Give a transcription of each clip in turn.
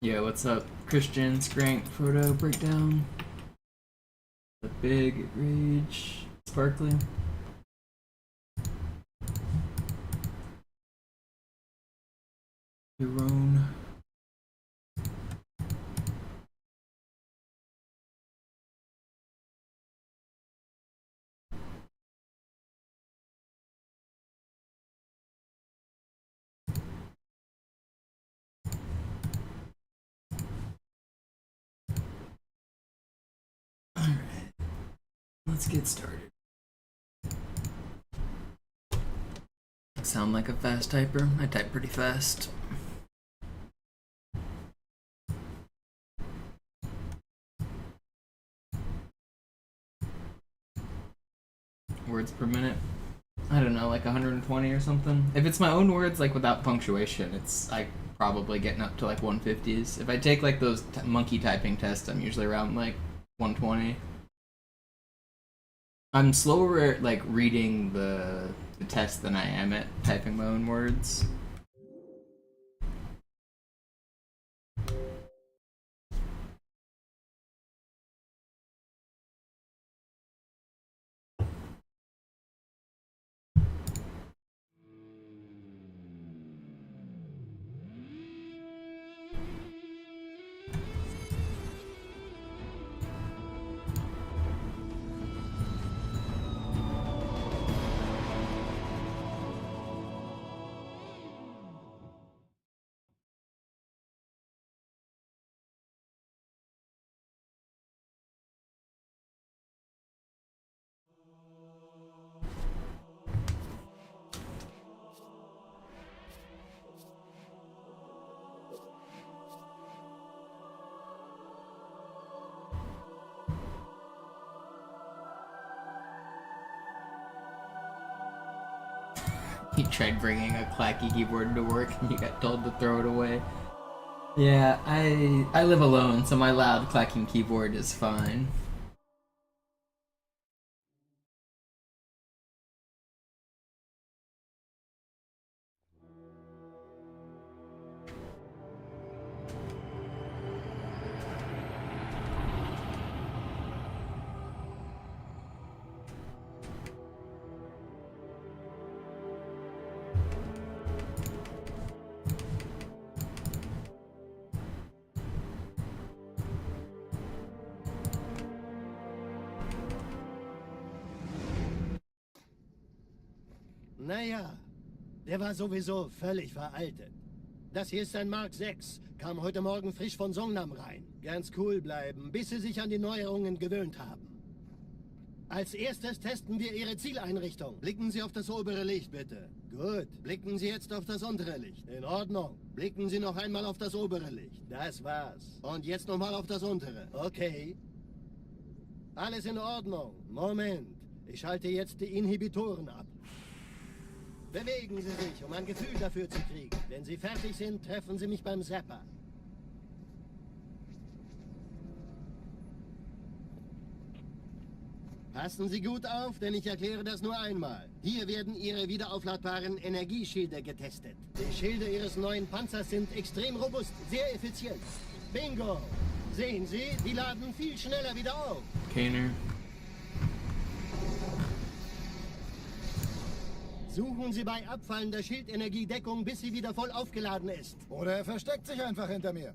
Yeah, what's up? Christian, Scrank, Frodo, Breakdown. The Big Rage, Sparkly. Jerome. Alright, let's get started. Sound like a fast typer? I type pretty fast. Words per minute? I don't know, like 120 or something. If it's my own words, like without punctuation, it's like probably getting up to like 150s. If I take like those monkey typing tests, I'm usually around like 120. I'm slower at like reading the test than I am at typing my own words. You tried bringing a clacky keyboard to work and you got told to throw it away. Yeah, I live alone, so my loud clacking keyboard is fine. Naja, der war sowieso völlig veraltet. Das hier ist ein Mark 6, kam heute Morgen frisch von Songnam rein. Ganz cool bleiben, bis Sie sich an die Neuerungen gewöhnt haben. Als erstes testen wir Ihre Zieleinrichtung. Blicken Sie auf das obere Licht, bitte. Gut. Blicken Sie jetzt auf das untere Licht. In Ordnung. Blicken Sie noch einmal auf das obere Licht. Das war's. Und jetzt nochmal auf das untere. Okay. Alles in Ordnung. Moment. Ich schalte jetzt die Inhibitoren ab. Bewegen Sie sich, um ein Gefühl dafür zu kriegen. Wenn Sie fertig sind, treffen Sie mich beim Zapper. Passen Sie gut auf, denn ich erkläre das nur einmal. Hier werden Ihre wiederaufladbaren Energieschilde getestet. Die Schilde Ihres neuen Panzers sind extrem robust, sehr effizient. Bingo! Sehen Sie, die laden viel schneller wieder auf. Keiner. Suchen Sie bei abfallender Schildenergie Deckung, bis sie wieder voll aufgeladen ist. Oder er versteckt sich einfach hinter mir.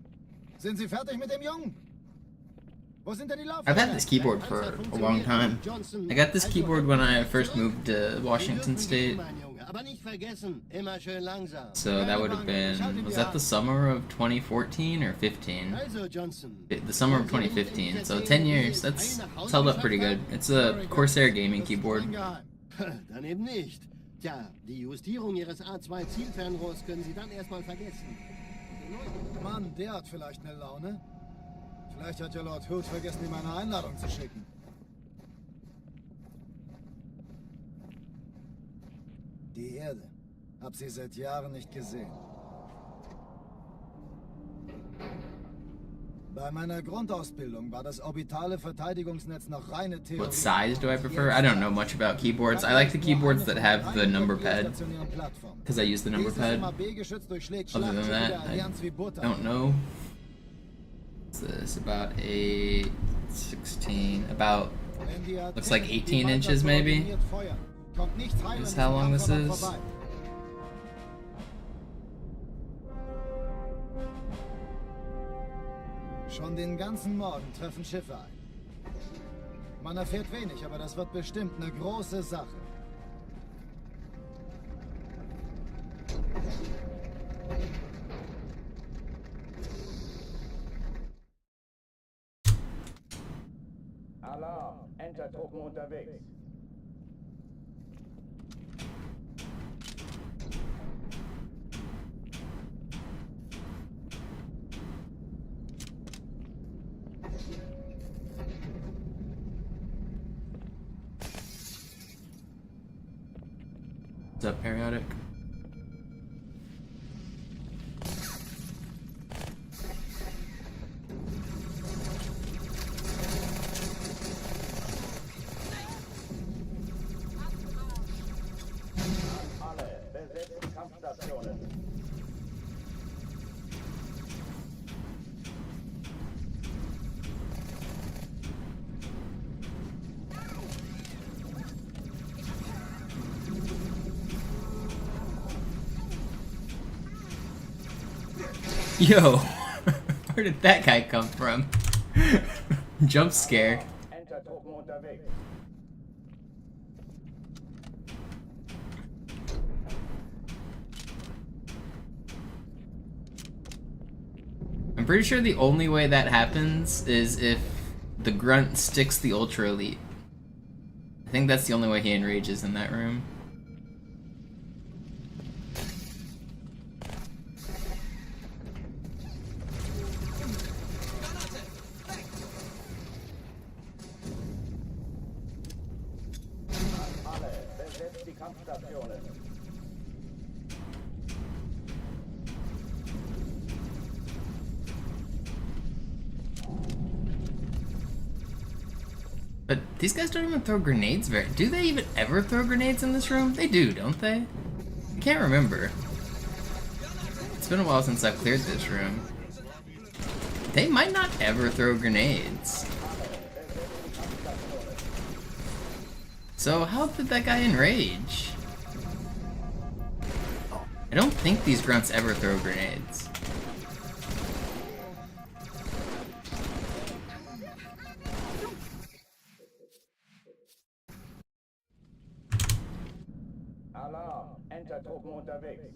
Sind Sie fertig mit dem Jungen? Wo sind denn die Laufräder? I've had this keyboard for a long time. I got this keyboard when I first moved to Washington State. Aber nicht vergessen, immer schön langsam. So that would have been, was that the summer of 2014 or 15? Also, Johnson. The summer of 2015, so 10 years, that's held up pretty good. It's a Corsair gaming keyboard. Dann eben nicht. Tja, die Justierung Ihres A2-Zielfernrohrs können Sie dann erstmal vergessen. Mann, der hat vielleicht eine Laune. Vielleicht hat ja Lord Hood vergessen, ihm eine Einladung zu schicken. Die Erde. Hab sie seit Jahren nicht gesehen. Bei meiner Grundausbildung war das orbitale Verteidigungsnetz noch reine Theorie. What size do I prefer? I don't know much about keyboards. I like the keyboards that have the number pad, because I use the number pad. Other than that, I don't know. What's this? About 8, 16, about, looks like 18 inches maybe. Is how long this is. Schon den ganzen Morgen treffen Schiffe ein. Man erfährt wenig, aber das wird bestimmt eine große Sache. Alarm! Entertruppen unterwegs. Is that periodic? Alle, besetzt Kampfstationen. Yo, where did that guy come from? Jump scare. Entertruppen unterwegs. I'm pretty sure the only way that happens is if the grunt sticks the ultra elite. I think that's the only way he enrages in that room. Alle, besetzt die Kampfstationen. But these guys don't even throw grenades very... Do they even ever throw grenades in this room? They do, don't they? I can't remember. It's been a while since I've cleared this room. They might not ever throw grenades. So how did that guy enrage? I don't think these grunts ever throw grenades. Alarm! Entertruppen unterwegs.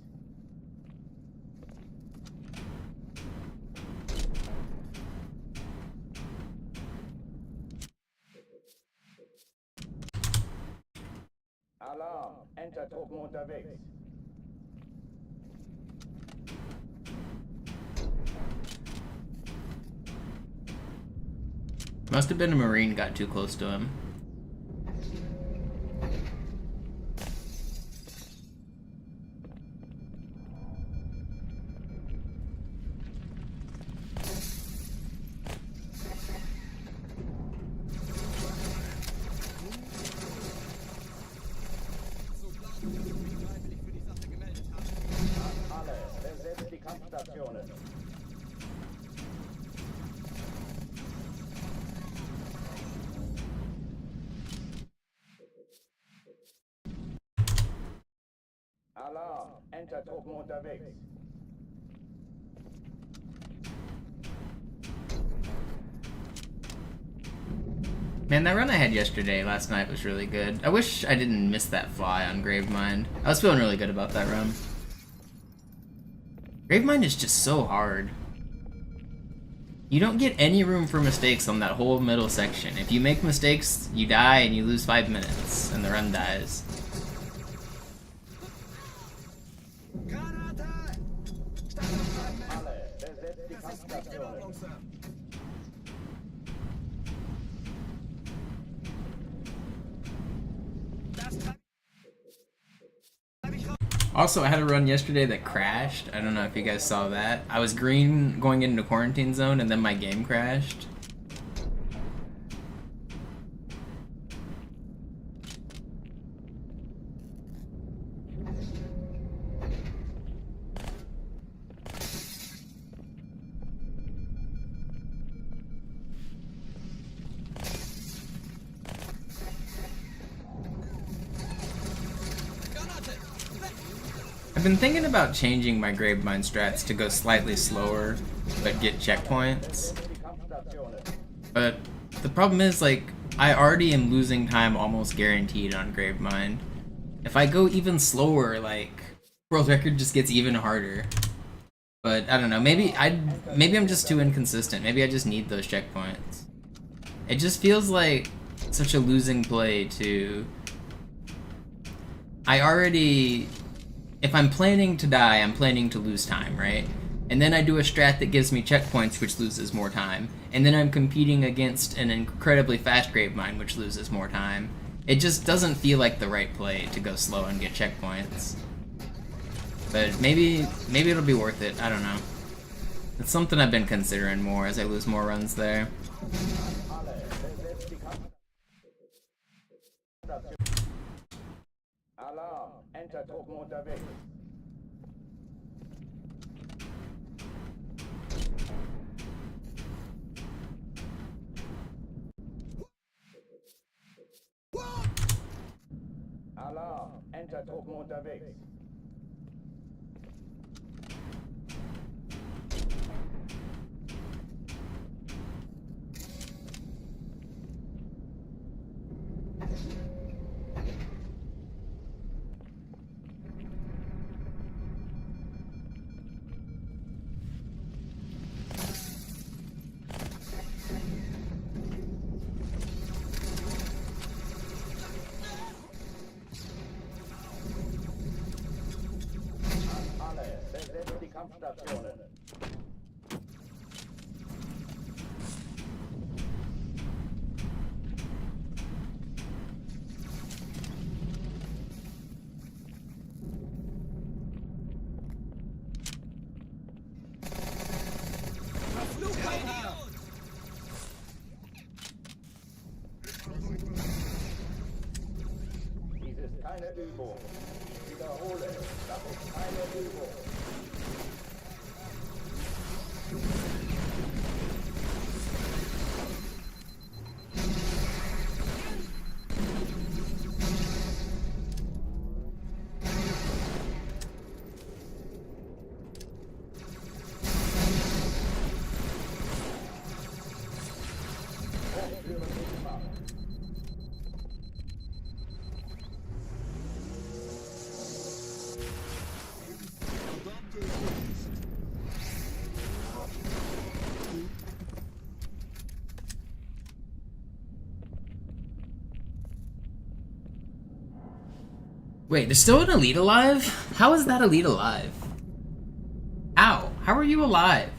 Alarm! Entertruppen unterwegs. Must have been a Marine got too close to him. Alle, besetzt die Kampfstationen. Alarm! Entertruppen unterwegs. Man, that run I had last night was really good. I wish I didn't miss that fly on Gravemind. I was feeling really good about that run. Gravemind is just so hard. You don't get any room for mistakes on that whole middle section. If you make mistakes, you die and you lose 5 minutes, and the run dies. Alle, besetzt die Kampfstationen. Also, I had a run yesterday that crashed. I don't know if you guys saw that. I was green going into quarantine zone, and then my game crashed. I've been thinking about changing my Gravemind strats to go slightly slower, but get checkpoints. But the problem is, like, I already am losing time almost guaranteed on Gravemind. If I go even slower, like, world record just gets even harder. But I don't know, maybe I'm just too inconsistent. Maybe I just need those checkpoints. It just feels like such a losing play to... If I'm planning to die, I'm planning to lose time, right? And then I do a strat that gives me checkpoints, which loses more time. And then I'm competing against an incredibly fast Gravemind, which loses more time. It just doesn't feel like the right play to go slow and get checkpoints. But maybe it'll be worth it, I don't know. It's something I've been considering more as I lose more runs there. Alarm, Entertruppen unterwegs. Alarm, Entertruppen unterwegs. Besetzt die Kampfstationen. Dies ist keine Übung. Ich wiederhole, das ist keine Übung. Wait, there's still an elite alive? How is that elite alive? How? How are you alive?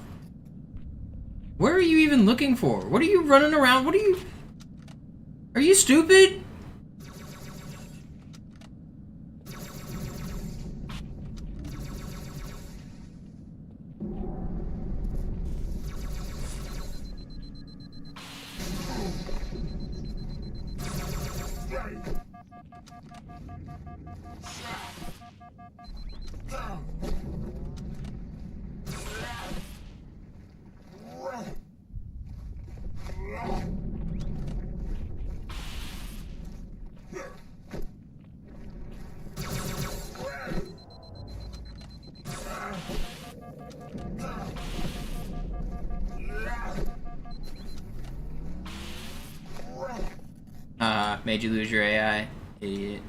Where are you even looking for? What are you running around? What are you... Are you stupid? Made you lose your AI, idiot.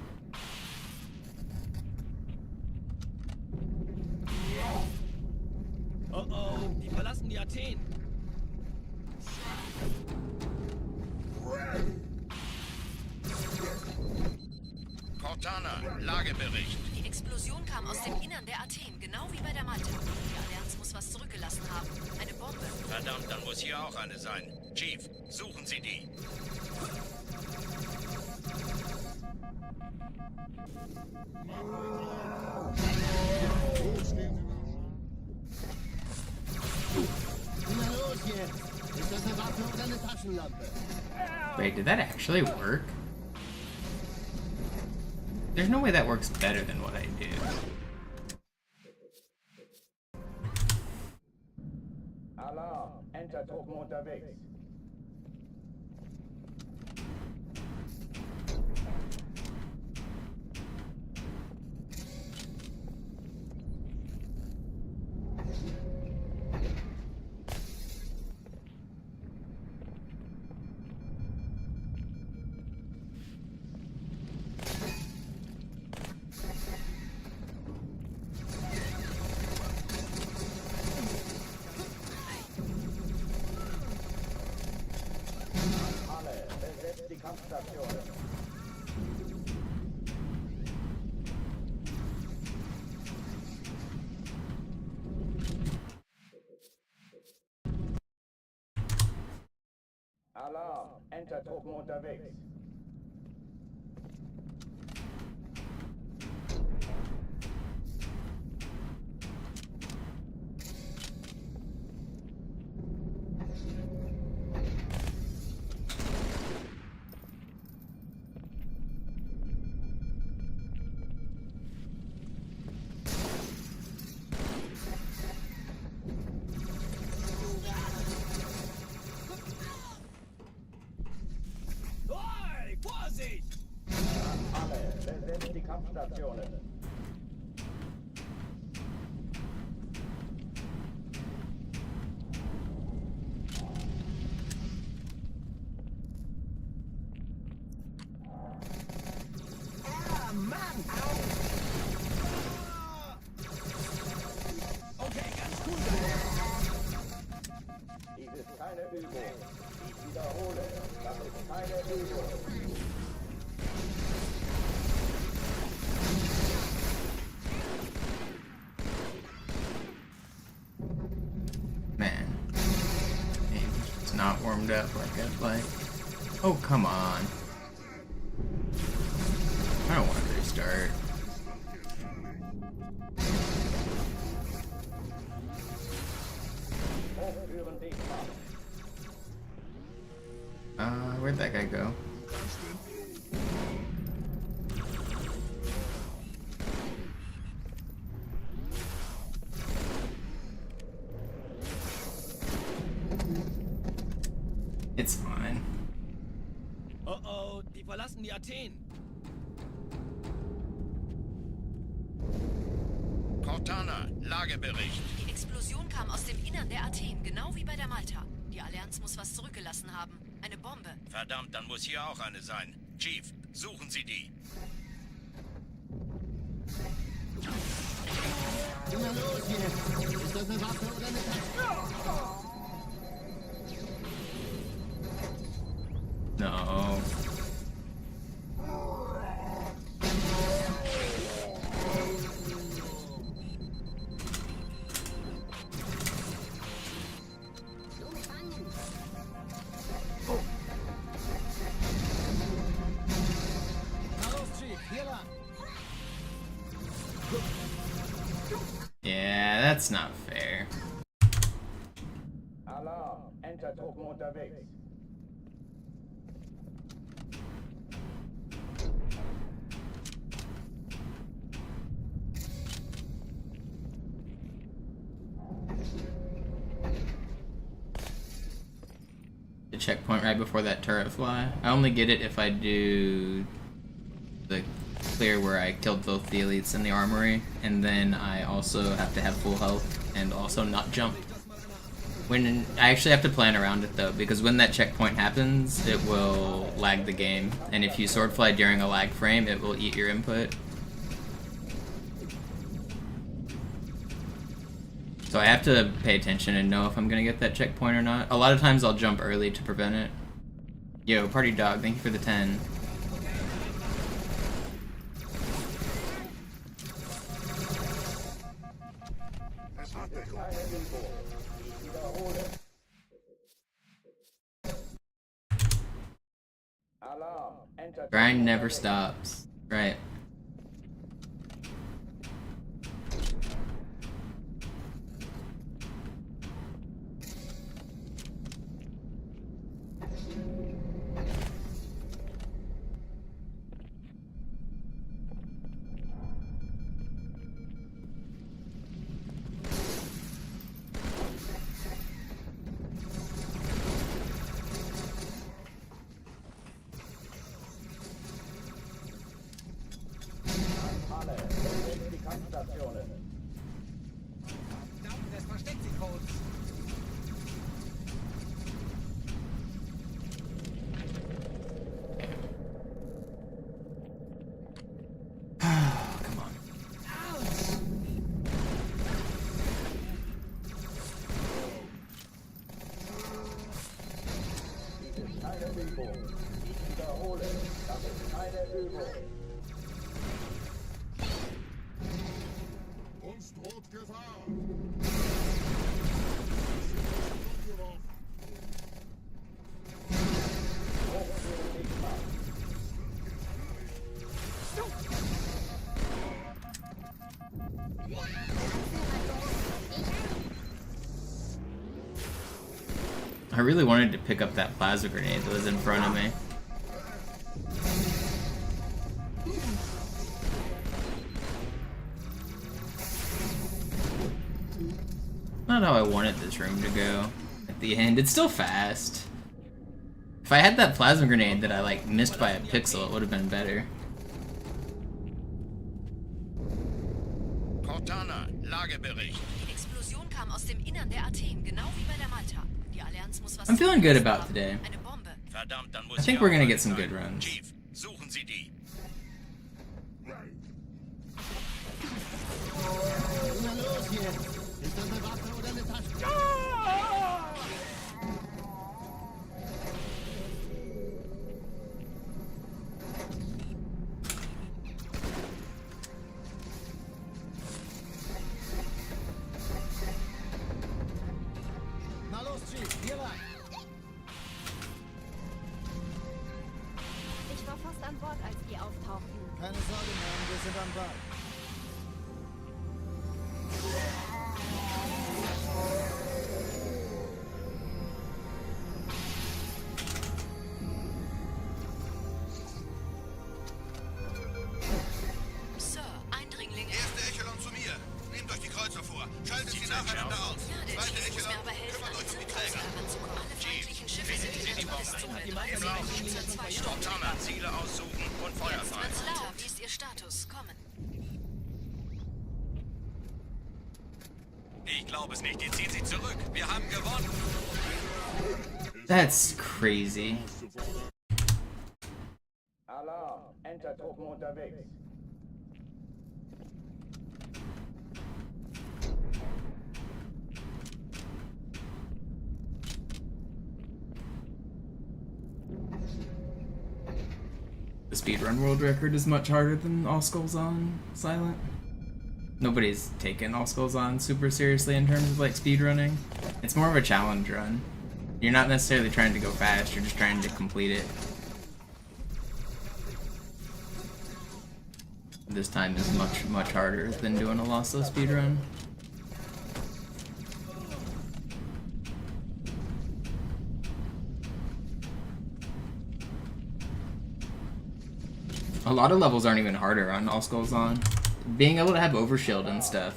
Oh oh, die verlassen die Athen. Cortana, Lagebericht. Die Explosion kam aus dem Innern der Athen, genau wie bei der Malta. Die Allianz muss was zurückgelassen haben. Eine Bombe. Verdammt, dann muss hier auch eine sein. Chief, suchen Sie die. Na los jetzt! Ist das eine Waffe oder eine Taschenlampe? Wait, did that actually work? There's no way that works better than what I do. Alarm, Entertruppen unterwegs. Kampfstationen. Alarm! Entertruppen unterwegs. Oi, Vorsicht! Alle, besetzt die Kampfstationen. Okay, ganz cool. Dies ist keine Übung. Ich wiederhole, das ist keine Übung. Man. It's not warmed up like I'd like. Oh, come on. I don't want to restart. Hochführen Wegfahrt. Where'd that guy go? It's fine. Oh oh, die verlassen die Athen. Cortana, Lagebericht. Die Explosion kam aus dem Innern der Athen, genau wie bei der Malta. Die Allianz muss was zurückgelassen haben. Eine Bombe. Verdammt, dann muss hier auch eine sein. Chief, suchen Sie die. Na los jetzt! Ist das eine Waffe oder eine Taste? No. Na los, Chief, hier lang. Yeah, that's not fair. Alarm! Entertruppen unterwegs. The checkpoint right before that turret fly. I only get it if I do the clear where I killed both the elites in the armory, and then I also have to have full health and also not jump. When I actually have to plan around it though, because when that checkpoint happens, it will lag the game, and if you sword fly during a lag frame, it will eat your input. So I have to pay attention and know if I'm gonna get that checkpoint or not. A lot of times I'll jump early to prevent it. Yo, Party Dog, thank you for the 10. Alarm! Entertruppen Grind never unterwegs. stops. Right. Alle, besetzt die Kampfstationen. Das versteckt sich vor uns. Come on. Dies ist keine Übung. Ich wiederhole, wiederhole, das ist keine Übung. Uns droht Gefahr. I really wanted to pick up that plasma grenade that was in front of me. Not how I wanted this room to go at the end. It's still fast. If I had that plasma grenade that I like missed by a pixel, it would have been better. Cortana, Lagebericht. Die Explosion kam aus dem Innern der Athen, genau wie bei der Malta. Die Allianz muss was I'm feeling good zurückgelassen about haben. today. Eine Bombe. Verdammt, dann muss I think sie we're gonna auch get some sein. good runs. Chief, suchen Sie die. Na los jetzt! Ist das eine Waffe oder eine Tasche? Na los, Chief, hier lang. Ich war fast an Bord, als die auftauchten. Keine Sorge, Mann, wir sind am Ball. Sir, Eindringlinge. Erste Echelon zu mir. Nehmt euch die Kreuzer vor. Schaltet sie nacheinander aus. Ja, der Zweite Chief muss mir Echelon, aber helfen, kümmert an euch um die diese Träger. Kreuzer heranzukommen. Alle feindlichen Schiffe sind in der Festzone. Im Blau. Cortana, Ziele aussuchen und Feuer frei. Translator, wie ist Ihr Status? Kommen. Ich glaube es nicht. Die ziehen sich zurück. Wir haben gewonnen. That's crazy. Alarm, Enter-Truppen unterwegs. The speedrun world record is much harder than All Skulls On Silent. Nobody's taken All Skulls On super seriously in terms of like speedrunning. It's more of a challenge run. You're not necessarily trying to go fast, you're just trying to complete it. This time is much harder than doing a lossless speedrun. A lot of levels aren't even harder on All Skulls On. Being able to have overshield and stuff,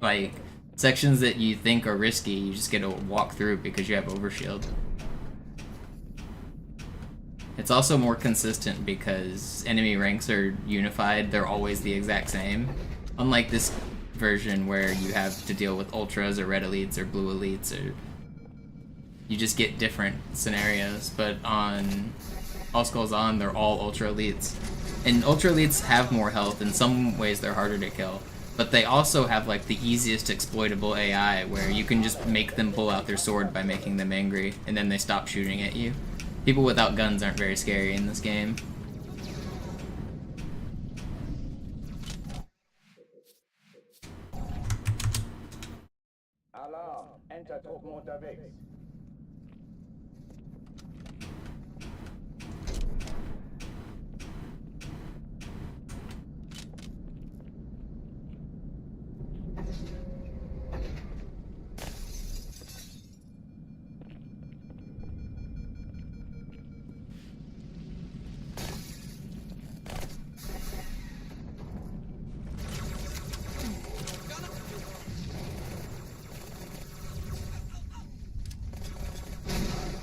like sections that you think are risky, you just get to walk through because you have overshield. It's also more consistent because enemy ranks are unified, they're always the exact same. Unlike this version where you have to deal with ultras or red elites or blue elites, or you just get different scenarios, but on All Skulls On, they're all ultra elites. And ultra elites have more health, in some ways they're harder to kill, but they also have like the easiest exploitable AI where you can just make them pull out their sword by making them angry, and then they stop shooting at you. People without guns aren't very scary in this game. Alarm, Enter-Truppen unterwegs.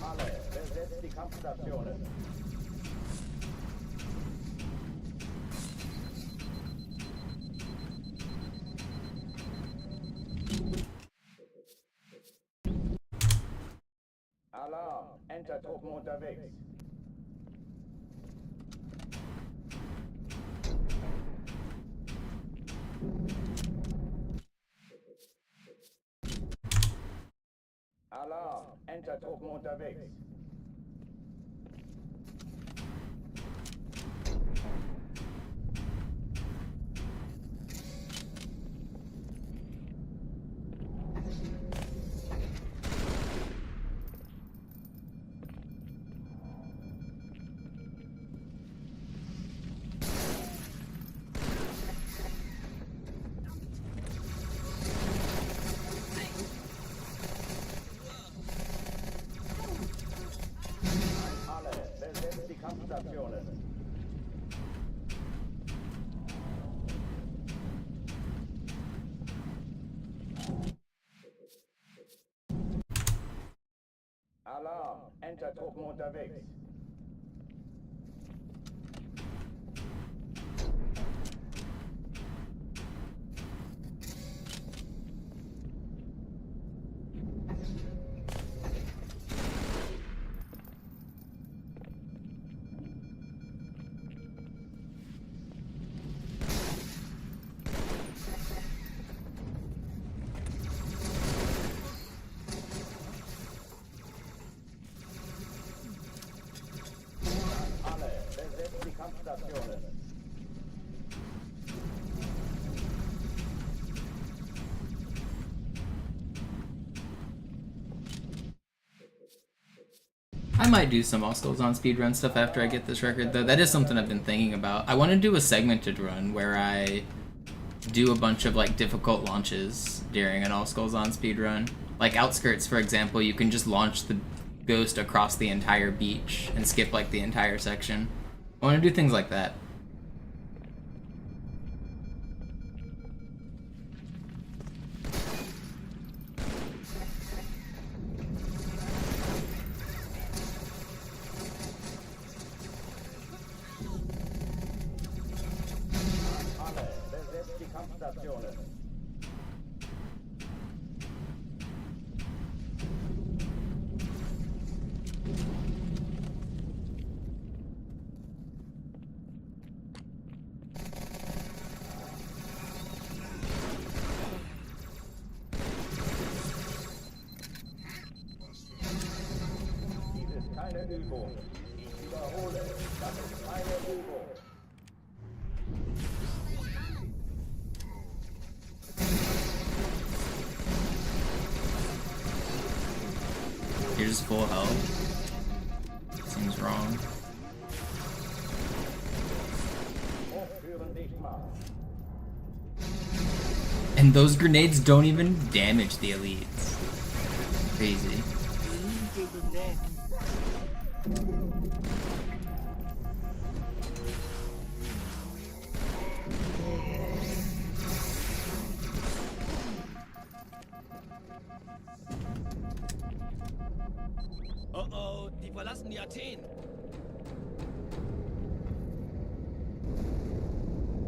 Alle, besetzt die Kampfstationen. Alarm, Enter-Truppen unterwegs. Alarm, Enter-Truppen unterwegs. Enter-Truppen unterwegs. Alle, besetzt die Kampfstationen. I might do some Oscars on speedrun stuff after I get this record, though. That is something I've been thinking about. I want to do a segmented run where I do a bunch of like difficult launches during an All Skulls on speedrun. Like Outskirts, for example, you can just launch the ghost across the entire beach and skip like the entire section. I want to do things like that. Alle, besetzt die Kampfstationen. Dies ist keine Übung. Ich wiederhole, das ist keine Übung. You're just full health. Seems wrong. Hochführen dich mal. And those grenades don't even damage the elites. Crazy. Oh oh, die verlassen die Athen.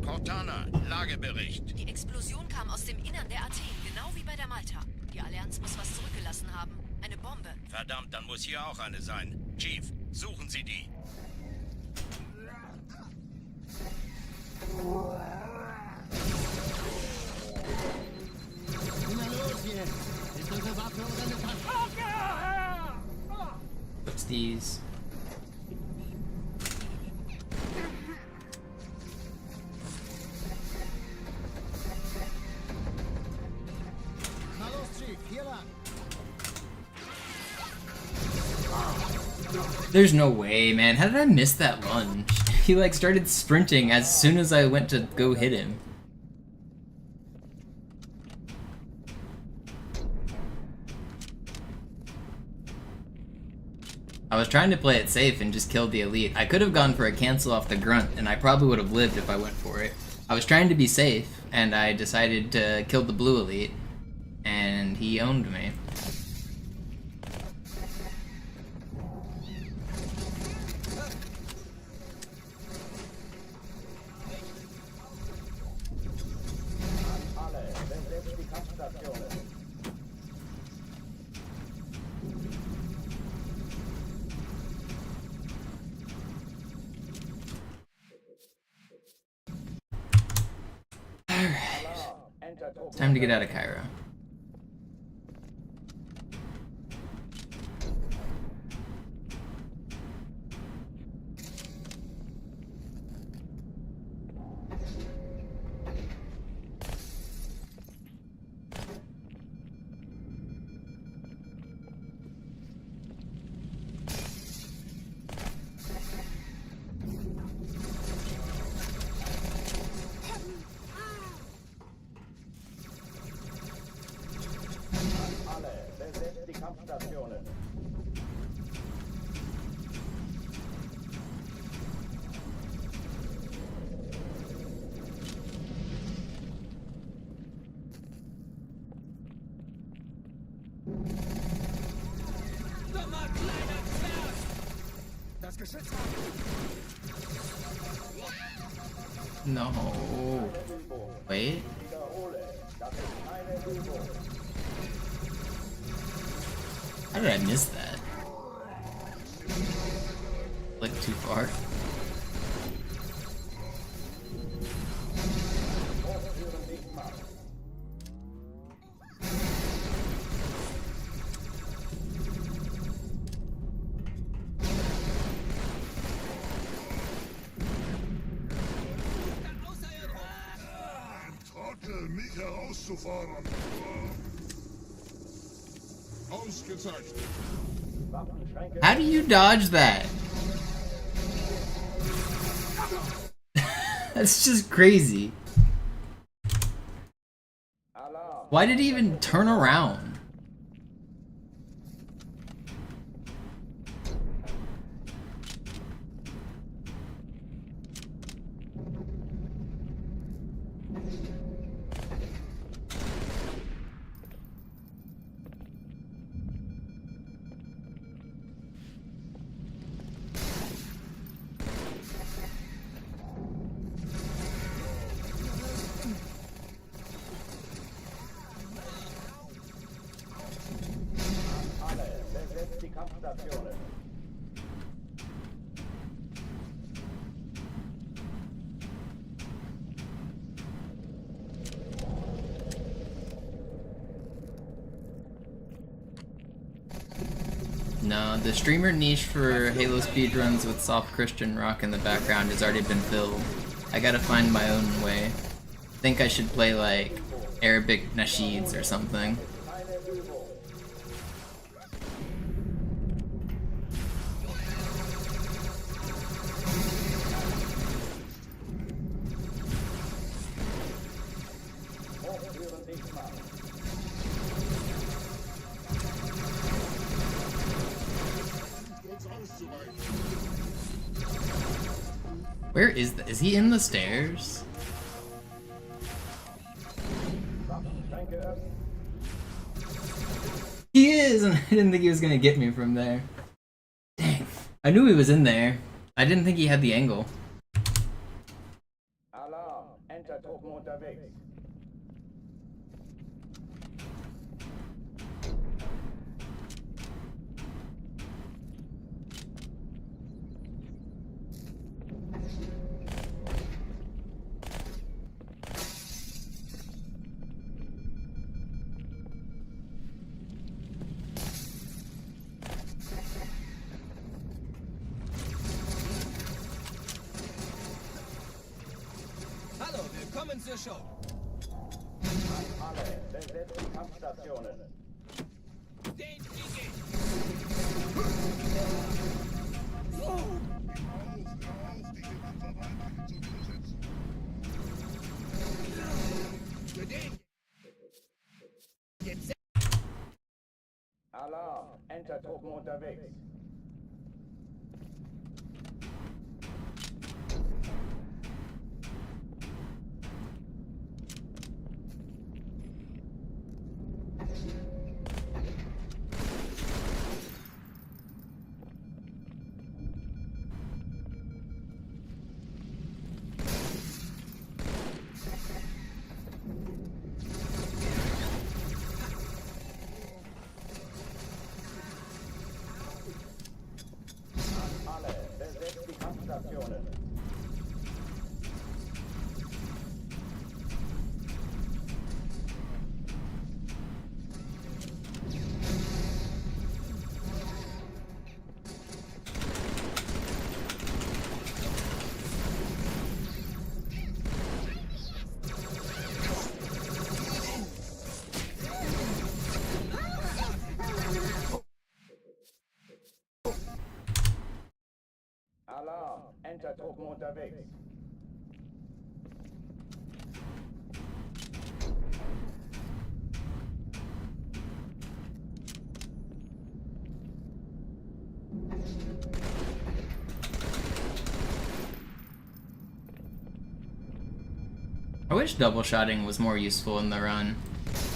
Cortana, Lagebericht. Die Explosion kam aus dem Innern der Athen, genau wie bei der Malta. Die Allianz muss was zurückgelassen haben. Eine Bombe. Verdammt, dann muss hier auch eine sein. Chief, suchen Sie die. Na los jetzt! Ist unsere Waffe oder eine Tasche? What's these? Na los, Chief, hier lang. There's no way, man. How did I miss that lunge? He like started sprinting as soon as I went to go hit him. I was trying to play it safe and just killed the elite. I could have gone for a cancel off the grunt, and I probably would have lived if I went for it. I was trying to be safe, and I decided to kill the blue elite, and he owned me. Alle, besetzt die Kampfstationen. Enter-Truppen. Time to get out of Cairo. No. Wait. How did I miss that? Like too far. Trottel, mich herauszufordern. Ausgezeichnet. How do you dodge that? That's just crazy. Why did he even turn around? Die Kampfstationen. No, the streamer niche for Halo speedruns with soft Christian rock in the background has already been filled. I gotta find my own way. I think I should play like Arabic nasheeds or something. Where is that? Is he in the stairs? He is, and I didn't think he was gonna get me from there. Dang. I knew he was in there. I didn't think he had the angle. Alarm, Enter-Truppen unterwegs. Hallo, willkommen zur Show. Alle, besetzt die Kampfstationen. Den krieg ich. Für den. Jetzt. Alarm, Enter-Truppen unterwegs. Alle, besetzt die Kampfstationen. Alarm, Enter-Truppen unterwegs. I wish double shotting was more useful in the run.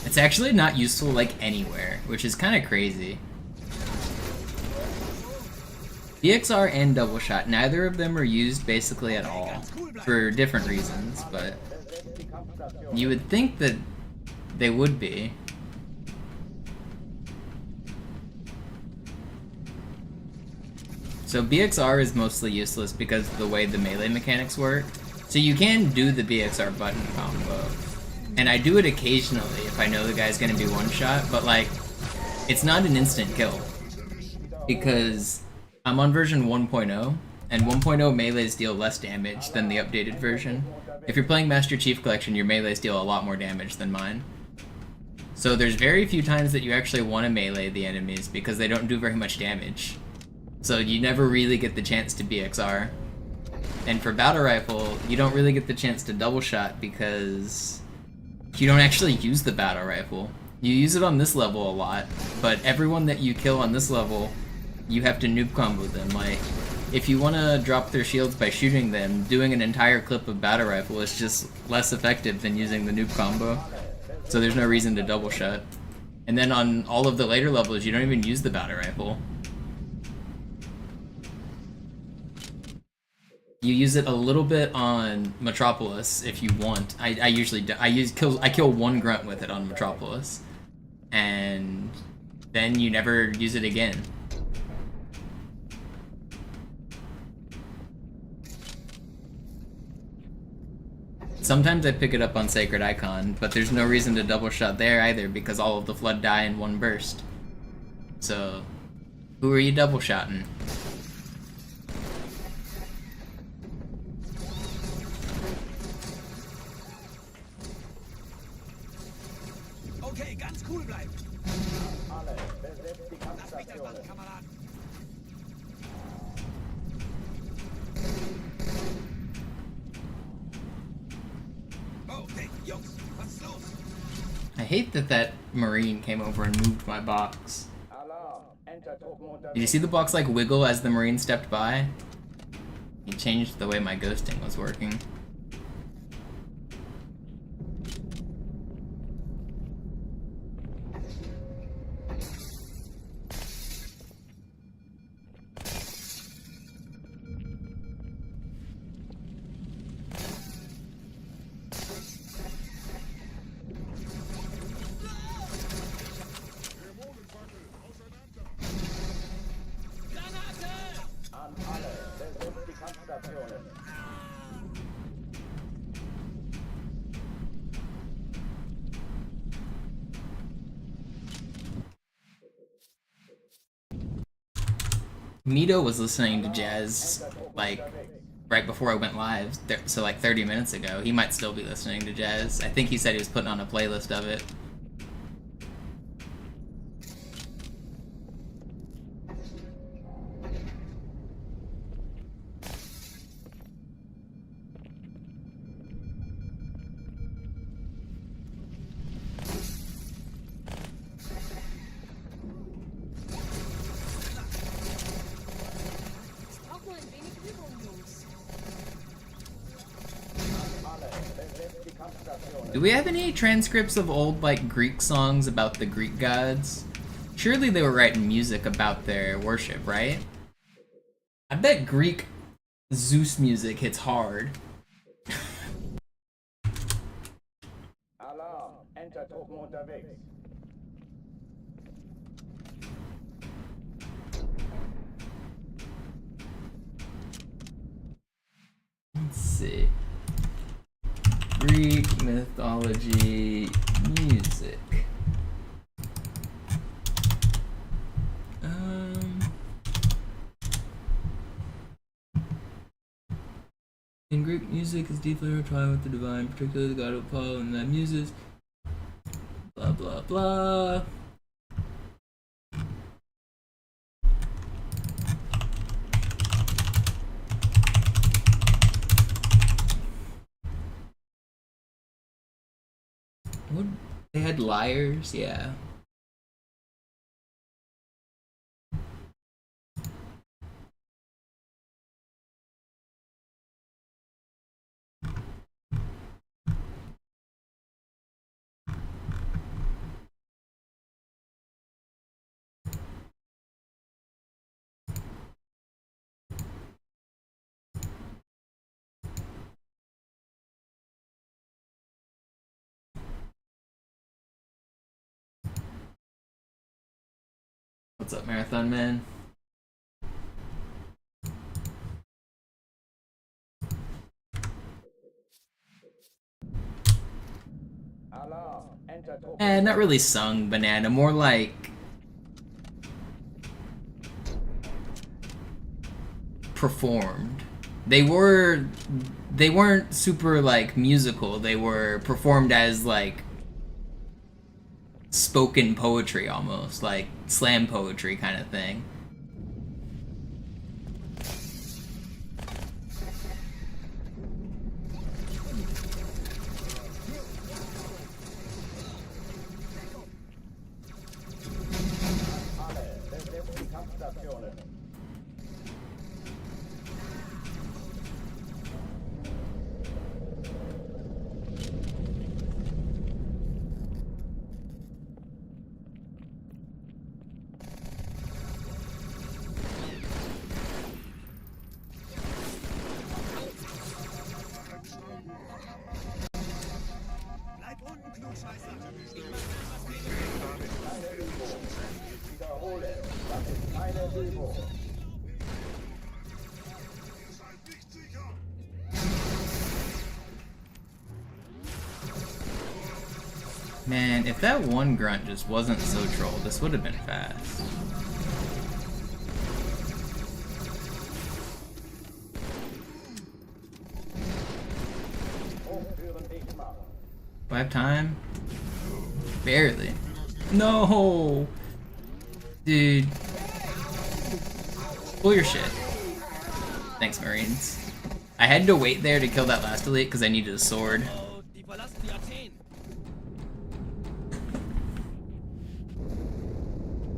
It's actually not useful like anywhere, which is kind of crazy. BXR and double shot, neither of them are used basically at all for different reasons, but you would think that they would be. So BXR is mostly useless because of the way the melee mechanics work. So you can do the BXR button combo, and I do it occasionally if I know the guy's gonna be one shot, but like, it's not an instant kill because I'm on version 1.0, and 1.0 melees deal less damage than the updated version. If you're playing Master Chief Collection, your melees deal a lot more damage than mine. So there's very few times that you actually want to melee the enemies because they don't do very much damage. So you never really get the chance to BXR. And for Battle Rifle, you don't really get the chance to double shot because you don't actually use the Battle Rifle. You use it on this level a lot, but everyone that you kill on this level, you have to noob combo them. Like, if you want to drop their shields by shooting them, doing an entire clip of Battle Rifle is just less effective than using the noob combo. So there's no reason to double shot. And then on all of the later levels, you don't even use the Battle Rifle. You use it a little bit on Metropolis if you want. I usually do. I kill one grunt with it on Metropolis, and then you never use it again. Sometimes I pick it up on Sacred Icon, but there's no reason to double shot there either because all of the Flood die in one burst. So, who are you double shotting? Okay, ganz cool bleiben. Lass mich das machen, Kameraden. Okay, Jungs, was ist los? I hate that that Marine came over and moved my box. Did you see the box like wiggle as the Marine stepped by? He changed the way my ghosting was working. Mito was listening to jazz, like, right before I went live, so like 30 minutes ago. He might still be listening to jazz. I think he said he was putting on a playlist of it. Do we have any transcripts of old, like, Greek songs about the Greek gods? Surely they were writing music about their worship, right? I bet Greek Zeus music hits hard. Alarm, Entertruppen unterwegs. Let's see. Greek mythology music. In Greek music is deeply intertwined with the divine, particularly the god of Apollo and the muses. Blah blah blah. What? They had lyres, yeah. What's up, Marathon Man? Alarm. Enter Not really sung, Banana. More like performed. They weren't super like musical. They were performed as like spoken poetry almost, like slam poetry kind of thing. Man, if that one grunt just wasn't so troll, this would have been fast. Do I have time? Barely. No! Dude. Pull your shit. Thanks, Marines. I had to wait there to kill that last elite because I needed a sword. Oh, die verlassen die Athen.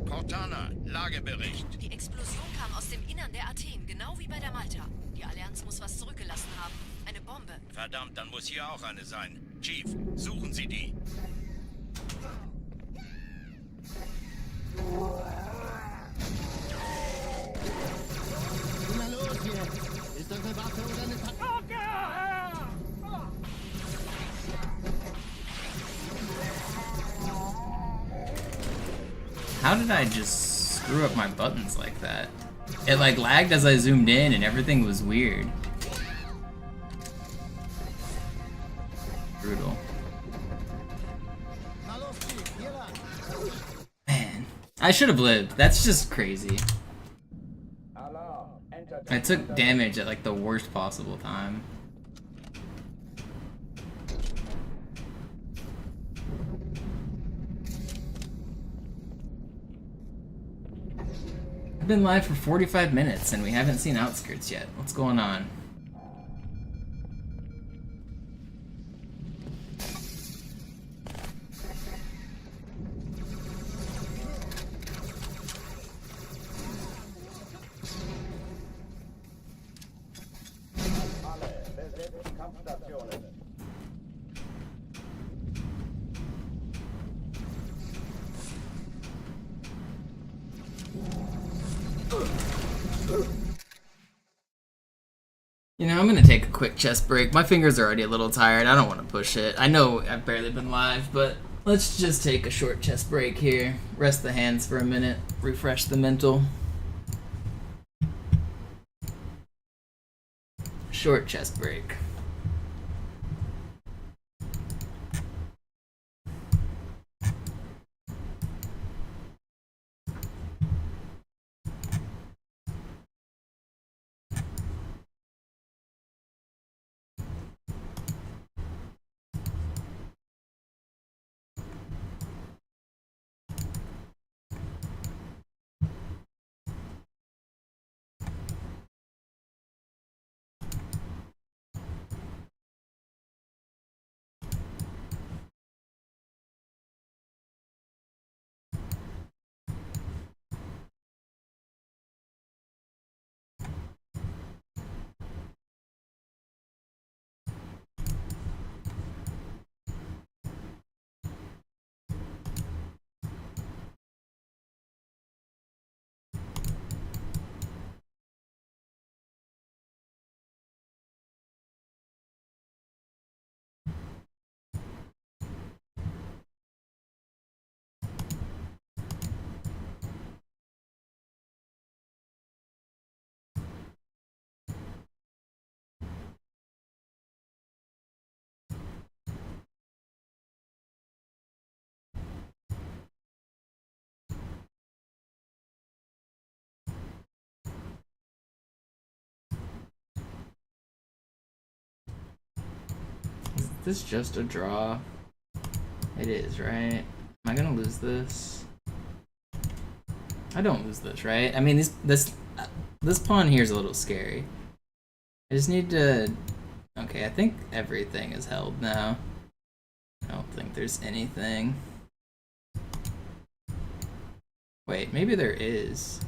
Cortana, Lagebericht. Die Explosion kam aus dem Innern der Athen, genau wie bei der Malta. Die Allianz muss was zurückgelassen haben. Eine Bombe. Verdammt, dann muss hier auch eine sein. Chief, suchen Sie die. Na los jetzt! Ist das eine Waffe oder eine Patrone? How did I just screw up my buttons like that? It like lagged as I zoomed in and everything was weird. Brutal. Man, I should have lived. That's just crazy. Alarm. Enter I took damage at like the worst possible time. I've been live for 45 minutes and we haven't seen Outskirts yet. What's going on? alle. Besetzt Kampfstationen. You know, I'm gonna take a quick chest break. My fingers are already a little tired. I don't want to push it. I know I've barely been live, but let's just take a short chest break here. Rest the hands for a minute. Refresh the mental. Short chest break. this just a draw? It is, right? Am I gonna lose this? I don't lose this, right? I mean, this pawn here is a little scary. I just need to... Okay, I think everything is held now. I don't think there's anything. Wait, maybe there is.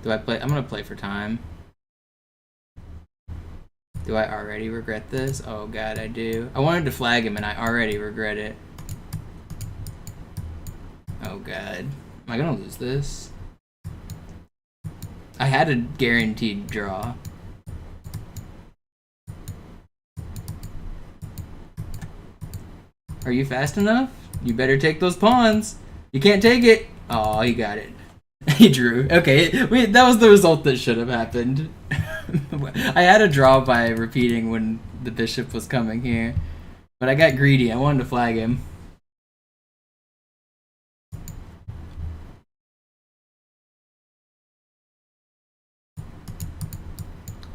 Do I play? I'm gonna play for time. Do I already regret this? Oh god, I do. I wanted to flag him and I already regret it. Oh god. Am I gonna lose this? I had a guaranteed draw. Are you fast enough? You better take those pawns. You can't take it. Oh, he got it. He drew. Okay, that was the result that should have happened. I had a draw by repeating when the bishop was coming here. But I got greedy. I wanted to flag him.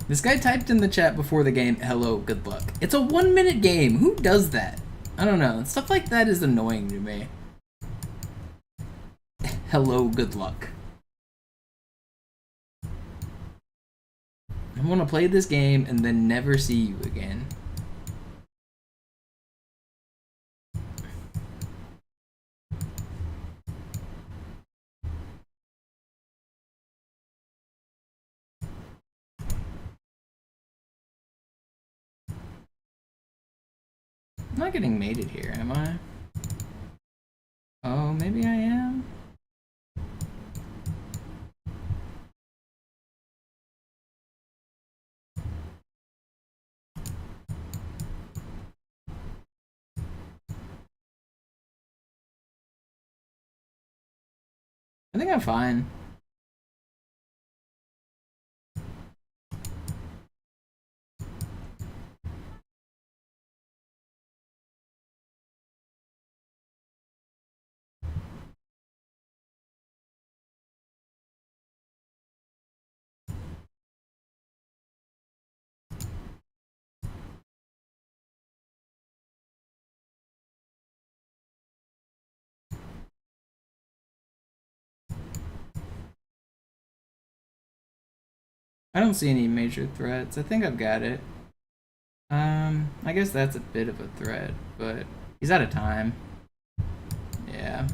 This guy typed in the chat before the game, hello, good luck. It's a 1-minute game. Who does that? I don't know. Stuff like that is annoying to me. Hello, good luck. I want to play this game and then never see you again. I'm not getting mated here, am I? Oh, maybe I am? I think I'm fine. I don't see any major threats. I think I've got it. I guess that's a bit of a threat, but he's out of time. Yeah.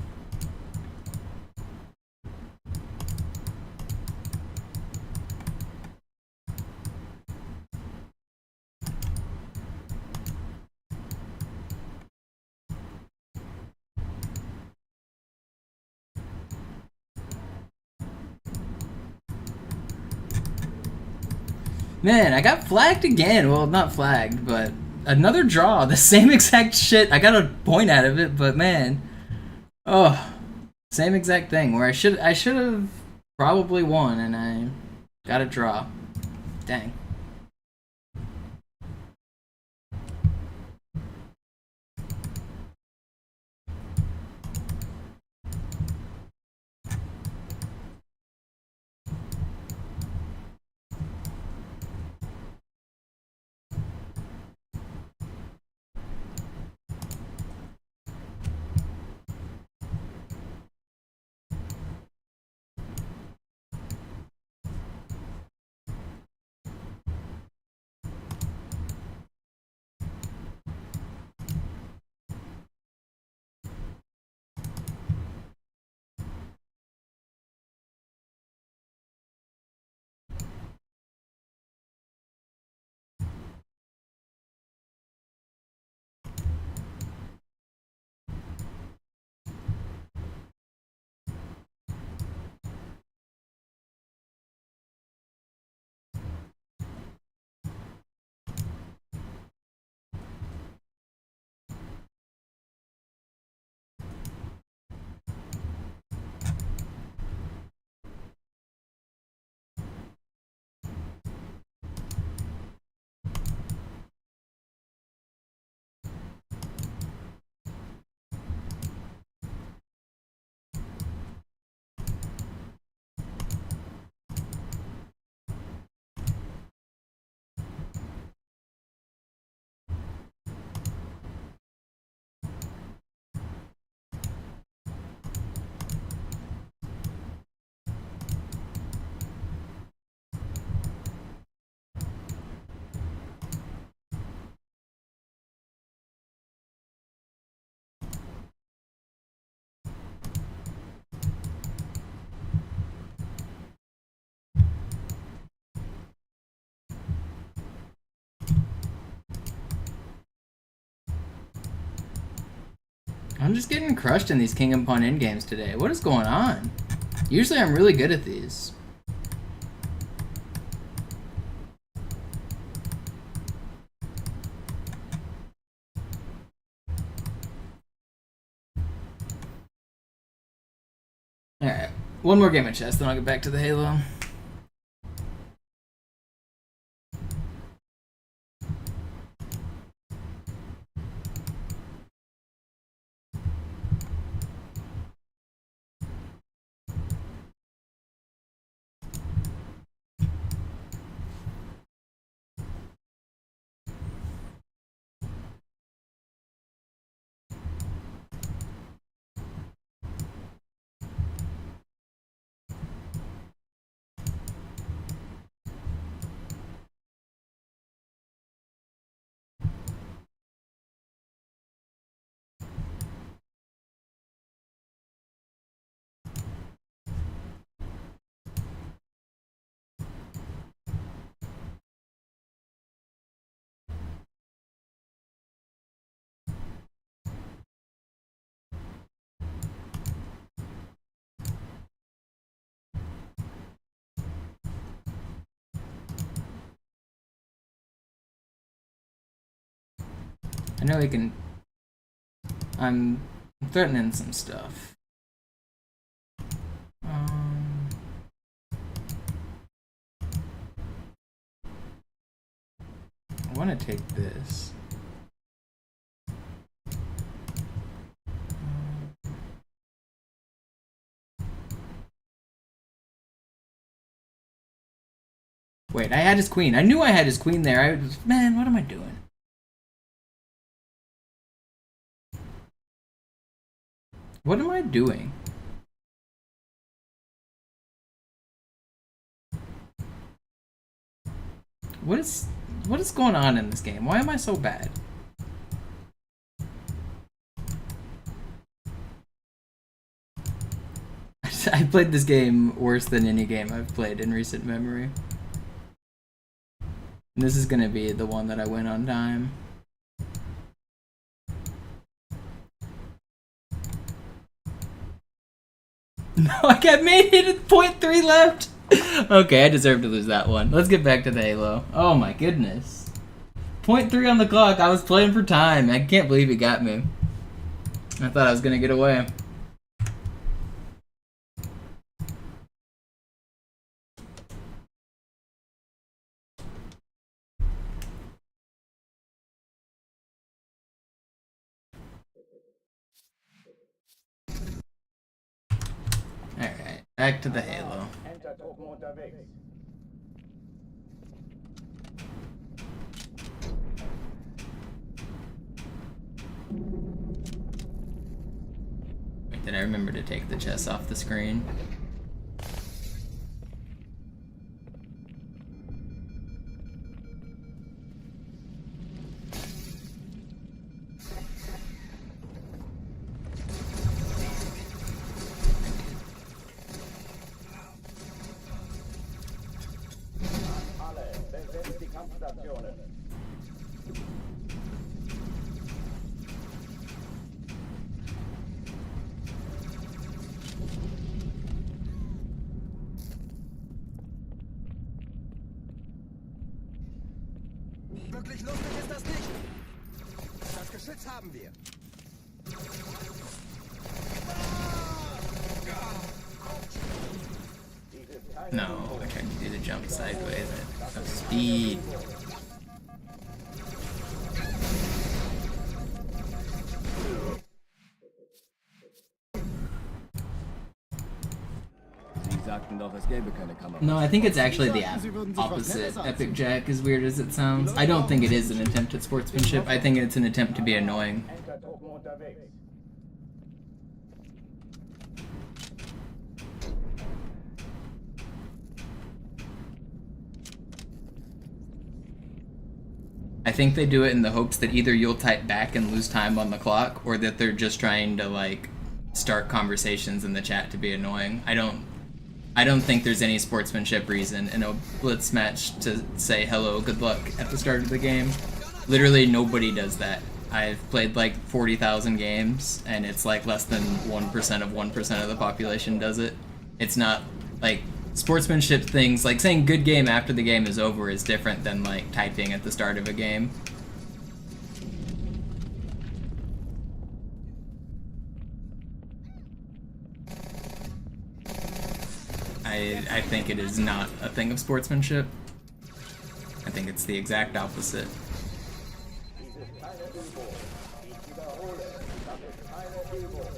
Man, I got flagged again. Well, not flagged, but another draw. The same exact shit. I got a point out of it, but man. Oh, same exact thing where I should have probably won and I got a draw. Dang. I'm just getting crushed in these King and Pawn in games today. What is going on? Usually I'm really good at these. Alright, one more game of chess, then I'll get back to the Halo. I know we can... I'm threatening some stuff. I want to take this. Wait, I had his queen. I knew I had his queen there. I was... Man, what am I doing? What am I doing? What is going on in this game? Why am I so bad? I played this game worse than any game I've played in recent memory. And this is gonna be the one that I win on time. No, I got made it at 0.3 left. Okay, I deserve to lose that one. Let's get back to the Halo. Oh my goodness. 0.3 on the clock. I was playing for time. I can't believe he got me. I thought I was gonna get away. Alright, back to the Halo. Entertruppen unterwegs. Wait, did I remember to take the chess off the screen? Alle, besetzt die Kampfstationen. Wirklich lustig ist das nicht. Das Geschütz haben wir. No, I tried to do the jump sideways at speed. No, I think it's actually the opposite. Epic Jack, as weird as it sounds. I don't think it is an attempt at sportsmanship. I think it's an attempt to be annoying. Entertruppen unterwegs. I think they do it in the hopes that either you'll type back and lose time on the clock, or that they're just trying to, like, start conversations in the chat to be annoying. I don't think there's any sportsmanship reason in a blitz match to say hello, good luck at the start of the game. Literally nobody does that. I've played like 40,000 games, and it's like less than 1% of 1% of the population does it. It's not like sportsmanship things, like saying good game after the game is over is different than like typing at the start of a game. I think it is not a thing of sportsmanship. I think it's the exact opposite. Dies ist keine Übung. Ich wiederhole, das ist keine Übung.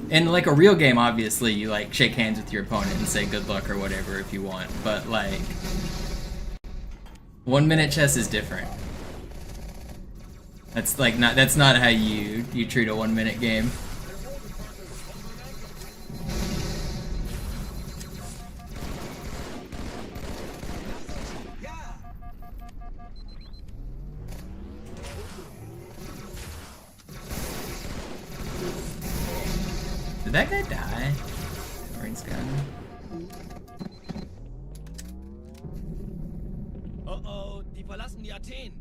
In like a real game, obviously, you like shake hands with your opponent and say good luck or whatever if you want, but like 1 minute chess is different. That's like that's not how you treat a 1 minute game. Did that guy die? Orange gun. Oh oh, die verlassen die Athen.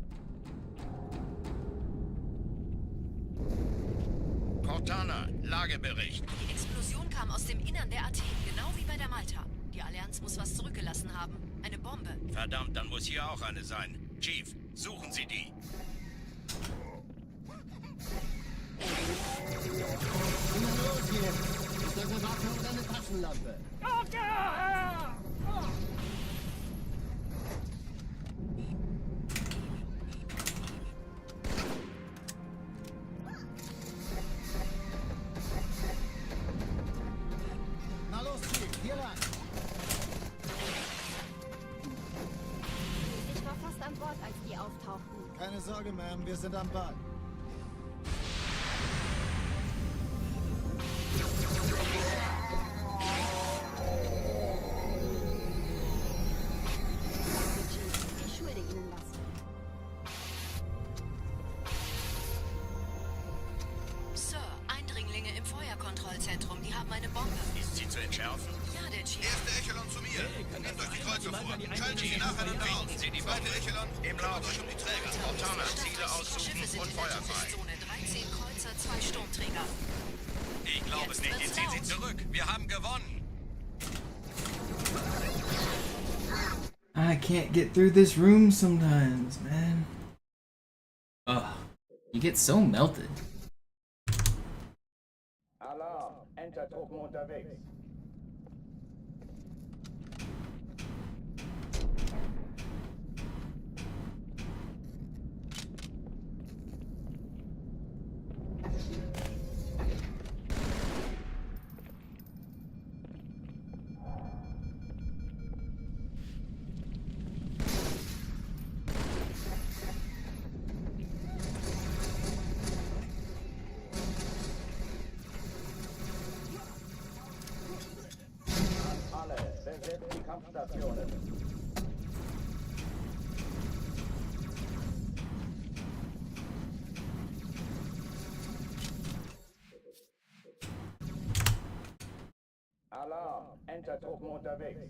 Cortana, Lagebericht. Die Explosion kam aus dem Innern der Athen, genau wie bei der Malta. Die Allianz muss was zurückgelassen haben. Eine Bombe. Verdammt, dann muss hier auch eine sein. Chief, suchen Sie die. Na los jetzt! Ist das eine Waffe oder eine Taschenlampe? Na los, Chief, hier lang. Ich war fast an Bord, als die auftauchten. Keine Sorge, Ma'am, wir sind am Ball. Ich schulde ihnen was. Sir, Eindringlinge im Feuerkontrollzentrum, die haben eine Bombe. Ist sie zu entschärfen? Ja, der Chief. Erste Echelon zu mir. Nehmt euch die Kreuzer vor. Schalten sie nacheinander aus. Finden Sie die Zweite Bombe. Echelon, Im kümmert Laufen. euch um die Träger. Cortana, Ziele aussuchen Schiffe sind und in der Feuer frei. Todeszone. 13 Kreuzer, 2 Sturmträger. Ich glaube es nicht. Jetzt ziehen Sie zurück. Wir haben gewonnen. I can't get through this room sometimes, man. Ugh. You get so melted. Alarm, Entertruppen unterwegs. Alle, besetzt die Kampfstationen. Alarm, Entertruppen unterwegs.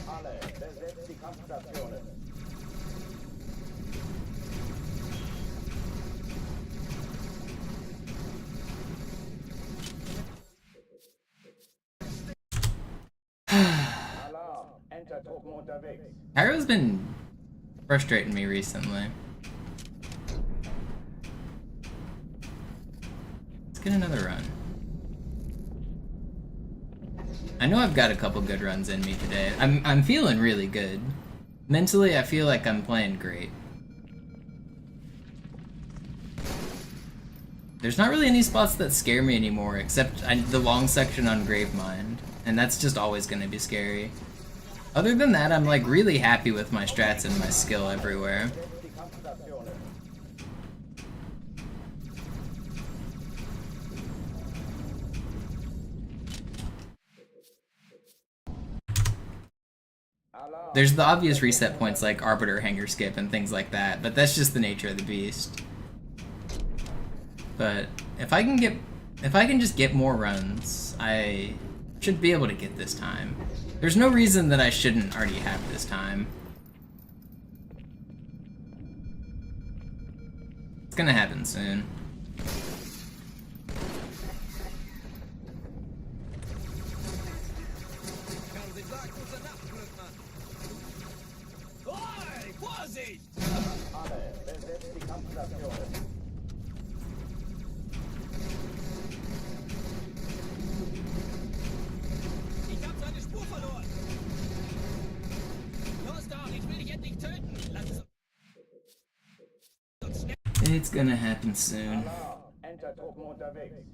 Alle, besetzt die Kampfstationen. Alarm, Entertruppen unterwegs. Pyro's been frustrating me recently. Let's get another run. I know I've got a couple good runs in me today. I'm feeling really good. Mentally, I feel like I'm playing great. There's not really any spots that scare me anymore, except the long section on Gravemind, and that's just always gonna be scary. Other than that, I'm like really happy with my strats and my skill everywhere. Die Kampfstationen. There's the obvious reset points like Arbiter, Hanger Skip, and things like that, but that's just the nature of the beast. But if I can just get more runs, I should be able to get this time. There's no reason that I shouldn't already have this time. It's gonna happen soon. Kann sich sagen, gute Nacht, Glückmann. Oi, Vorsicht! Alle, besetzt die Kampfstationen. Ich hab seine Spur verloren. Los doch, ich will dich endlich töten. Lass es uns schnell. It's gonna happen soon. Enter-Truppen unterwegs.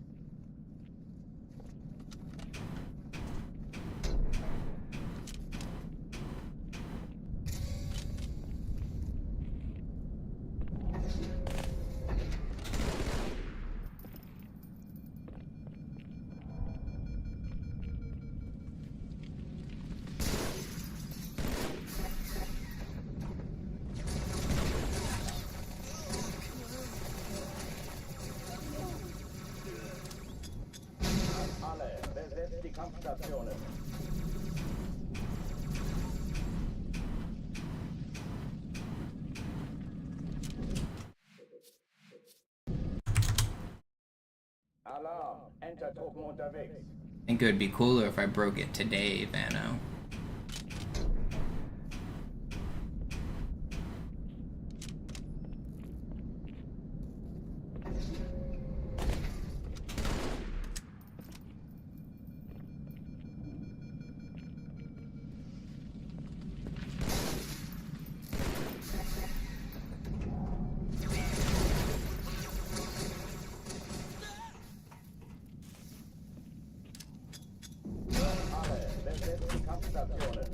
Alle, besetzt die Kampfstationen. Alarm, Enter-Truppen unterwegs. I think it would be cooler if I broke it today, Vano. Alle, besetzt die Kampfstationen.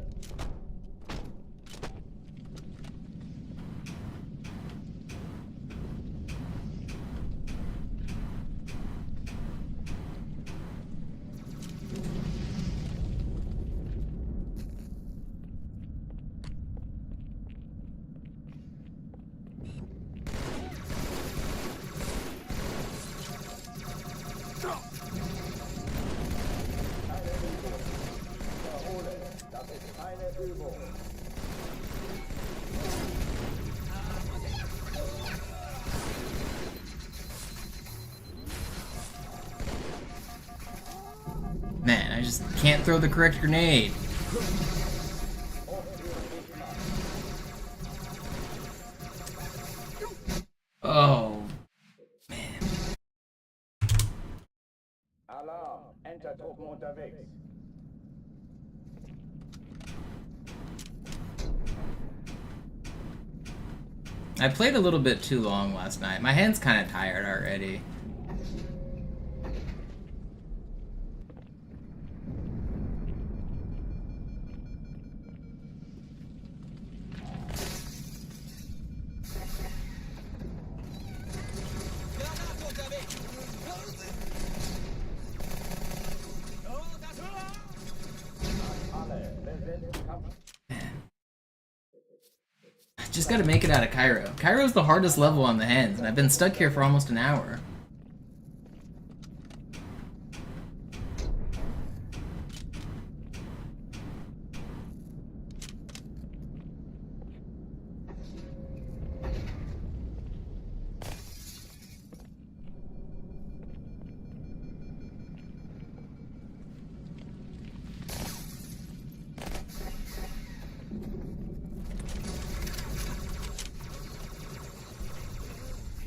Wiederhole, das ist keine Übung. Man, I just can't throw the correct grenade. Oh, Alarm, Enter-Truppen unterwegs. I played a little bit too long last night. My hand's kind of tired already. Granate unterwegs. Oh, das Alle, besetzt die Kampfstationen. Just gotta make it out of Cairo. Cairo's the hardest level on the hands, and I've been stuck here for almost an hour.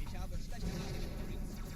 Ich habe schlechte Nachrichten, Prinz.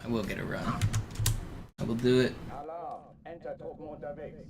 I will get a run. I will do it. Alarm. Enter-Truppen unterwegs.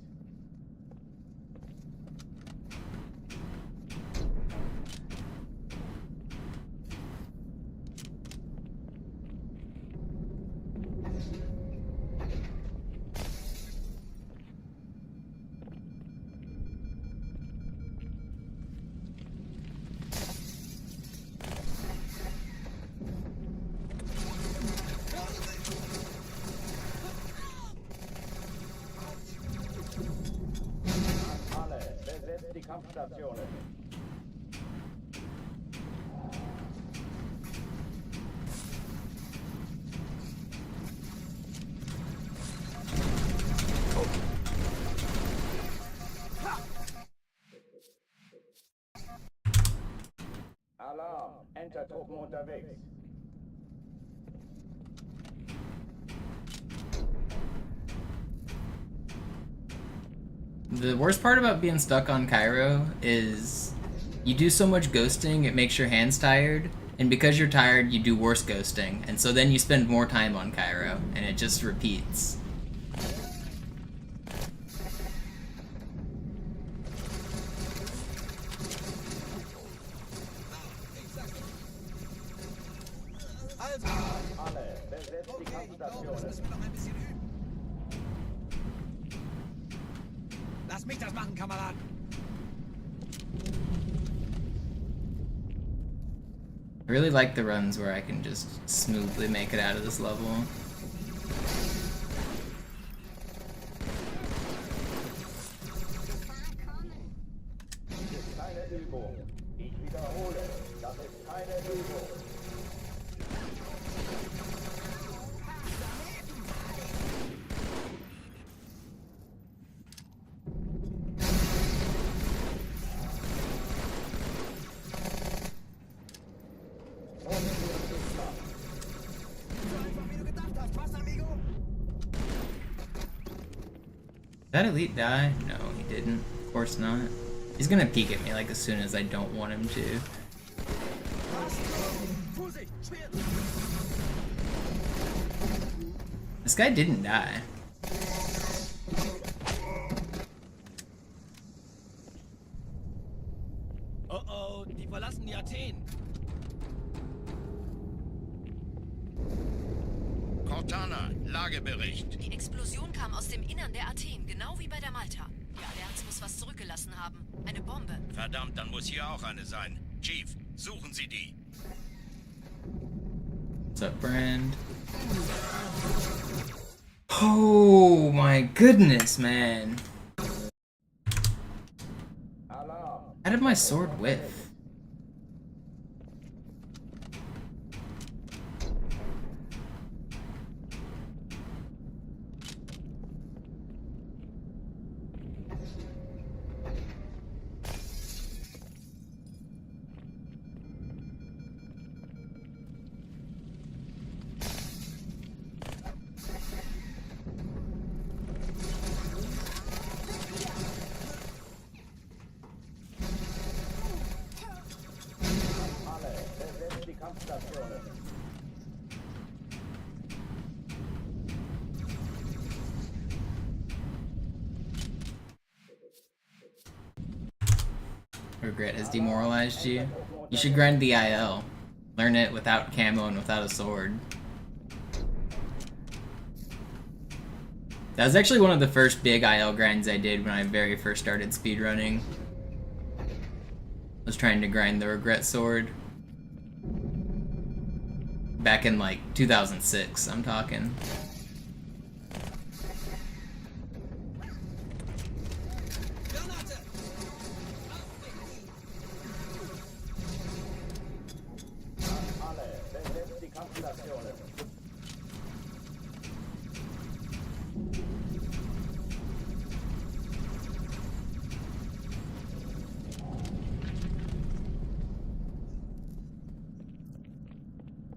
Alle, besetzt die Kampfstationen. Alarm. Enter-Truppen unterwegs. The worst part about being stuck on Cairo is you do so much ghosting, it makes your hands tired, and because you're tired, you do worse ghosting, and so then you spend more time on Cairo, and it just repeats. Also, Alle, besetzt die okay, ich glaube, das Kampfstationen. müssen wir noch ein bisschen üben. Lass mich das machen, Kameraden. I really like the runs where I can just smoothly make it out of this level. Das ist keine Übung. Ich wiederhole, das ist keine Übung. So einfach, wie du gedacht hast, was, amigo? Did that elite die? No, he didn't. Of course not. He's gonna peek at me like as soon as I don't want him to. Vorsicht, Schwert! This guy didn't die. Oh oh, die verlassen die Athen. Cortana, Lagebericht. Die Explosion kam aus dem Innern der Athen, genau wie bei der Malta. Die Allianz muss was zurückgelassen haben. Eine Bombe. Verdammt, dann muss hier auch eine sein. Chief, suchen Sie die. What's up, Brand? Oh my goodness, man. Alarm. How did my sword whiff? Alle, besetzt die Kampfstationen. Regret has demoralized you. You should grind the IL. Learn it without camo and without a sword. That was actually one of the first big IL grinds I did when I very first started speedrunning. I was trying to grind the regret sword. Back in like 2006, I'm talking. Granate! Alle, besetzt die Kampfstationen.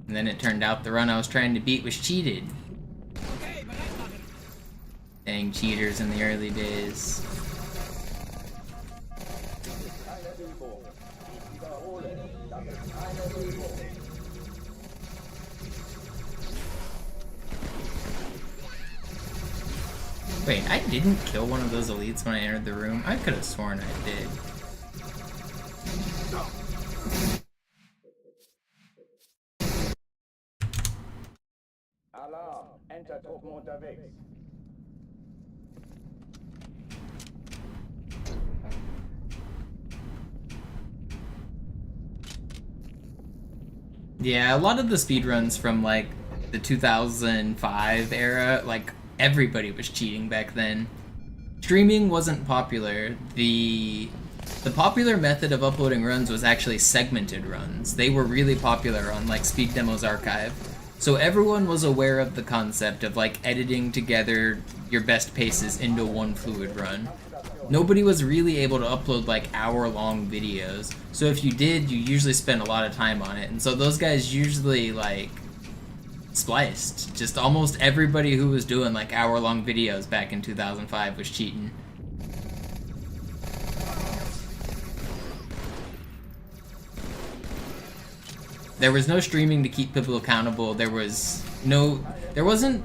And then it turned out the run I was trying to beat was cheated. Okay, bereit machen. Dang cheaters in the early days. Keine Übung. Ich wiederhole, das ist keine Übung. Wait, I didn't kill one of those elites when I entered the room? I could have sworn I did. Alarm, Enter-Truppen unterwegs. Yeah, a lot of the speedruns from like the 2005 era, like everybody was cheating back then. Streaming wasn't popular. The popular method of uploading runs was actually segmented runs. They were really popular on like Speed Demos Archive. So everyone was aware of the concept of like editing together your best paces into one fluid run. Nobody was really able to upload like hour-long videos. So if you did, you usually spent a lot of time on it. And so those guys usually like spliced. Just almost everybody who was doing like hour-long videos back in 2005 was cheating. There was no streaming to keep people accountable. There wasn't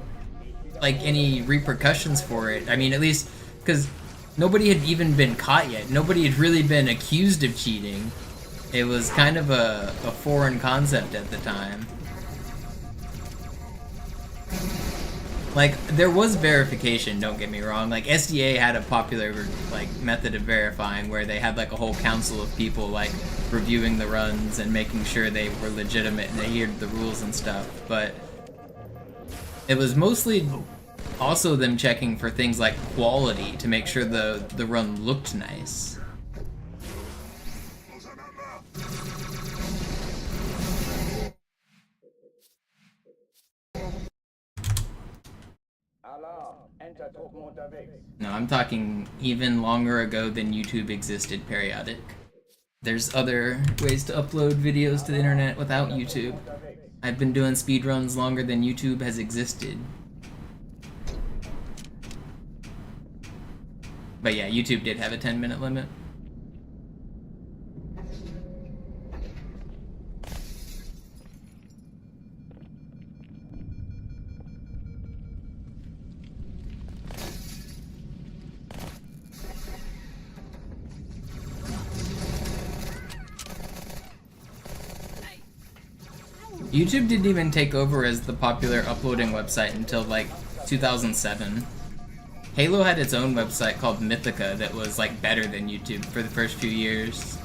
like any repercussions for it. I mean, at least because nobody had even been caught yet. Nobody had really been accused of cheating. It was kind of a foreign concept at the time. Like, there was verification, don't get me wrong. Like, SDA had a popular, like, method of verifying where they had, like, a whole council of people, like, reviewing the runs and making sure they were legitimate and adhered to the rules and stuff. But it was mostly also them checking for things like quality to make sure the run looked nice. Alarm, Enter-Truppen unterwegs. No, I'm talking even longer ago than YouTube existed, periodic. There's other ways to upload videos to the internet without YouTube. I've been doing speedruns longer than YouTube has existed. But yeah, YouTube did have a 10-minute limit. YouTube didn't even take over as the popular uploading website until like 2007. Halo had its own website called Mythica that was like better than YouTube for the first few years.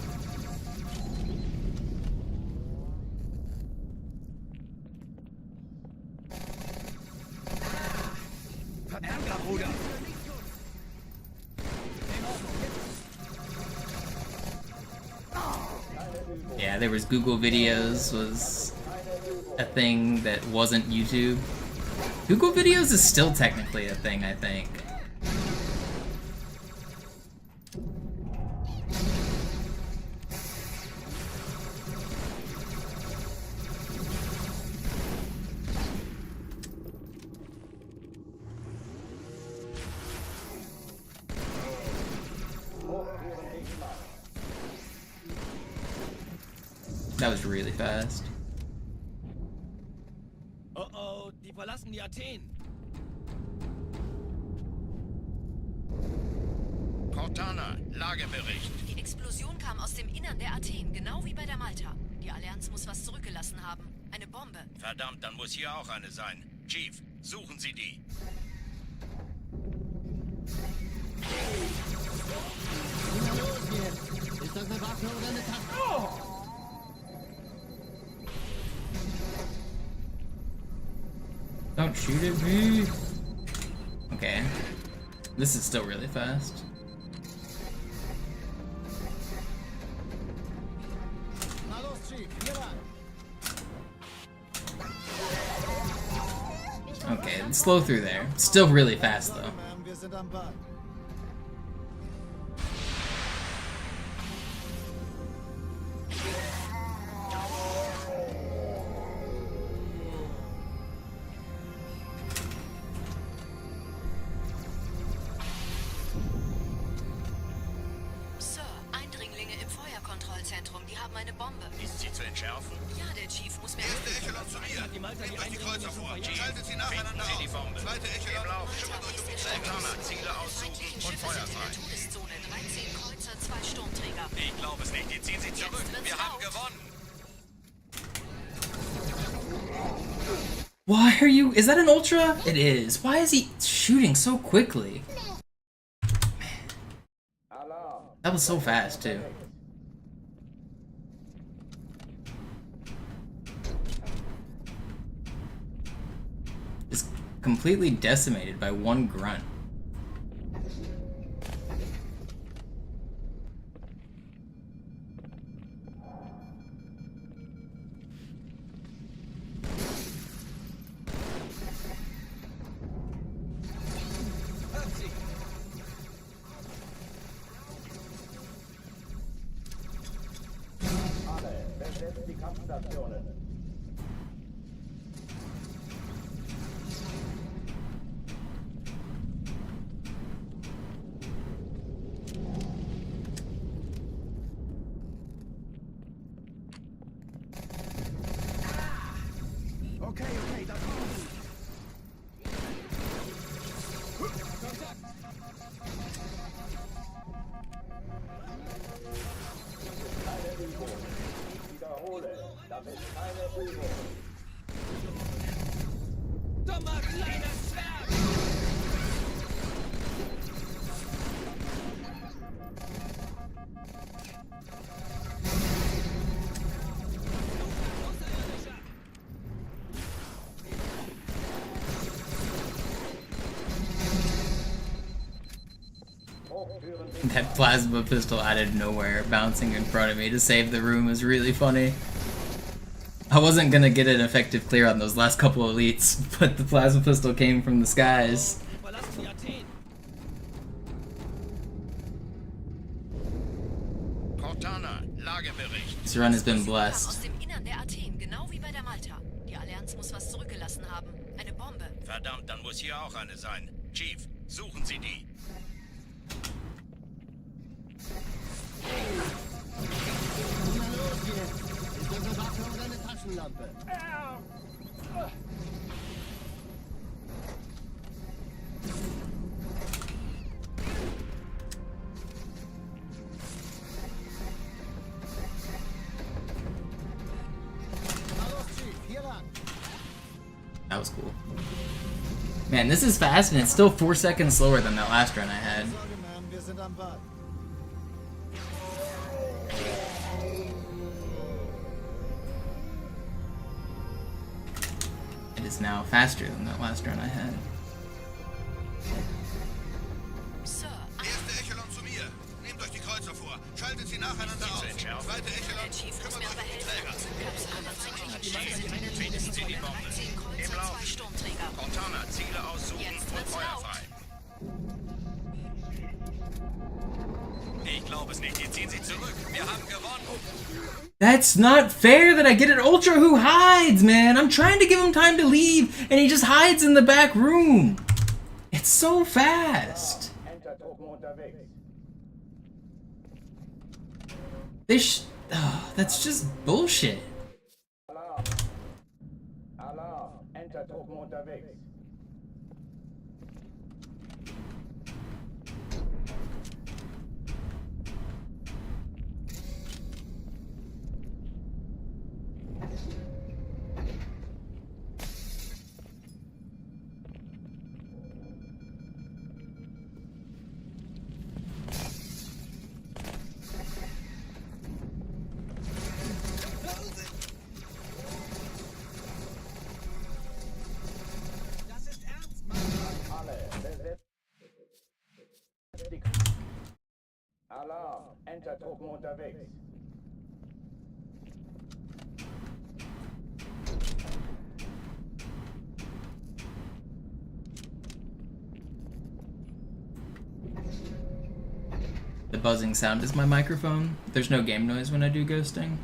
Yeah, there was Google Videos was a thing that wasn't YouTube. Google Videos is still technically a thing, I think. That was really fast. Oh, die verlassen die Athen. Cortana, Lagebericht. Die Explosion kam aus dem Innern der Athen, genau wie bei der Malta. Die Allianz muss was zurückgelassen haben. Eine Bombe. Verdammt, dann muss hier auch eine sein. Chief, suchen Sie die. Na los jetzt! Ist das eine Waffe oder eine Taste? Don't shoot at me. Okay. This is still really fast. Na los, Chief, hier rein. Okay, slow through there. Still really fast though. Ma'am, wir sind am Ball. Sir, Eindringlinge im Feuerkontrollzentrum. Die haben eine eine Bombe. Ist sie zu entschärfen? Ja, der Chief muss mir Erste helfen. Echelon zu mir. Nehmt euch die Kreuzer vor. Schaltet sie nacheinander Sie die auf. Bombe. Zweite Echelon. Im Lauf. Kümmert euch um die Montana, Ziele aussuchen Feindliche und Schiffe Feuer sind in der frei. Todeszone. 13 Kreuzer, 2 Sturmträger. Ich glaube es nicht. Die ziehen sie zurück. Jetzt wird's Wir haben laut. gewonnen. Why are you? Is that an ultra? It is. Why is he shooting so quickly? That was so fast too. Just completely decimated by one grunt. Besetzt die Kampfstationen. Okay, da kommen sie. Wiederhole, das ist keine Übung. Dummer kleiner Zwerg! That plasma pistol out of nowhere, bouncing in front of me to save the room, is really funny. I wasn't gonna get an effective clear on those last couple elites, but the plasma pistol came from the skies. Verlassen die Athen. Cortana, Lagebericht. This run has been Kam blessed. aus dem Innern der Athen, genau wie bei der Malta. Die Allianz muss was zurückgelassen haben. Eine Bombe. Verdammt, dann muss hier auch eine sein. Chief, suchen Sie die. Na los jetzt! Ist unsere Waffe oder eine Taschenlampe? Na los, Chief, hier lang. That was cool. Man, this is fast and it's still 4 seconds slower than that last run I had. Sorge, Mann, wir sind am Ball. It is now faster than that last run I had. Sir, Erste Echelon zu mir. Nehmt euch die Kreuzer vor. Schaltet sie nacheinander auf. Zweite Echelon. der Chief muss Kümmert mir euch aber um die helfen. Träger. Aber feindliche Schiffe sind in der Finden Sie die Todeszone. Bombe. 13 Im Kreuzer, Lauf. 2 Sturmträger. Cortana, Ziele aussuchen Jetzt und wird's Feuer laut. frei. Ich glaube es nicht. Die ziehen sie zurück. Wir haben gewonnen. That's not fair that I get an ultra who hides, man. I'm trying to give him time to leave, and he just hides in the back room. It's so fast. Entertruppen unterwegs. That's just bullshit. Alarm, Entertruppen unterwegs. Das ist ernst, Mann. Alle, besetzt die Alarm, Entertruppen unterwegs. The buzzing sound is my microphone. There's no game noise when I do ghosting.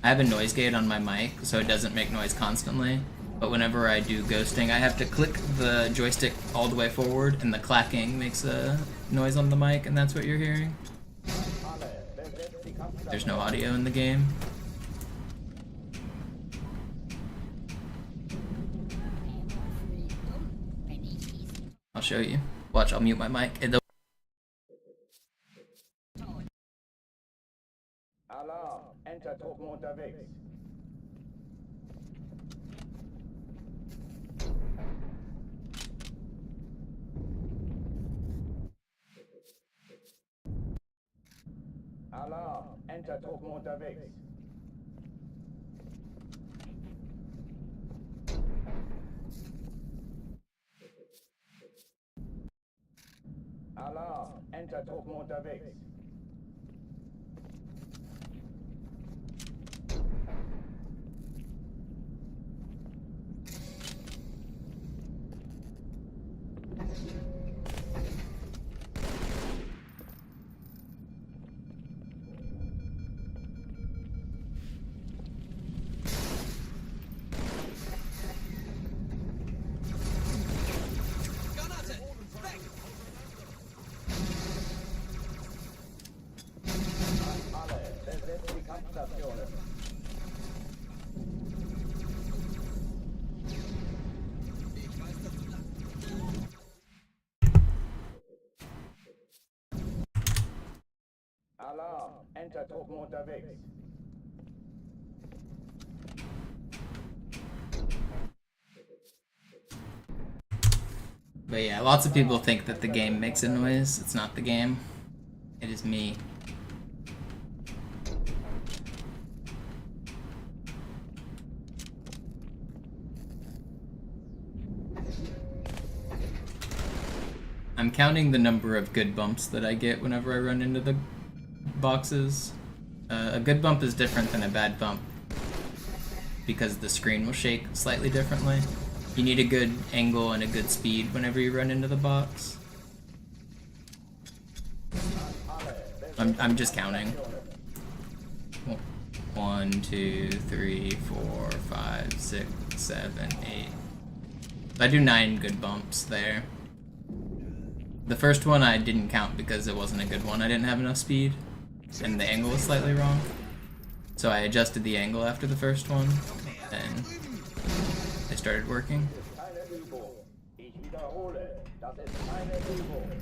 I have a noise gate on my mic, so it doesn't make noise constantly. But whenever I do ghosting, I have to click the joystick all the way forward, and the clacking makes a noise on the mic, and that's what you're hearing. There's no audio in the game. I'll show you. Watch, I'll mute my mic. Alarm, Entertruppen unterwegs. Alarm, Entertruppen unterwegs. Alarm, Entertruppen unterwegs. Alarm, Entertruppen unterwegs. But yeah, lots of people think that the game makes a noise. It's not the game. It is me. I'm counting the number of good bumps that I get whenever I run into the boxes. A good bump is different than a bad bump because the screen will shake slightly differently. You need a good angle and a good speed whenever you run into the box. I'm just counting. 1, 2, 3, 4, 5, 6, 7, 8. I do 9 good bumps there. The first one I didn't count because it wasn't a good one. I didn't have enough speed, and the angle was slightly wrong. So I adjusted the angle after the first one, and they started working. Ich wiederhole, das ist keine Übung.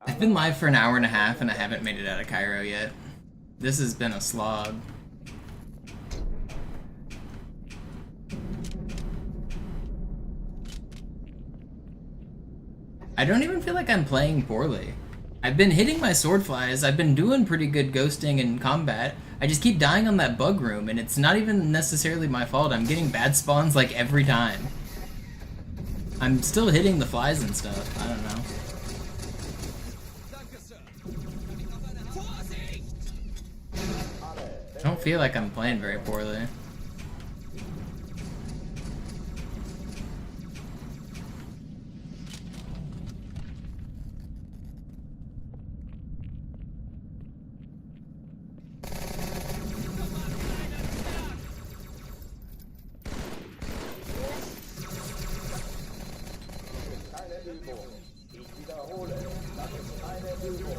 I've been live for an hour and a half and I haven't made it out of Cairo yet. This has been a slog. I don't even feel like I'm playing poorly. I've been hitting my sword flies, I've been doing pretty good ghosting in combat. I just keep dying on that bug room and it's not even necessarily my fault. I'm getting bad spawns like every time. I'm still hitting the flies and stuff, I don't know. I don't feel like I'm playing very poorly. Keine Übung. Ich wiederhole, das ist keine Übung.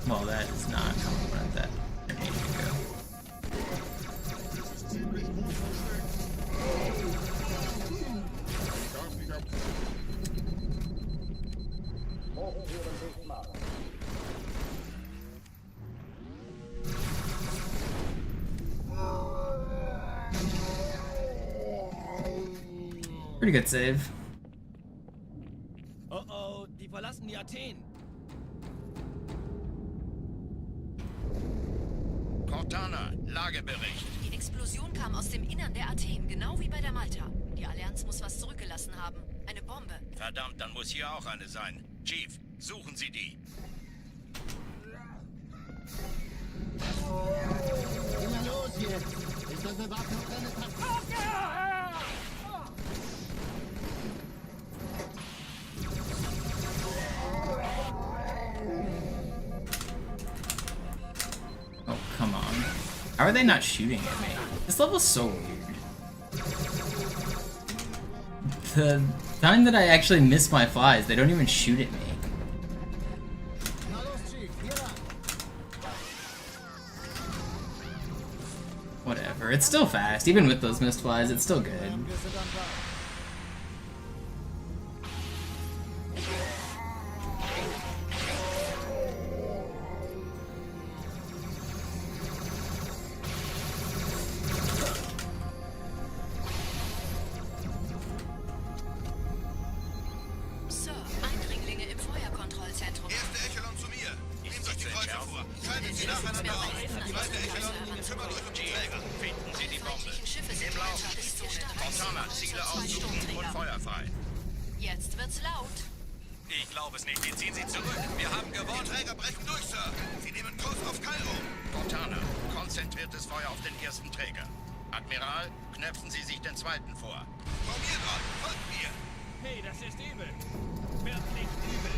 Well, that is not how I wanted that enemy to go. Pretty good save. Oh oh, die verlassen die Athen. Cortana, Lagebericht. Die Explosion kam aus dem Innern der Athen, genau wie bei der Malta. Die Allianz Allianz muss was zurückgelassen haben. Eine Bombe. Verdammt, dann muss hier auch eine sein. Chief, suchen Sie die. Immer los jetzt! Ist das Bewaffnung eine Oh, come on. How are they not shooting at me? This level's so weird. The time that I actually miss my flies, they don't even shoot at me. Na los, Chief, hier lang. Whatever, it's still fast. Even with those missed flies, it's still good. Dann bist du dann da. Sir, Eindringlinge im Feuerkontrollzentrum. Erste Echelon zu mir. Nehmt euch die Kreuzer vor. Schaltet sie nacheinander auf. Zweite Echelon, kümmert euch um die Träger. Finden Sie die Bombe. Feindlichen Schiffe sind Im Lauf. weiter. Ist hier stark. Montana, Ziele aussuchen und feuerfrei. Jetzt wird's laut. Ich glaube es nicht, wir ziehen sie zurück. Wir haben Die gewonnen. Träger brechen durch, Sir. Sie nehmen Kurs auf Kairo. Montana, konzentriertes Feuer auf den ersten Träger. Admiral, knöpfen Sie sich den zweiten vor. Vor mir dran. Folgt mir. Hey, das ist übel. Wird nicht übel.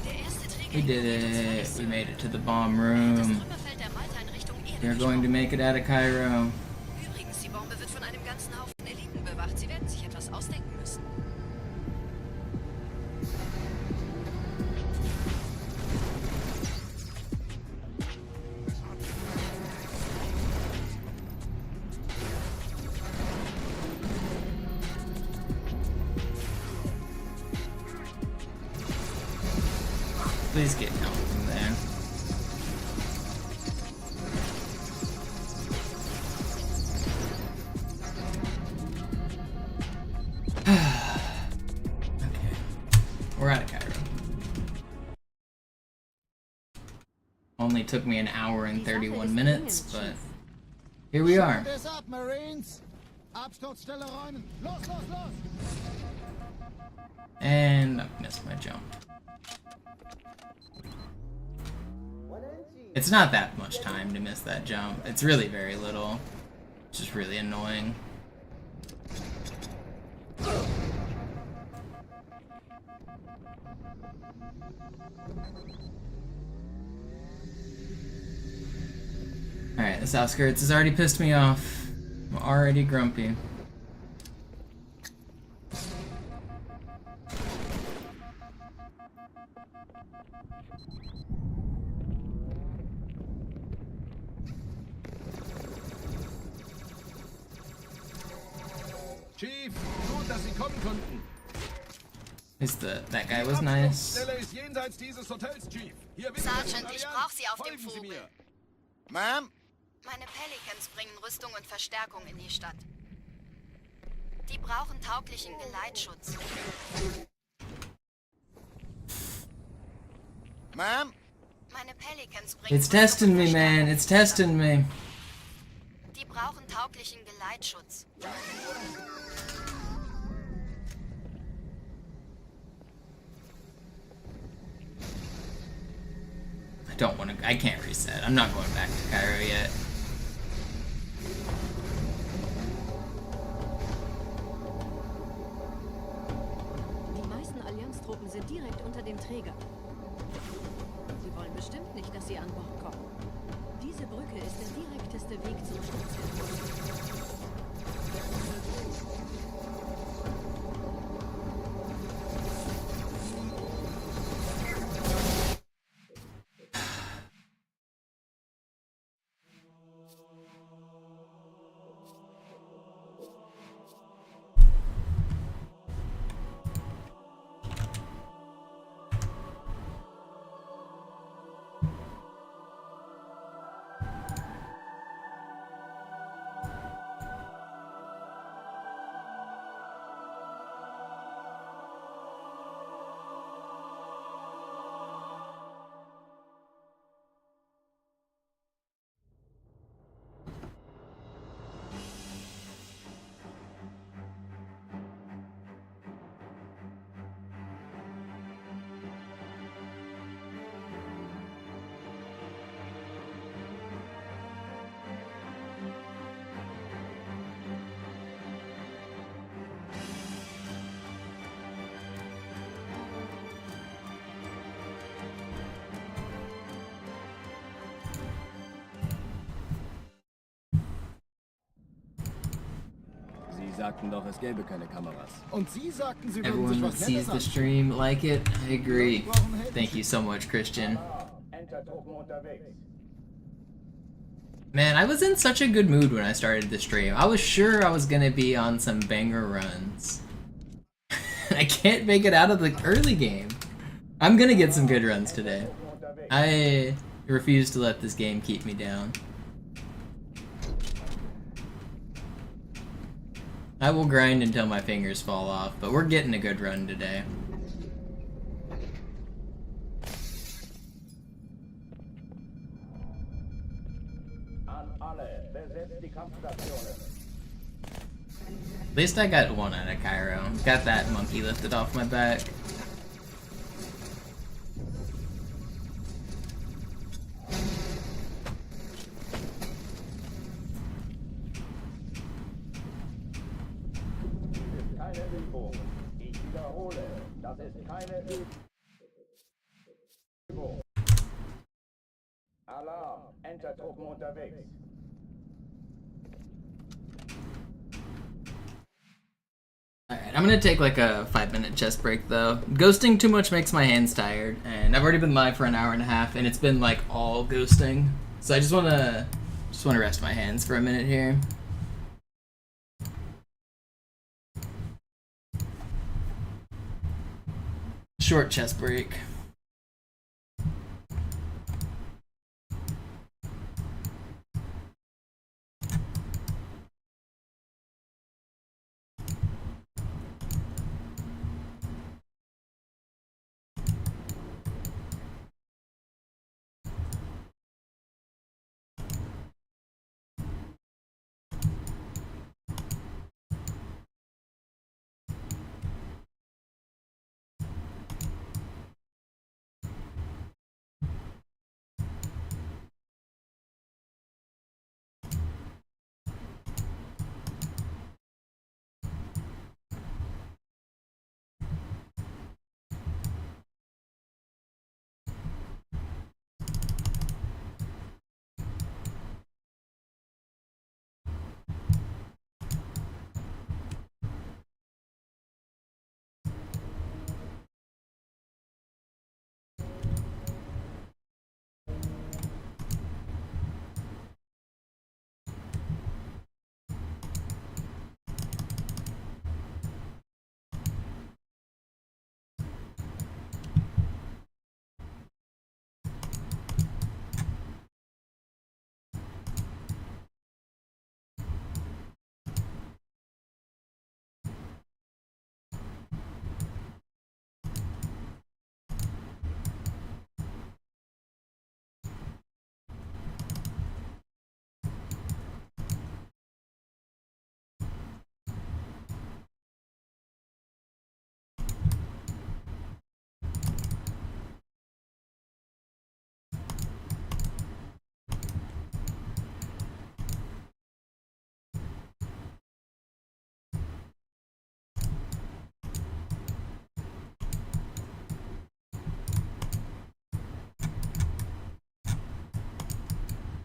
Der erste Träger We did it. We made it to the bomb room. Trümmerfeld der Malta in Richtung Erde We're going to make it out of Cairo. Übrigens, die Bombe wird von einem ganzen Haufen Eliten bewacht. Sie werden sich etwas ausdenken müssen. Please get down from there. Okay. We're out of Cairo. Only took me an hour and 31 minutes, but here we are. This up, Marines. Absturzstelle räumen. Los, los, los. And I missed my jump. It's not that much time to miss that jump. It's really very little. It's just really annoying. Alright, this outskirts has already pissed me off. I'm already grumpy. Chief, gut, dass Sie kommen konnten. That guy was nice. Stelle ist jenseits dieses Hotels, Chief. Hier wissen wir Sergeant, von ich Allianz. brauch Sie auf dem Folgen Sie Vogel. mir. Ma'am? Meine Pelicans bringen Rüstung und Verstärkung in die Stadt. Die brauchen tauglichen Geleitschutz. Ma'am? Meine Pelicans bringen It's Rüstung testing und me, man. Verstärkung It's in die Stadt. testing me. Die brauchen tauglichen Geleitschutz. I can't reset. I'm not going back to Cairo yet. Die meisten Allianztruppen sind direkt unter dem Träger. Sie wollen bestimmt nicht, dass sie an Bord kommen. Diese Brücke ist der direkteste Weg zum Stützpunkt. sagten doch, es gäbe keine Kameras. Und Sie sagten, Sie würden sich Everyone was that sees Nettes the anschauen. stream like it. I agree. Thank you so much, Christian. Enter-Truppen unterwegs. Man, I was in such a good mood when I started the stream. I was sure I was gonna be on some banger runs. I can't make it out of the early game. I'm gonna get some good runs today. I refuse to let this game keep me down. I will grind until my fingers fall off, but we're getting a good run today. An alle, besetzt die Kampfstationen. At least I got one out of Cairo. Got that monkey lifted off my back. Keine Übung. Ich wiederhole, das ist keine Übung. Alarm, Enter-Truppen unterwegs. Alright, I'm gonna take like a 5-minute chest break though. Ghosting too much makes my hands tired, and I've already been live for an hour and a half, and it's been like all ghosting. So I just wanna rest my hands for a minute here. Short chest break.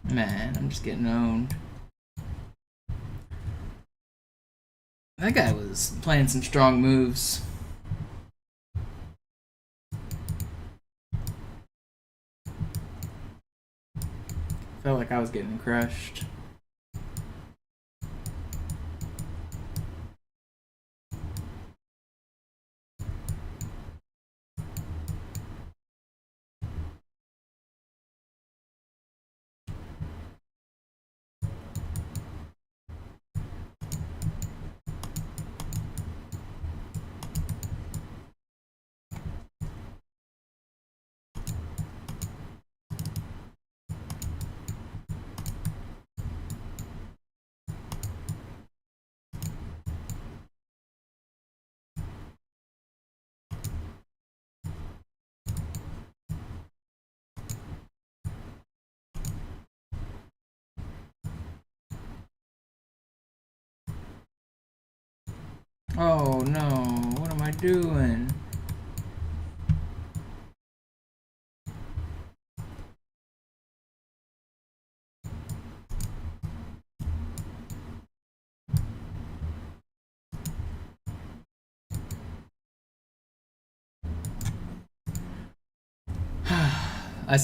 Man, I'm just getting owned. That guy was playing some strong moves. Felt like I was getting crushed. Oh no, what am I doing? I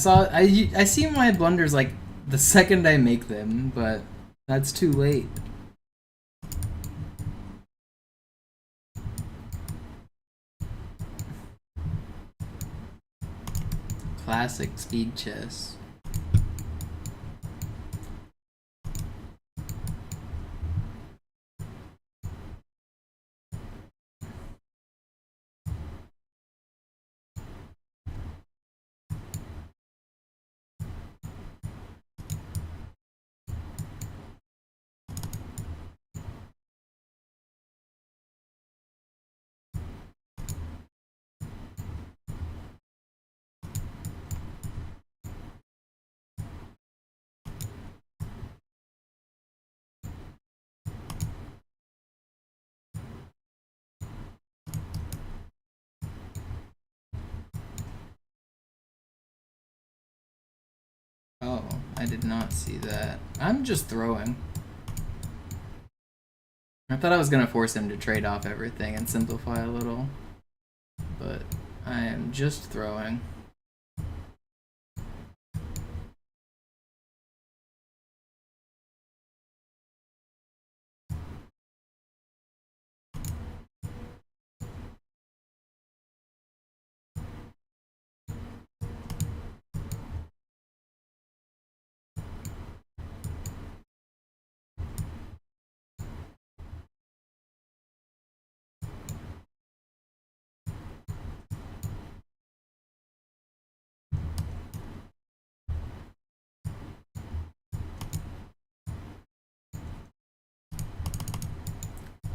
see my blunders like the second I make them, but that's too late. Classic speed chess. Oh, I did not see that. I'm just throwing. I thought I was gonna force him to trade off everything and simplify a little, but I am just throwing.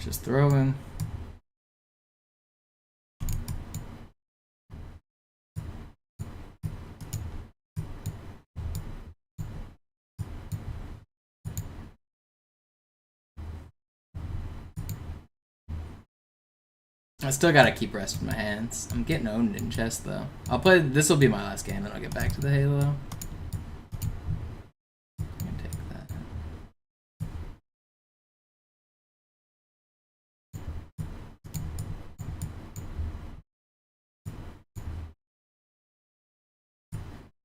Just throwing. I still gotta keep resting my hands. I'm getting owned in chess though. I'll play. This will be my last game, then I'll get back to the Halo. Take that.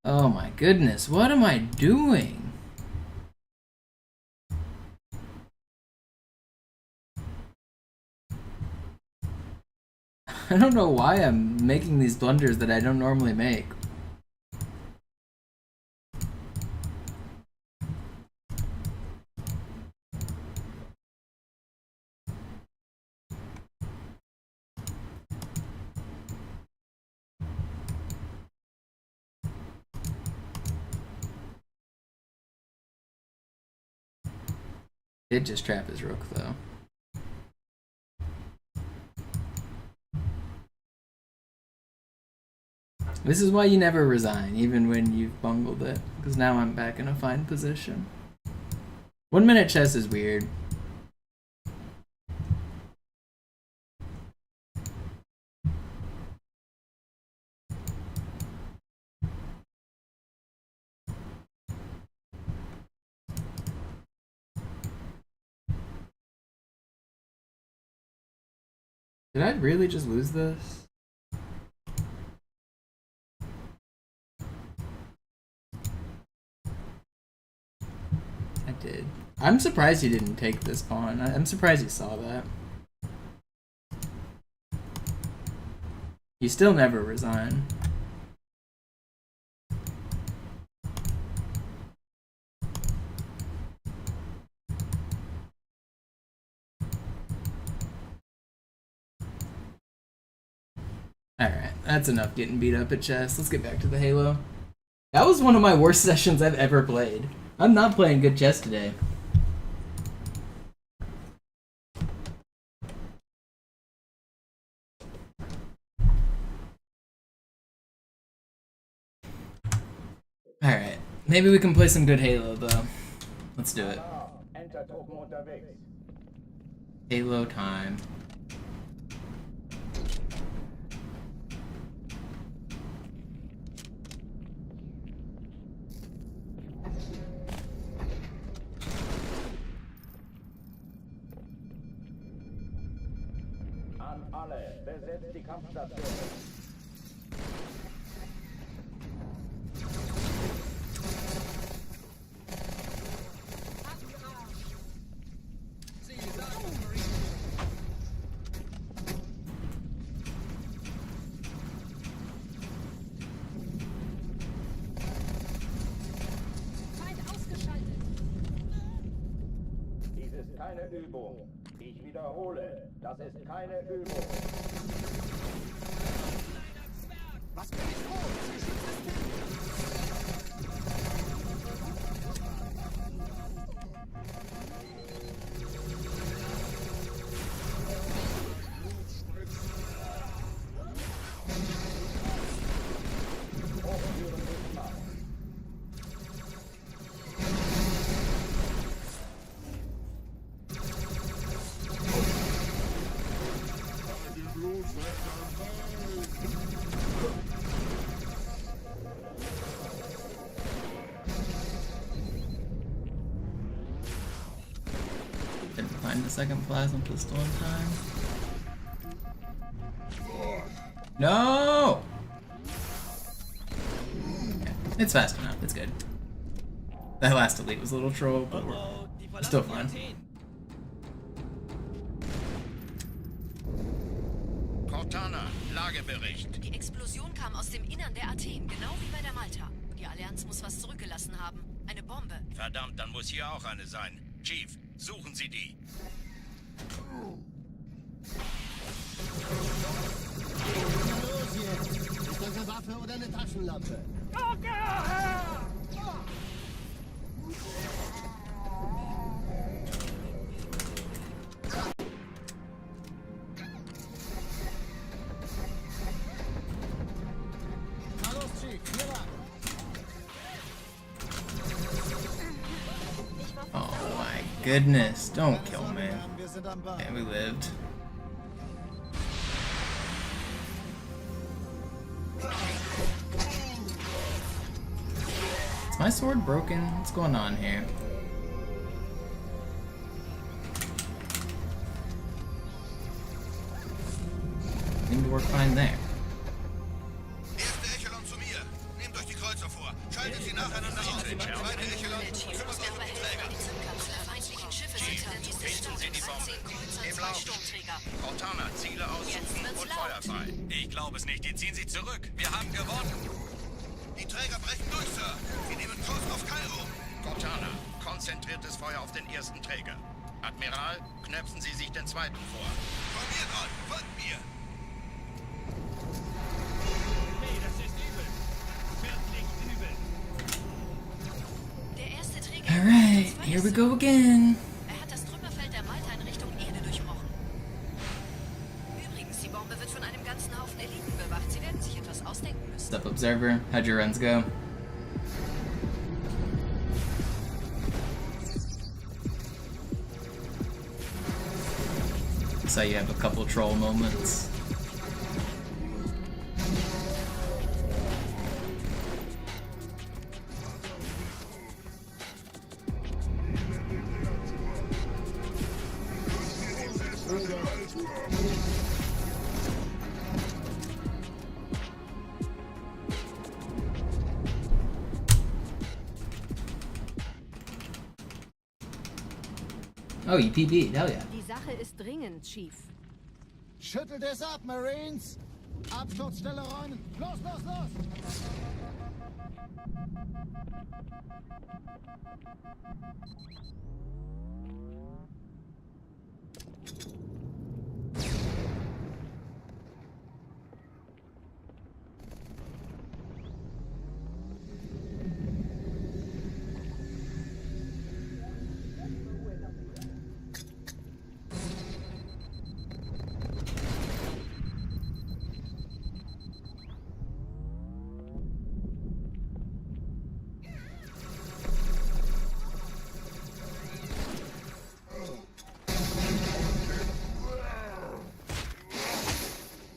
Oh my goodness, what am I doing? I don't know why I'm making these blunders that I don't normally make. Did just trap his rook though. This is why you never resign, even when you've bungled it. Because now I'm back in a fine position. 1 minute chess is weird. Did I really just lose this? I did. I'm surprised he didn't take this pawn. I'm surprised he saw that. You still never resign. Alright, that's enough getting beat up at chess. Let's get back to the Halo. That was one of my worst sessions I've ever played. I'm not playing good chess today. Alright, maybe we can play some good Halo though. Let's do it. Halo time. An alle, besetzt die Kampfstation. ist keine Übung. Ich wiederhole, das ist keine Übung. Was bin ich froh? Sie schützt das Kind. Didn't find the second plasma pistol in time. No! Yeah, it's fast enough, it's good. That last elite was a little troll, but we're still fine. Cortana, Lagebericht. Die Explosion kam aus dem Innern der Athen, genau wie bei der Malta. Die Allianz muss was zurückgelassen haben. Eine Bombe. Verdammt, dann muss hier auch eine sein. Chief, suchen Sie die. Los jetzt! Ist das eine Waffe oder eine Taschenlampe? Na los, Chief, hier lang. Oh my goodness, don't kill me. Wir sind am Bahn. And we lived. Is my sword broken? What's going on here? Seemed to work fine there. Erste Echelon zu mir. Nehmt euch die Kreuzer vor. Schaltet sie nacheinander aus. Zweite Echelon, kümmert euch um die Träger. Feindlichen Schiffe sind in der nächsten Finden Sie die Bombe. Im zwei Lauf. Sturmträger. Cortana, Ziele aussuchen und Feuer frei. Ich glaube es nicht. Die ziehen sich zurück. Wir haben gewonnen. Die Träger brechen durch, Sir. Sie nehmen Kurs auf Kairo. Cortana, konzentriertes Feuer auf den ersten Träger. Admiral, knöpfen Sie sich den zweiten vor. Von mir dran, folgt mir. Hey, das ist übel. Wirklich übel. Der erste Träger. Alright, here we go again. Er hat das Trümmerfeld der Malta in Richtung Erde durchbrochen. Übrigens, die Bombe wird von einem ganzen Haufen Eliten bewacht. Sie werden sich etwas ausdenken müssen. What's up, Observer? How'd your runs go? So you have a couple troll moments. Oh, you PB'd, hell yeah. Die Sache ist dringend, Chief. Schüttelt es ab, Marines! Absturzstelle räumen! Los, los, los!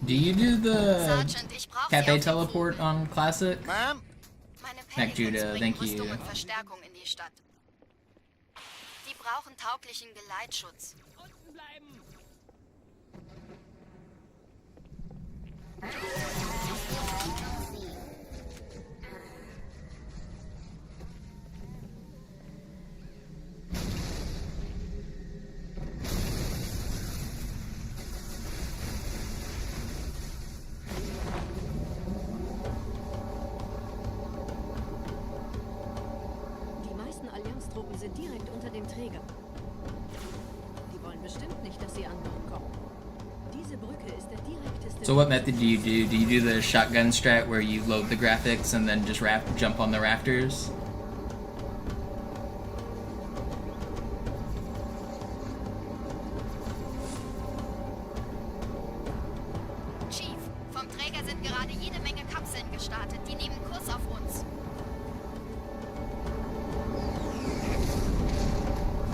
Do you do the Sergeant, ich brauche Sie cafe auf dem teleport on Classic? Ma'am? Meine Mac Pelicans Judah, bringen thank you. Rüstung und Verstärkung in die Stadt. Die brauchen tauglichen Geleitschutz. Unten bleiben. Die meisten Allianztruppen sind direkt unter dem Träger. So what method do you do? Do you do the shotgun strat where you load the graphics and then just jump on the rafters? Chief, vom Träger sind gerade jede Menge Kapseln gestartet. Die nehmen Kurs auf uns.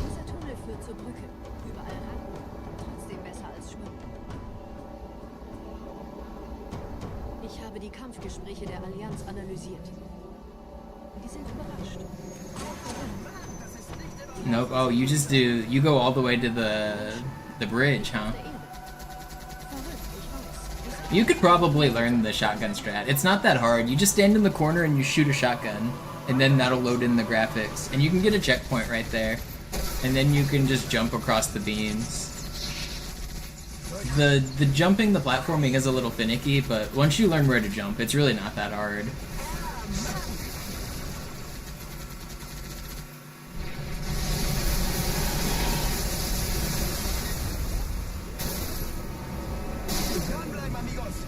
Dieser Tunnel führt zur Brücke. Überall Ranken. Trotzdem besser als Schwimmen. Ich habe die Kampfgespräche der Allianz analysiert. Die sind überrascht. Nope. Oh, you go all the way to the bridge, huh? You could probably learn the shotgun strat. It's not that hard. You just stand in the corner and you shoot a shotgun, and then that'll load in the graphics. And you can get a checkpoint right there. And then you can just jump across the beams. The jumping, the platforming is a little finicky, but once you learn where to jump, it's really not that hard. Dranbleiben, amigos.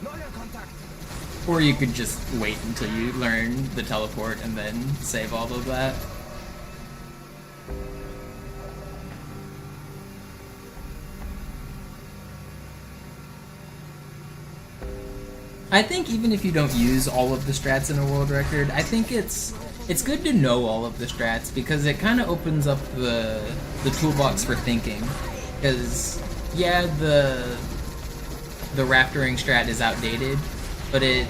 Neuer Kontakt. Or you could just wait until you learn the teleport and then save all of that. I think even if you don't use all of the strats in a world record, I think it's good to know all of the strats because it kind of opens up the toolbox for thinking. Because yeah, the raftering strat is outdated, but it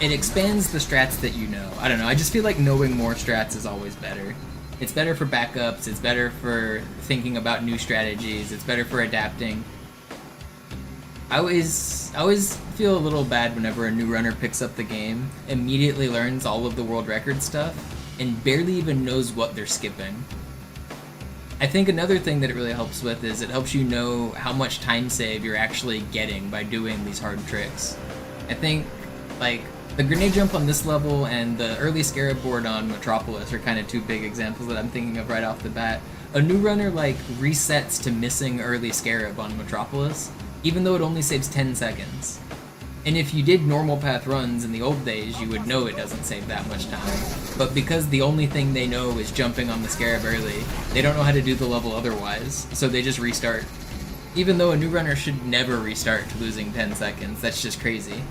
expands the strats that you know. I don't know. I just feel like knowing more strats is always better. It's better for backups. It's better for thinking about new strategies. It's better for adapting. I always feel a little bad whenever a new runner picks up the game, immediately learns all of the world record stuff, and barely even knows what they're skipping. I think another thing that it really helps with is it helps you know how much time save you're actually getting by doing these hard tricks. I think, like, the grenade jump on this level and the early Scarab board on Metropolis are kind of two big examples that I'm thinking of right off the bat. A new runner, like, resets to missing early Scarab on Metropolis, even though it only saves 10 seconds. And if you did normal path runs in the old days, you would know it doesn't save that much time. But because the only thing they know is jumping on the Scarab early, they don't know how to do the level otherwise, so they just restart. Even though a new runner should never restart to losing 10 seconds, that's just crazy.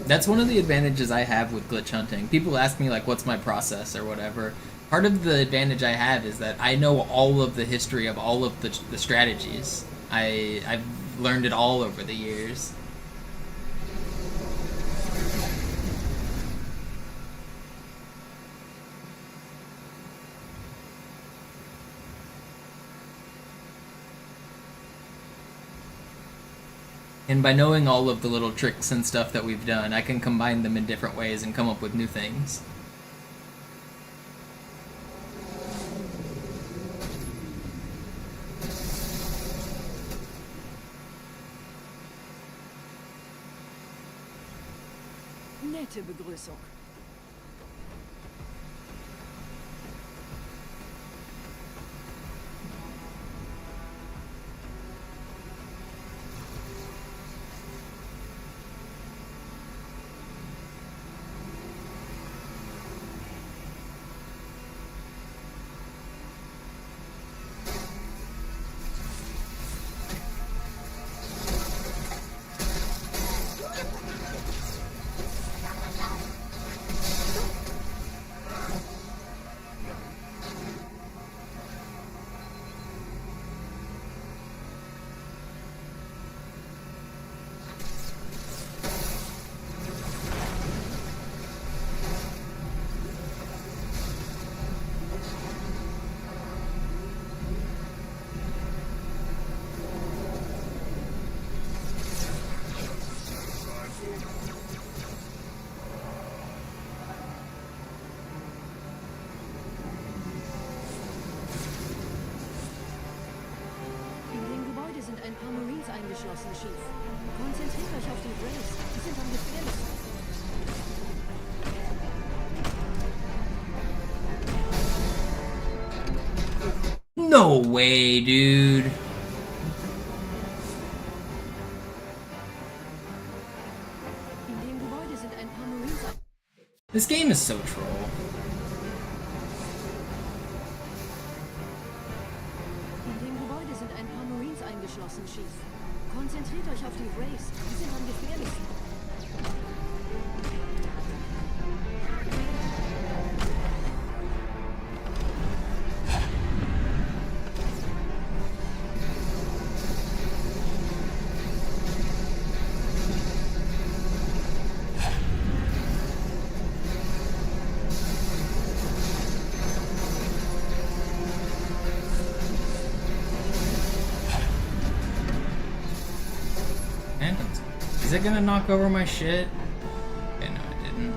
That's one of the advantages I have with glitch hunting. People ask me, like, what's my process or whatever. Part of the advantage I have is that I know all of the history of all of the strategies. I've learned it all over the years. And by knowing all of the little tricks and stuff that we've done, I can combine them in different ways and come up with new things. Nette Begrüßung. eingeschlossen, Chief. Konzentriert euch auf die Race. Die sind am gefährlichsten. No way, dude. In dem Gebäude sind ein paar Marines. This game is so troll. In dem Gebäude sind ein paar Marines eingeschlossen, Chief. Konzentriert euch auf die Race. Die sind am gefährlichsten. Is it gonna knock over my shit? Okay, no, it didn't.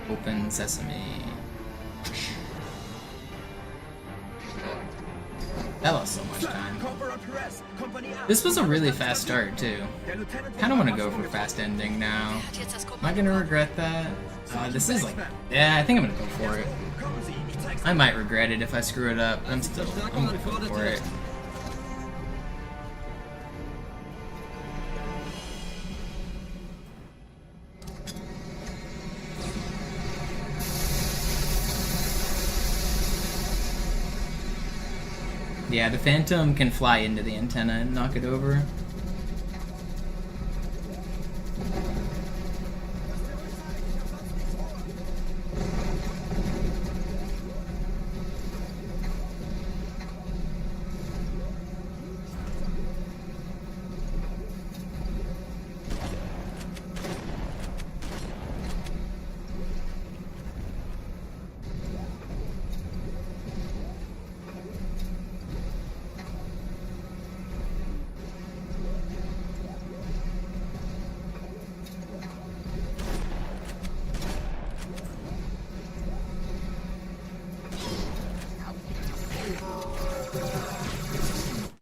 Open sesame. That lost so much time. This was a really fast start, too. Kinda wanna go for fast ending now. Am I gonna regret that? This is like... Yeah, I think I'm gonna go for it. I might regret it if I screw it up. I'm gonna go for it. Yeah, the Phantom can fly into the antenna and knock it over.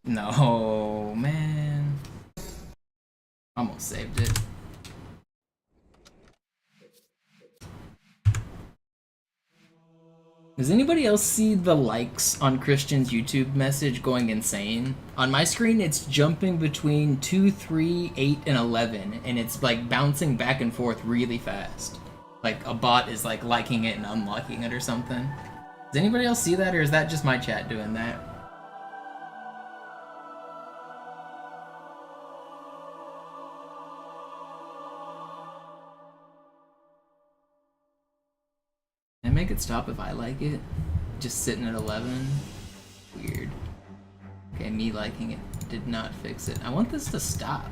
No, man. Almost saved it. Does anybody else see the likes on Christian's YouTube message going insane? On my screen, it's jumping between 2, 3, 8, and 11, and it's like bouncing back and forth really fast. Like a bot is like liking it and unlocking it or something. Does anybody else see that, or is that just my chat doing that? Can I make it stop if I like it? Just sitting at 11? Weird. Okay, me liking it did not fix it. I want this to stop.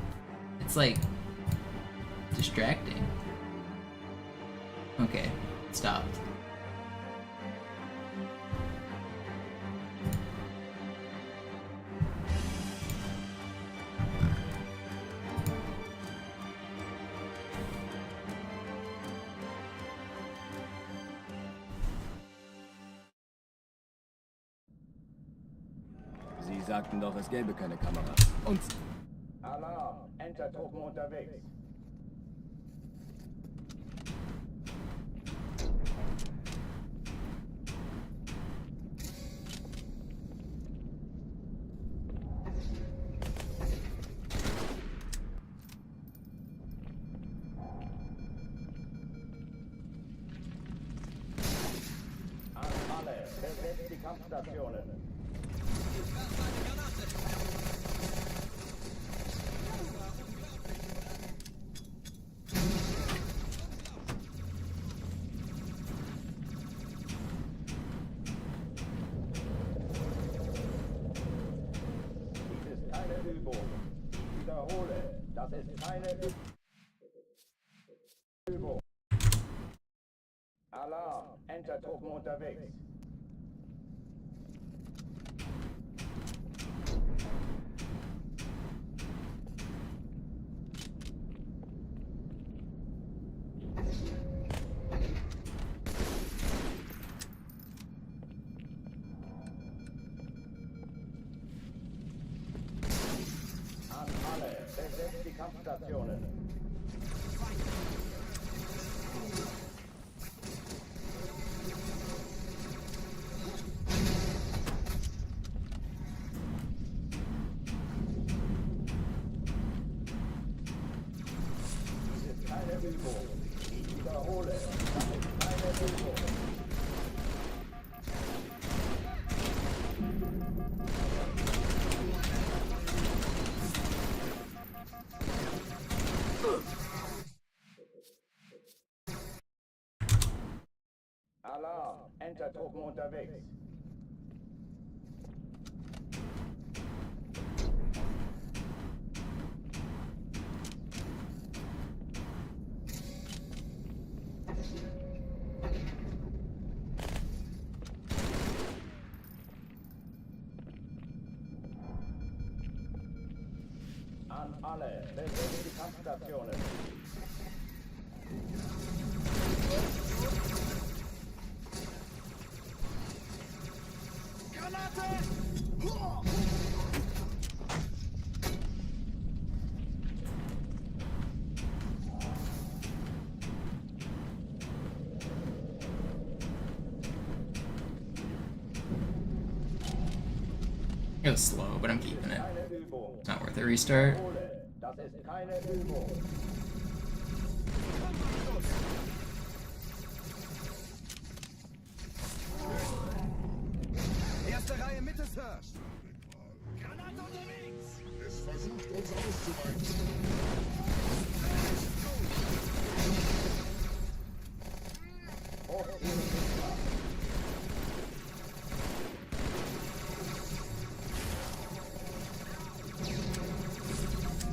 It's like distracting. Okay, it stopped. Sie sagten doch, es gäbe keine Kamera. Und... Alarm! Entertruppen unterwegs. An alle, besetzt die Kampfstationen. Das ist keine Übung. Alarm! Entertruppen unterwegs. Kampfstationen. Das ist keine Übung. Ich wiederhole, das ist keine Übung. Alarm! Entertruppen unterwegs. An alle, besetzt die Kampfstationen. It was slow, but I'm keeping it. It's not worth a restart. Das ist keine Übung. Erste Reihe Mitte, Sir. Granate unterwegs! Es versucht uns auszuweichen.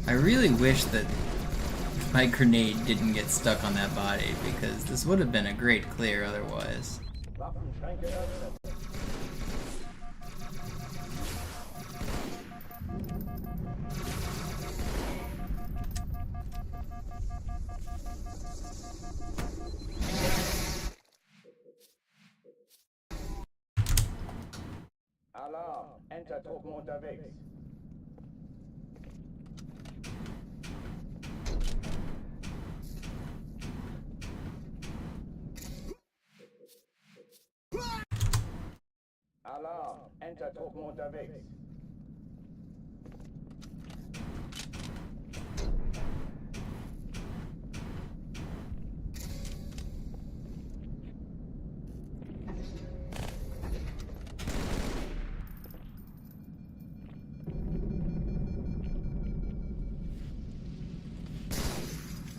I really wish that my grenade didn't get stuck on that body, because this would have been a great clear otherwise. Waffenschränke öffnen. Alarm! Entertruppen unterwegs. Alarm! Entertruppen unterwegs.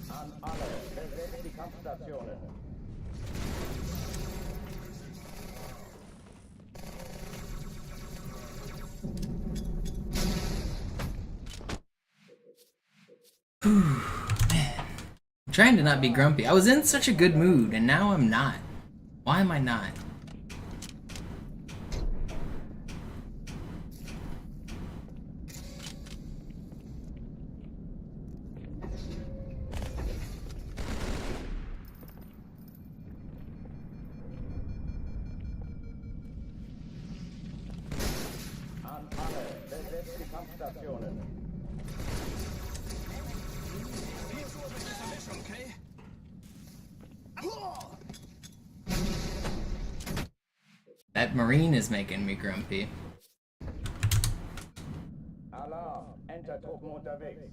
An alle, besetzt die Kampfstationen. Man. I'm trying to not be grumpy. I was in such a good mood, and now I'm not. Why am I not? An alle, besetzt die Kampfstationen. That Marine is making me grumpy. Alarm! Entertruppen unterwegs.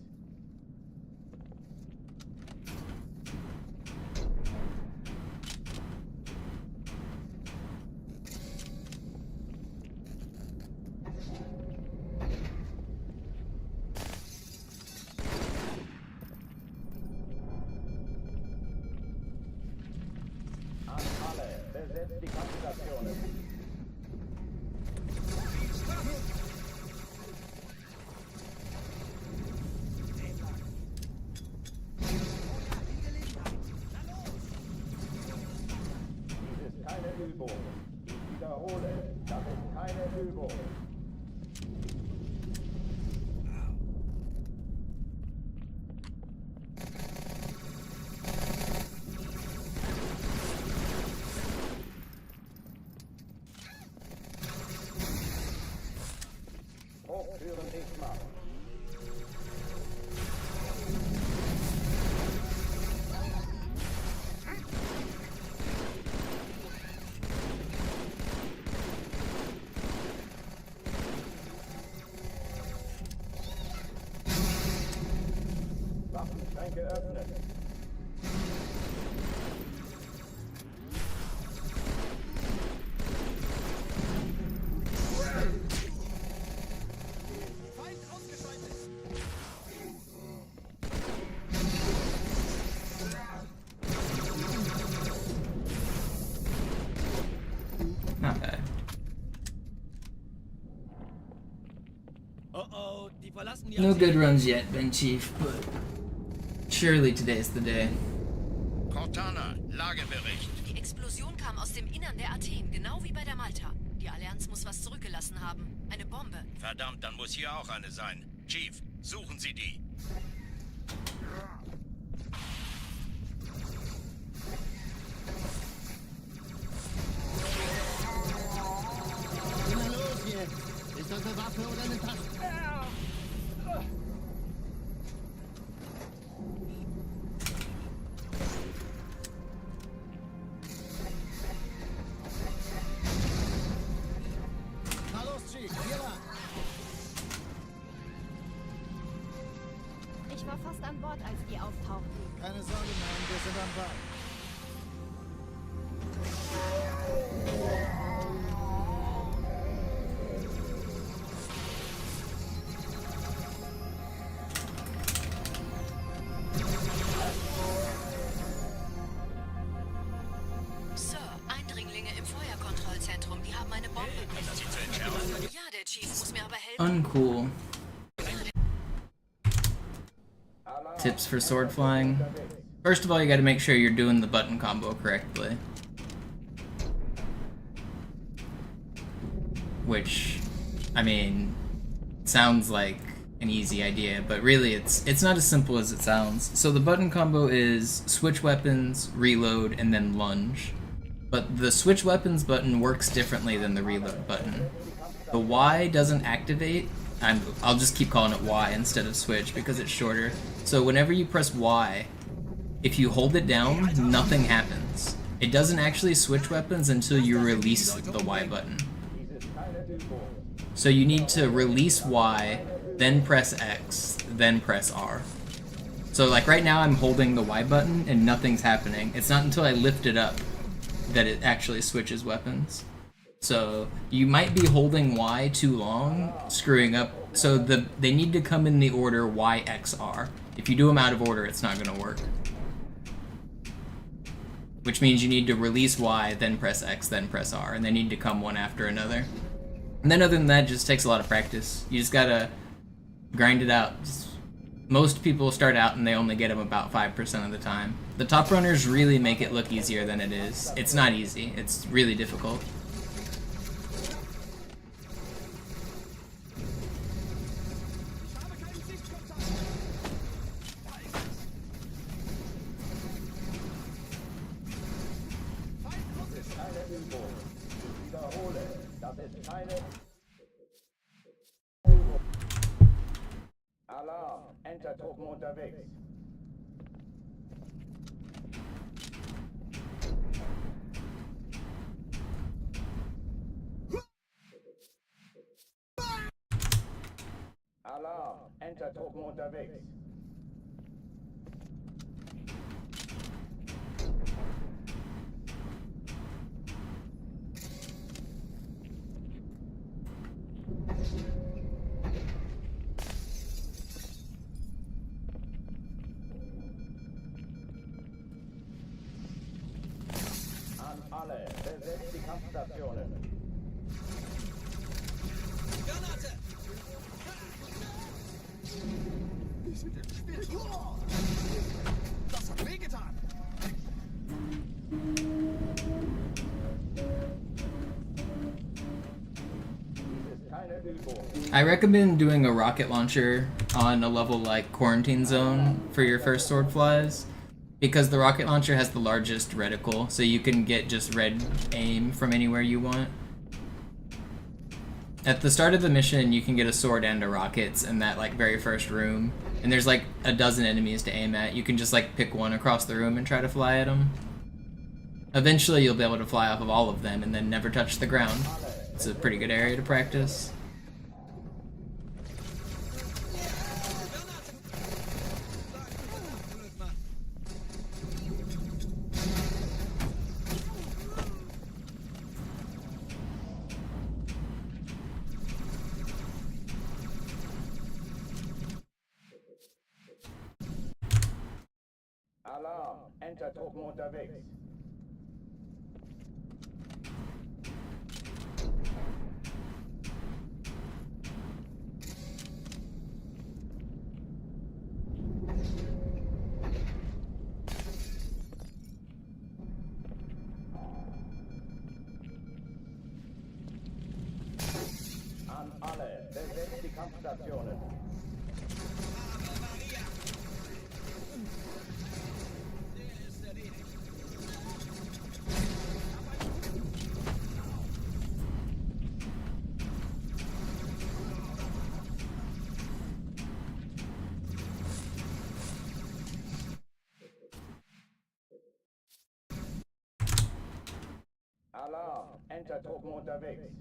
An alle, besetzt die Kampfstationen. Waffenschränke öffnen. Feind ausgeschaltet. Not bad. Oh, die verlassen die No Athen. good runs yet, Ben Chief, but surely today's the day. Cortana, Lagebericht. Die Explosion kam aus dem Innern der Athen, genau wie bei der Malta. Die Allianz muss was zurückgelassen haben. Eine Bombe. Verdammt, dann muss hier auch eine sein. Chief, suchen Sie die. Na los jetzt! Ist das eine Waffe oder eine Taste? Na los, Chief, hier lang. Ich war fast an Bord, als die auftauchten. Keine Sorge, Mann, wir sind am Ball. Sir, Eindringlinge im Feuerkontrollzentrum. Die haben eine Bombe. Ist sie zu entschärfen? Ja, der Chief muss mir aber helfen. Uncool. Tips for sword flying. First of all, you gotta make sure you're doing the button combo correctly. Which, I mean, sounds like an easy idea, but really it's not as simple as it sounds. So the button combo is switch weapons, reload, and then lunge. But the switch weapons button works differently than the reload button. The Y doesn't activate. I'll just keep calling it Y instead of switch because it's shorter. So whenever you press Y, if you hold it down, nothing happens. It doesn't actually switch weapons until you release the Y button. So you need to release Y, then press X, then press R. So like right now I'm holding the Y button and nothing's happening. It's not until I lift it up that it actually switches weapons. So you might be holding Y too long, screwing up. So they need to come in the order Y, X, R. If you do them out of order, it's not going to work. Which means you need to release Y, then press X, then press R, and they need to come one after another. And then other than that, it just takes a lot of practice. You just gotta grind it out. Most people start out and they only get them about 5% of the time. The top runners really make it look easier than it is. It's not easy, it's really difficult. Alarm! Entertruppen unterwegs. Alarm! Entertruppen unterwegs. An alle, besetzt die Kampfstationen. Granate! Die sind im Spiel. Das hat wehgetan. I recommend doing a rocket launcher on a level like Quarantine Zone for your first sword flies, because the rocket launcher has the largest reticle, so you can get just red aim from anywhere you want. At the start of the mission, you can get a sword and a rockets in that like very first room, and there's like a dozen enemies to aim at. You can just like pick one across the room and try to fly at them. Eventually you'll be able to fly off of all of them and then never touch the ground. It's a pretty good area to practice. Alarm! Entertruppen unterwegs. An alle, besetzt die Kampfstationen. Alarm! Entertruppen unterwegs.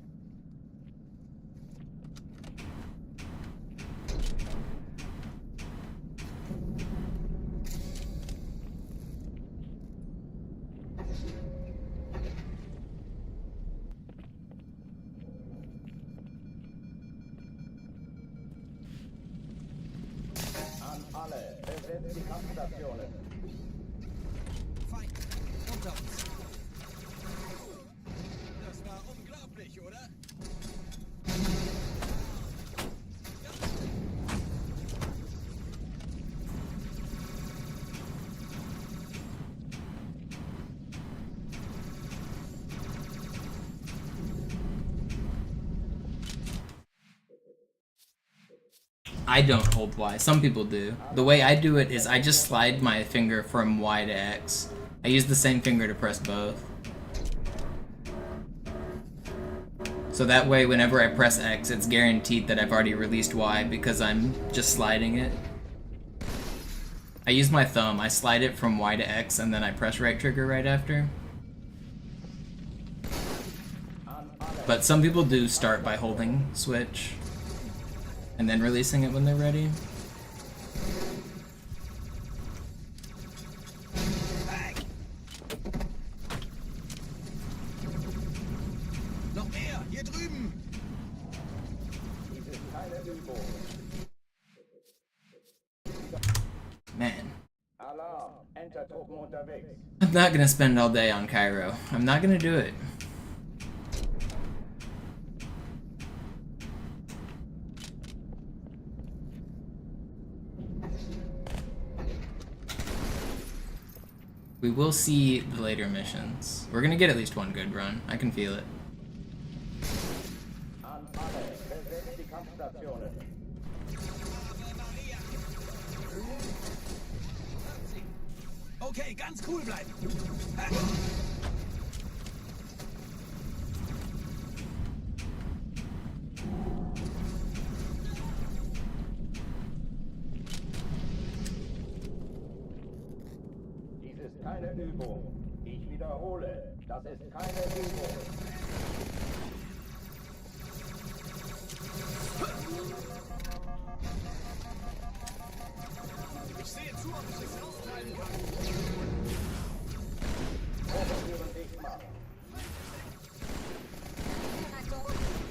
An alle, besetzt die Kampfstationen. Feind, unter uns. Das war unglaublich, oder? I don't hold Y. Some people do. The way I do it is I just slide my finger from Y to X. I use the same finger to press both. So that way, whenever I press X, it's guaranteed that I've already released Y because I'm just sliding it. I use my thumb, I slide it from Y to X, and then I press right trigger right after. But some people do start by holding switch and then releasing it when they're ready. Noch mehr, hier drüben. Dies ist keine Übung. Man, Alarm! Entertruppen unterwegs. I'm not gonna spend all day on Cairo. I'm not gonna do it. We will see the later missions. We're gonna get at least one good run. I can feel it. An alle, besetzt die Kampfstationen. Okay, ganz cool bleiben. Dies ist keine Übung. Ich wiederhole, das ist keine Übung. Ich sehe zu, ob ich es austreiben kann. Vorführen dicht machen.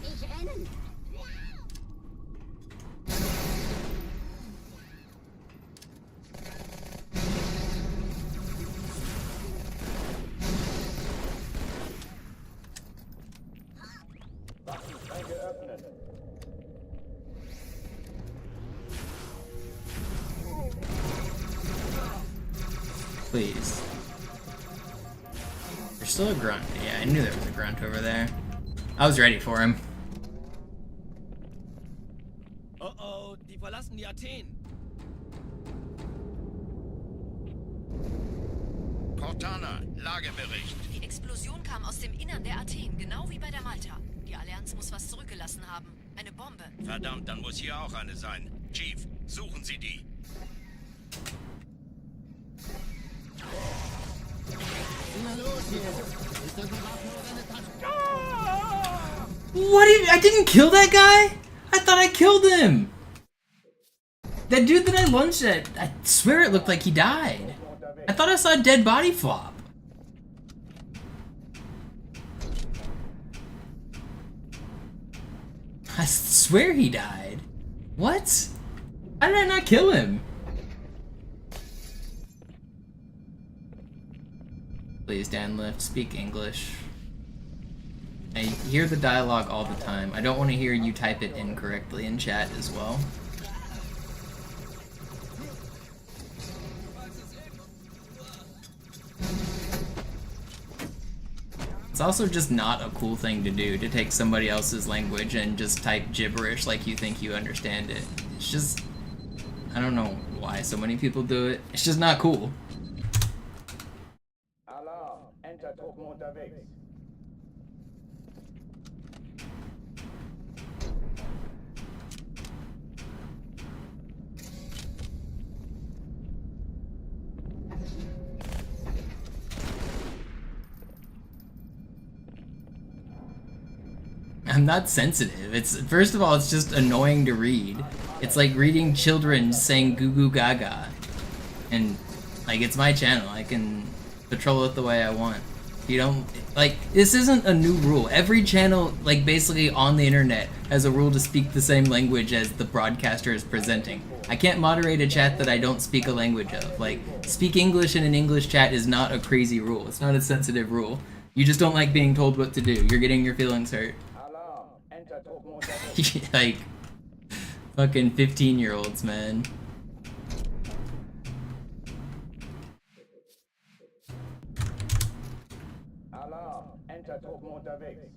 Ich rennen. Waffenschränke öffnen. Please. There's still a grunt. Yeah, I knew there was a grunt over there. I was ready for him. Oh oh, die verlassen die Athen. Cortana, Lagebericht. Die Explosion kam aus dem Innern der Athen, genau wie bei der Malta. Die Allianz muss was zurückgelassen haben. Eine Bombe. Verdammt, dann muss hier auch eine sein. Chief, suchen Sie die. Na los hier. Ist das eine Waffe oder eine Tasche? What? I didn't kill that guy? I thought I killed him. That dude that I lunged at, I swear it looked like he died. I thought I saw a dead body flop. I swear he died. What? How did I not kill him? Please, Dan Lift, speak English. I hear the dialogue all the time. I don't want to hear you type it incorrectly in chat as well. It's also just not a cool thing to do, to take somebody else's language and just type gibberish like you think you understand it. It's just... I don't know why so many people do it. It's just not cool. Alarm! Entertruppen unterwegs. I'm not sensitive. It's, first of all, it's just annoying to read. It's like reading children saying goo goo gaga. And, like, it's my channel. I can patrol it the way I want. You don't, like, this isn't a new rule. Every channel, like, basically on the internet has a rule to speak the same language as the broadcaster is presenting. I can't moderate a chat that I don't speak a language of. Like, speak English in an English chat is not a crazy rule. It's not a sensitive rule. You just don't like being told what to do. You're getting your feelings hurt. Like, fucking 15-year-olds, man. Alarm! Entertruppen unterwegs.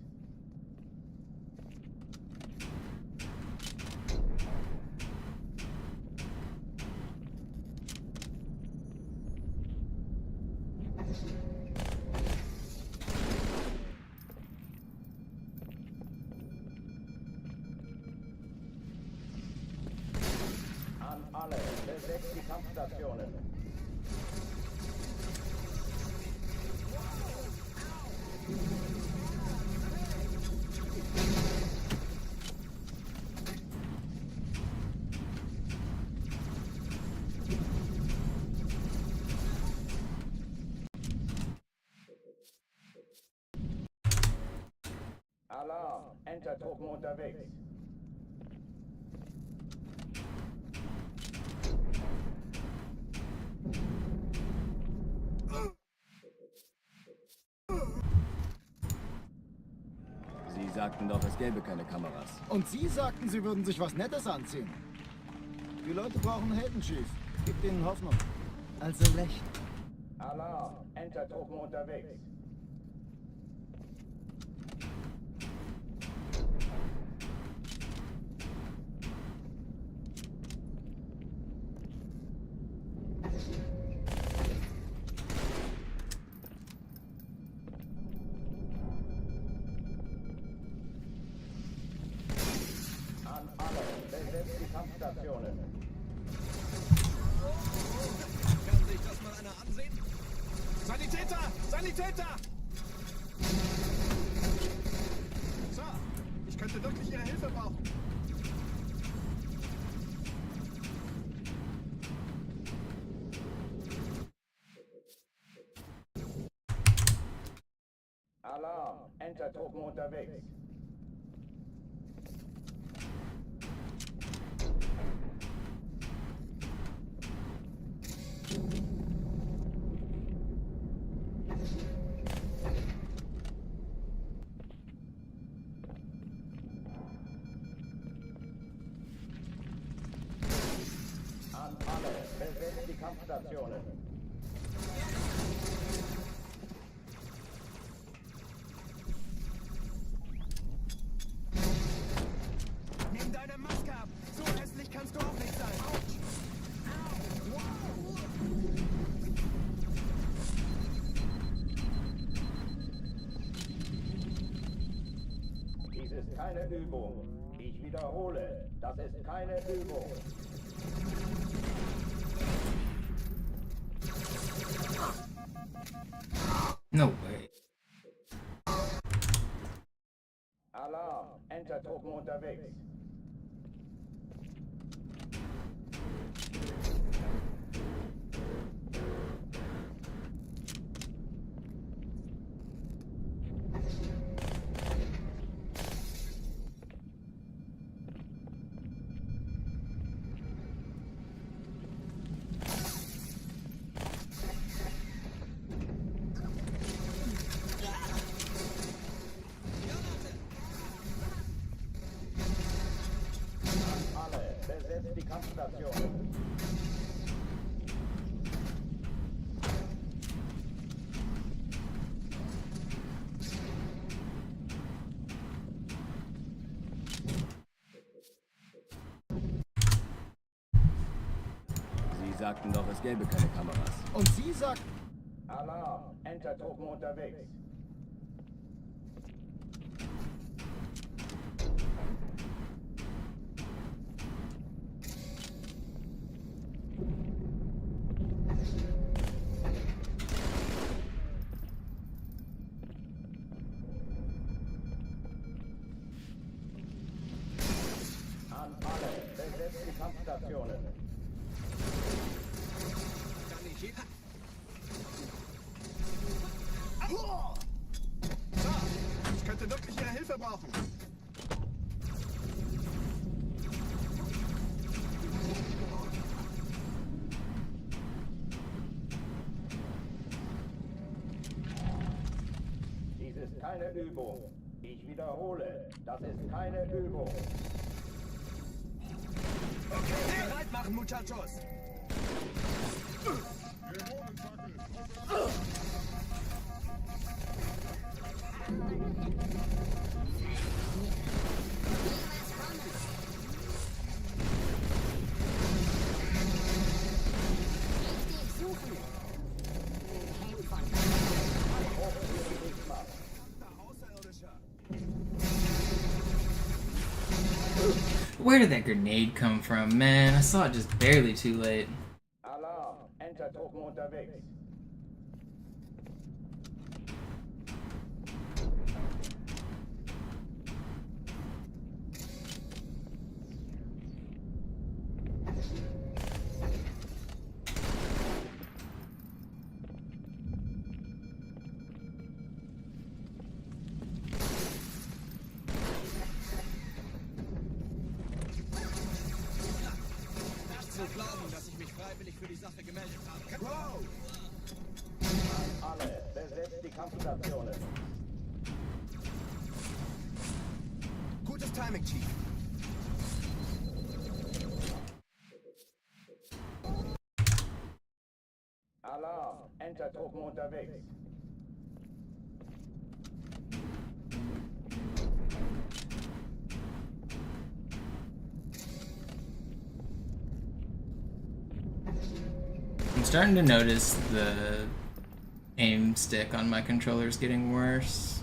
An alle, besetzt die Kampfstationen. Alarm! Entertruppen unterwegs. Sie sagten doch, es gäbe keine Kameras. Und Sie sagten, Sie würden sich was Nettes anziehen. Die Leute brauchen Helden, Chief. Gibt ihnen Hoffnung. Also recht. Alarm! Entertruppen unterwegs. An alle, besetzt die Kampfstationen. Kann sich das mal einer ansehen? Sanitäter! Sanitäter! Sir, ich könnte wirklich Ihre Hilfe brauchen. Alarm! Entertruppen unterwegs. An alle, besetzt die Kampfstationen. Nimm deine Maske ab! So hässlich kannst du auch nicht sein! Dies ist keine Übung. Ich wiederhole, das ist keine Übung. No way. Alarm! Entertruppen unterwegs. besetzt die Kampfstation. Sie sagten doch, es gäbe keine Kameras. Und Sie sagten... Alarm, Entertruppen unterwegs. An alle, besetzt die Kampfstationen. Ich könnte wirklich Ihre Hilfe brauchen. Dies ist keine Übung. Ich wiederhole, das ist keine Übung. Okay, bereit machen, Muchachos. Where did that grenade come from, man? I saw it just barely too late. Alarm, Entertruppen unterwegs. Zu glauben, dass ich mich freiwillig für die Sache gemeldet habe. Wow! An alle, besetzt die Kampfstationen. Gutes Timing, Chief. Alarm, Entertruppen unterwegs. I'm starting to notice the aim stick on my controller is getting worse.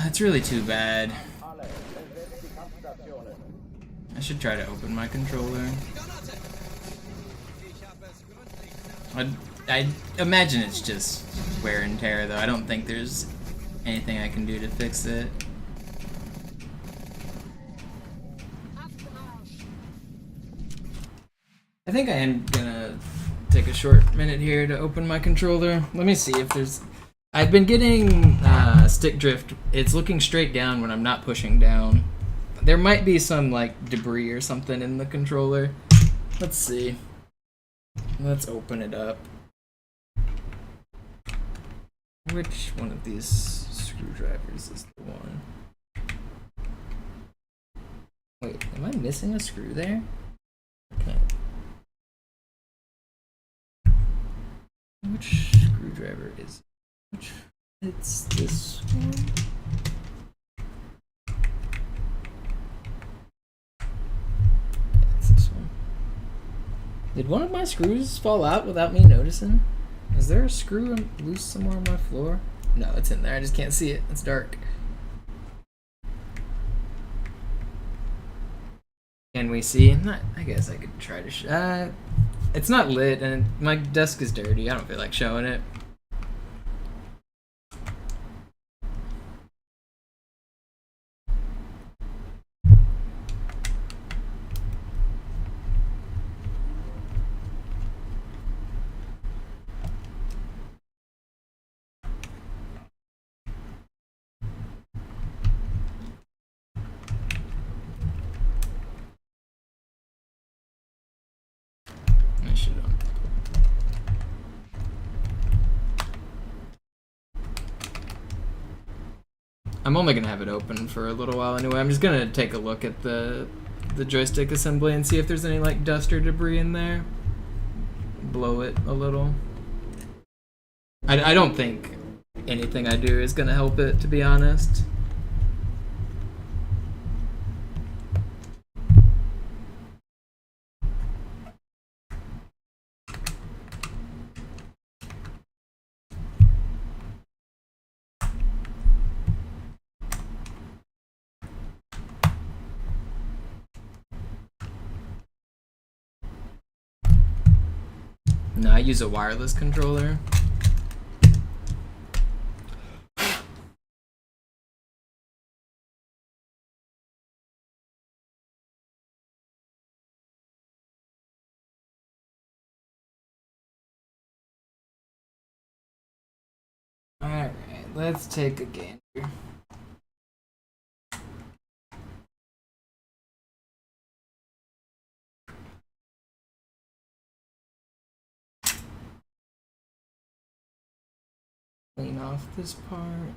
It's really too bad. Alle, besetzt die Kampfstationen. I should try to open my controller. I imagine it's just wear and tear, though. I don't think there's anything I can do to fix it. I think I am gonna take a short minute here to open my controller. Let me see if there's... I've been getting stick drift. It's looking straight down when I'm not pushing down. There might be some like debris or something in the controller. Let's see. Let's open it up. Which one of these screwdrivers is the one? Wait, am I missing a screw there? Okay. Which screwdriver is it? Which? It's this one. Yeah, it's this one. Did one of my screws fall out without me noticing? Is there a screw loose somewhere on my floor? No, it's in there. I just can't see it. It's dark. Can we see? I guess I could try to it's not lit, and my desk is dirty. I don't feel like showing it. I should I'm only gonna have it open for a little while anyway. I'm just gonna take a look at the the joystick assembly and see if there's any like dust or debris in there. Blow it a little. I don't think anything I do is gonna help it, to be honest. No, I use a wireless controller. Alright, let's take a gander. Clean off this part.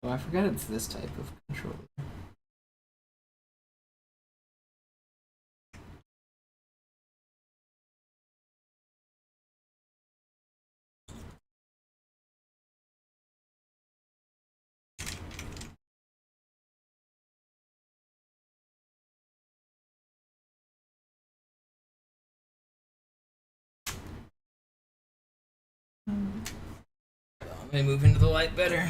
Oh, I forgot it's this type of controller. Let me move into the light better.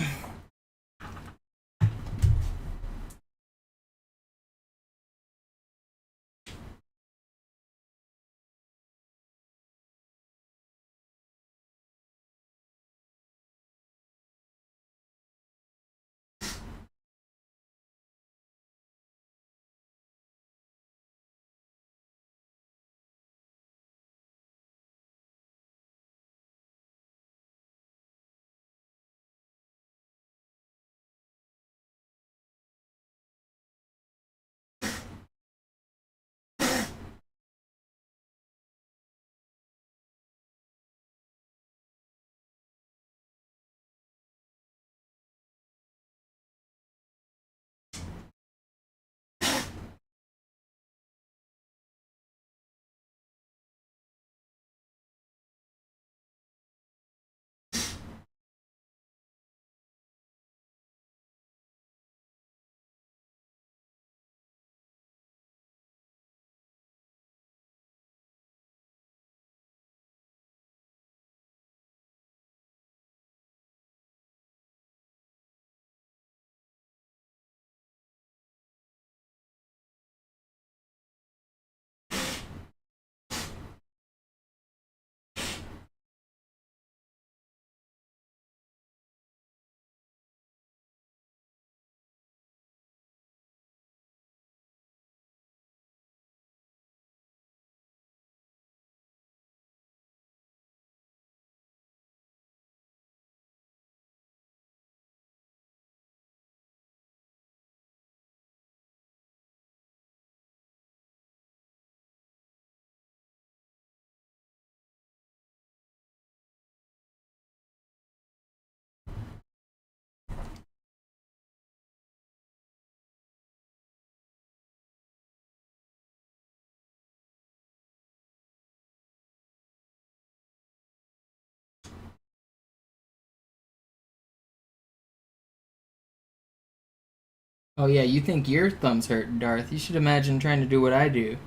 Oh yeah, you think your thumb's hurting, Darth. You should imagine trying to do what I do.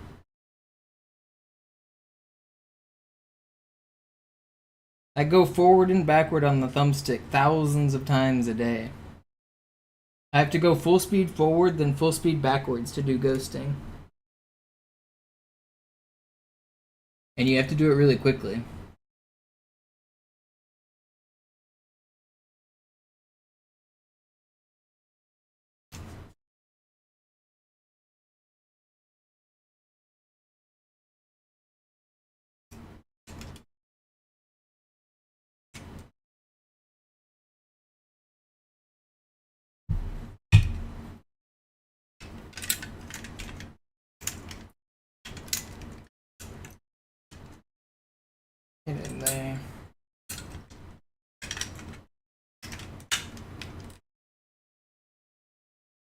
I go forward and backward on the thumbstick thousands of times a day. I have to go full speed forward, then full speed backwards to do ghosting. And you have to do it really quickly. Get in there.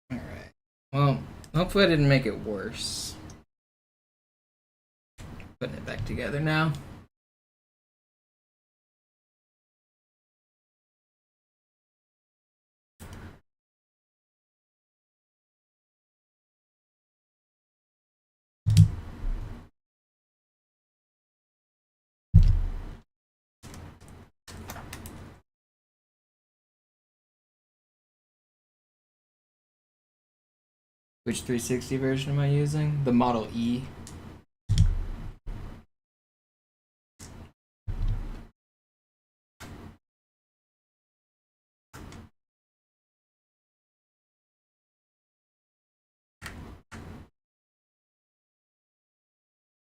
Alright. Well, hopefully I didn't make it worse. Putting it back together now. Which 360 version am I using? The Model E.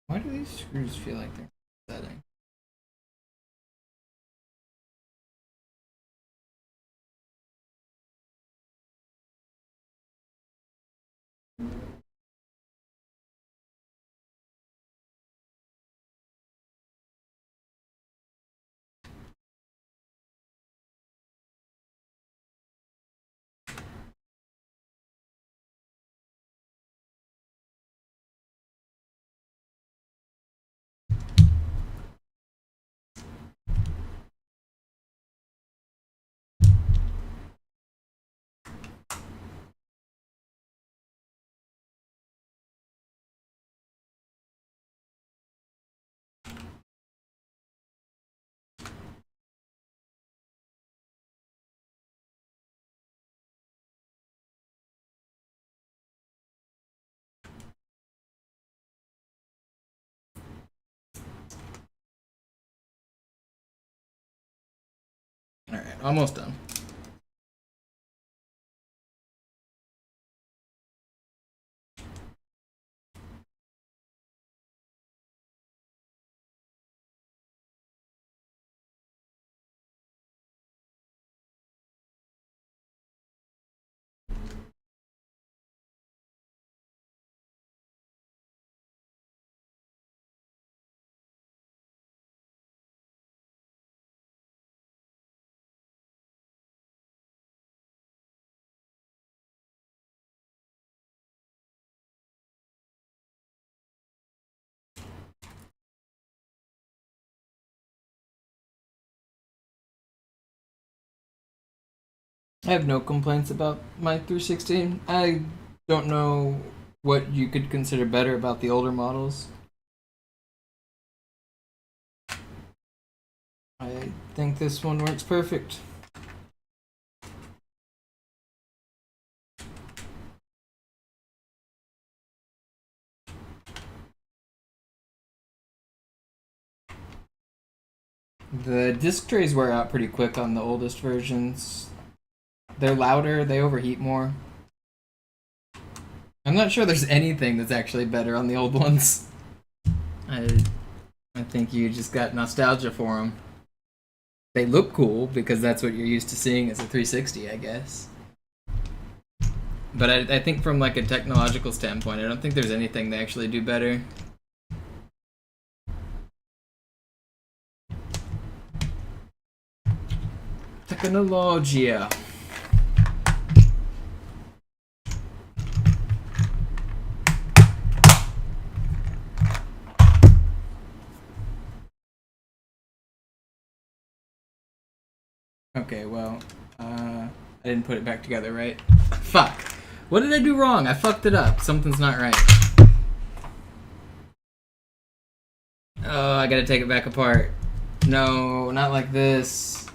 Why do these screws feel like they're setting? Alright, almost done. I have no complaints about my 360. I don't know what you could consider better about the older models. I think this one works perfect. The disc trays wear out pretty quick on the oldest versions. They're louder, they overheat more. I'm not sure there's anything that's actually better on the old ones. I think you just got nostalgia for them. They look cool because that's what you're used to seeing as a 360, I guess. But I think from like a technological standpoint, I don't think there's anything they actually do better. Technologia. Okay, well, I didn't put it back together, right? Fuck. What did I do wrong? I fucked it up. Something's not right. Oh, I gotta take it back apart. No, not like this.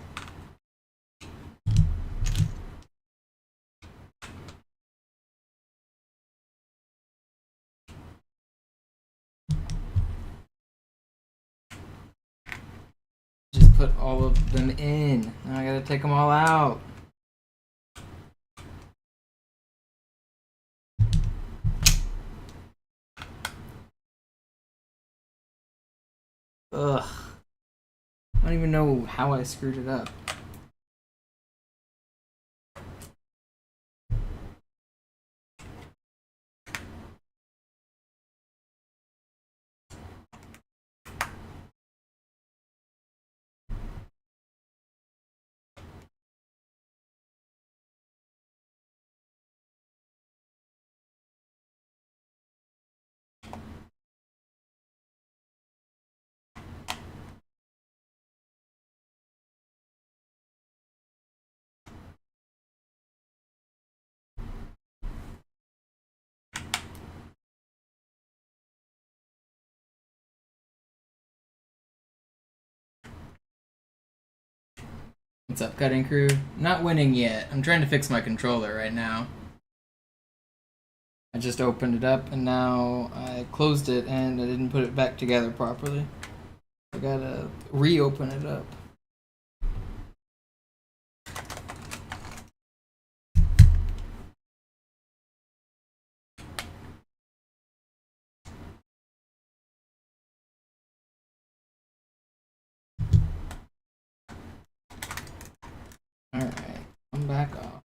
put all of them in. Now I gotta take them all out. Ugh. I don't even know how I screwed it up. What's up, cutting crew? Not winning yet. I'm trying to fix my controller right now. I just opened it up and now I closed it and I didn't put it back together properly. I gotta reopen it up. Alright, I'm back off.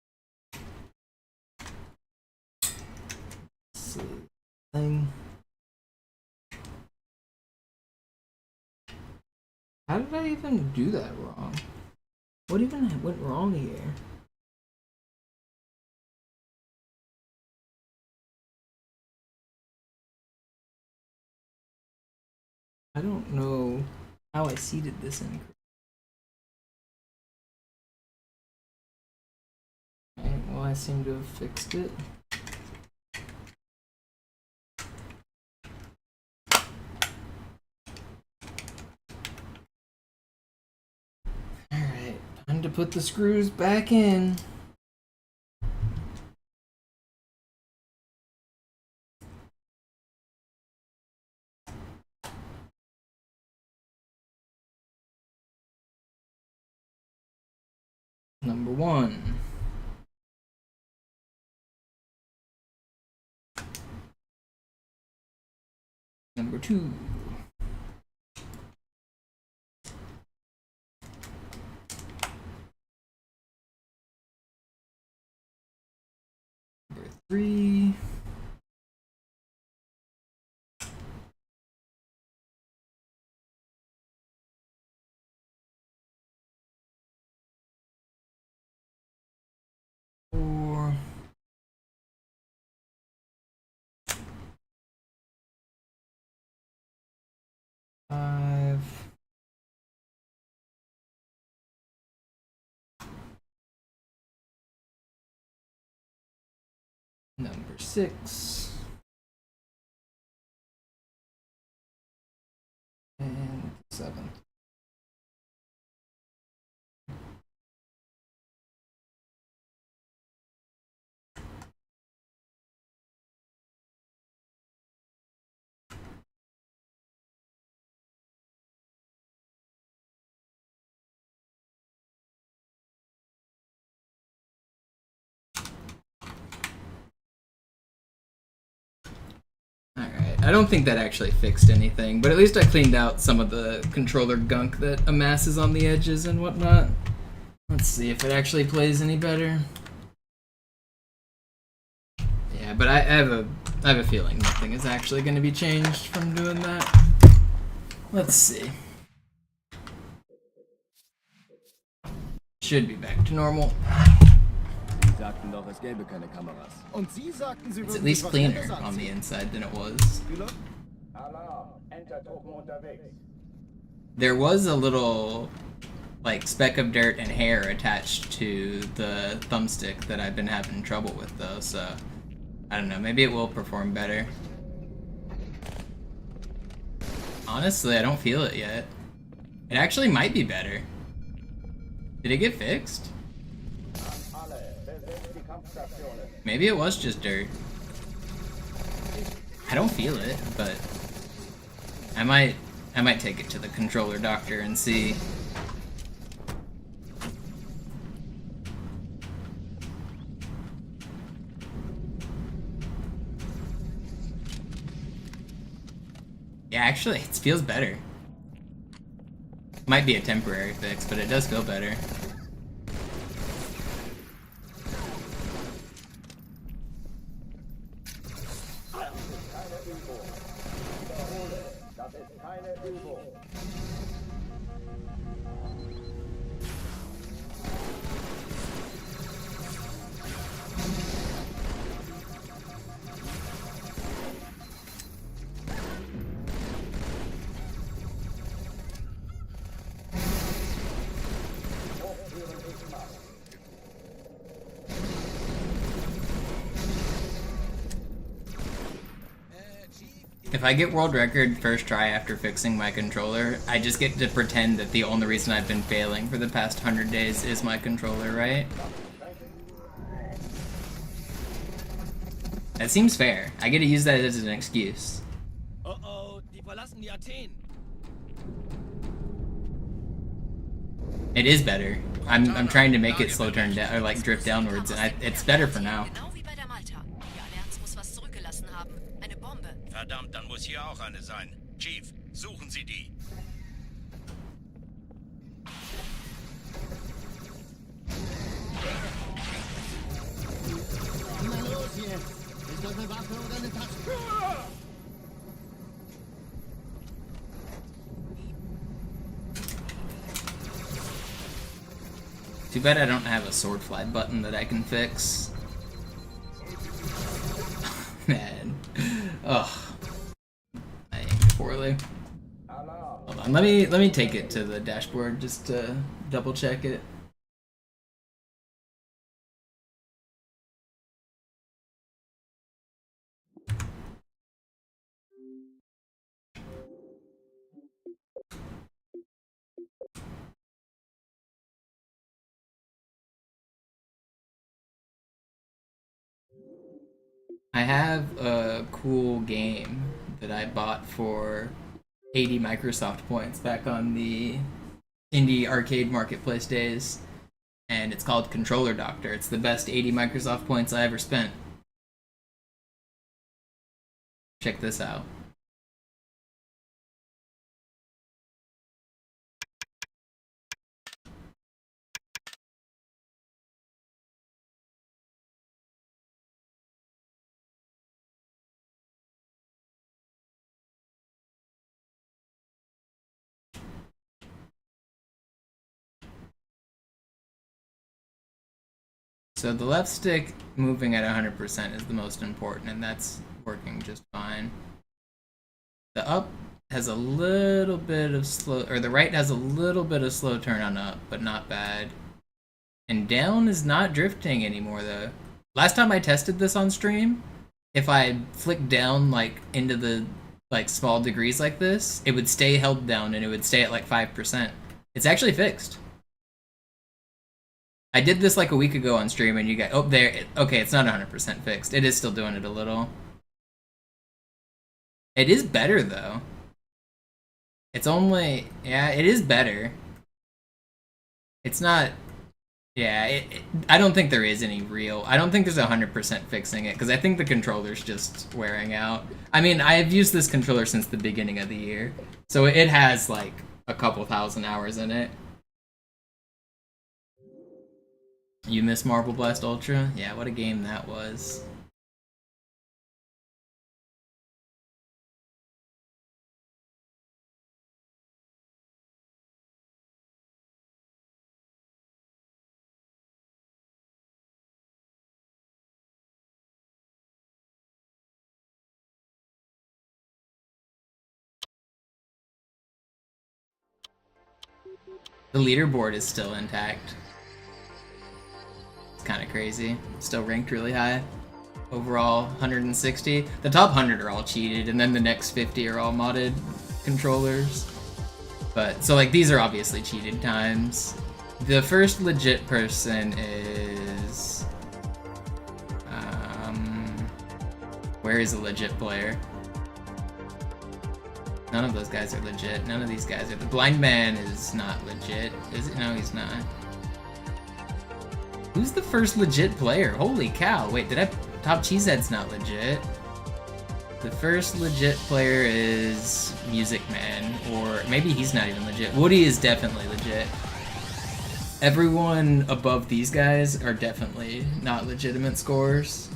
Thing. How did I even do that wrong? What even went wrong here? I don't know how I seeded this in. Alright, well, I seem to have fixed it. Alright, time to put the screws back in. Number 1. Number 2. Number 3. Number 6. And 7. I don't think that actually fixed anything, but at least I cleaned out some of the controller gunk that amasses on the edges and whatnot. Let's see if it actually plays any better. Yeah, but I have a feeling nothing is actually going to be changed from doing that. Let's see. Should be back to normal. Sie sagten doch, es gäbe keine Kameras. Und Sie sagten, Sie It's würden at least sich was cleaner Nettes on the anziehen. inside than it was. Alarm, Entertruppen unterwegs. There was a little, like, speck of dirt and hair attached to the thumbstick that I've been having trouble with, though, so I don't know, maybe it will perform better. Honestly, I don't feel it yet. It actually might be better. Did it get fixed? Maybe it was just dirt. I don't feel it, but I might take it to the controller doctor and see Yeah, actually, it feels better. Might be a temporary fix, but it does feel better. Das ist keine Übung. If I get world record first try after fixing my controller, I just get to pretend that the only reason I've been failing for the past 100 days is my controller, right? That seems fair. I get to use that as an excuse. Oh, die verlassen die Athen. It is better. I'm trying to make it slow turn down, or like drift downwards, and it's better for now. Genau wie bei der Malta. Die Allianz muss was zurückgelassen haben. Eine Bombe. Verdammt, dann muss hier auch eine sein. Chief, suchen Sie die. Na los jetzt! Ist das eine Waffe oder eine Taschenlampe? Too bad I don't have a sword fly button that I can fix. Man. Ugh. I aimed poorly. Hold on, let me take it to the dashboard just to double check it. I have a cool game that I bought for 80 Microsoft points back on the indie arcade marketplace days, and it's called Controller Doctor. It's the best 80 Microsoft points I ever spent. Check this out. So the left stick moving at 100% is the most important, and that's working just fine. The up has a little bit of slow, or the right has a little bit of slow turn on up, but not bad. And down is not drifting anymore though. Last time I tested this on stream, if I flicked down like into the like small degrees like this, it would stay held down and it would stay at like 5%. It's actually fixed. I did this like a week ago on stream, and you got okay, it's not 100% fixed. It is still doing it a little. It is better though. It's only it is better. It's not. Yeah, I don't think there is any real. I don't think there's 100% fixing it because I think the controller's just wearing out. I mean, I've used this controller since the beginning of the year, so it has like a couple thousand hours in it. You miss Marble Blast Ultra? Yeah, what a game that was. The leaderboard is still intact. It's kind of crazy. Still ranked really high. Overall, 160. The top 100 are all cheated, and then the next 50 are all modded controllers. But, so like, these are obviously cheated times. The first legit person is... where is a legit player? None of those guys are legit. None of these guys are. The blind man is not legit. Is it? No, he's not. Who's the first legit player? Holy cow. Wait, did I... Top Cheesehead's not legit. The first legit player is Music Man, or maybe he's not even legit. Woody is definitely legit. Everyone above these guys are definitely not legitimate scores.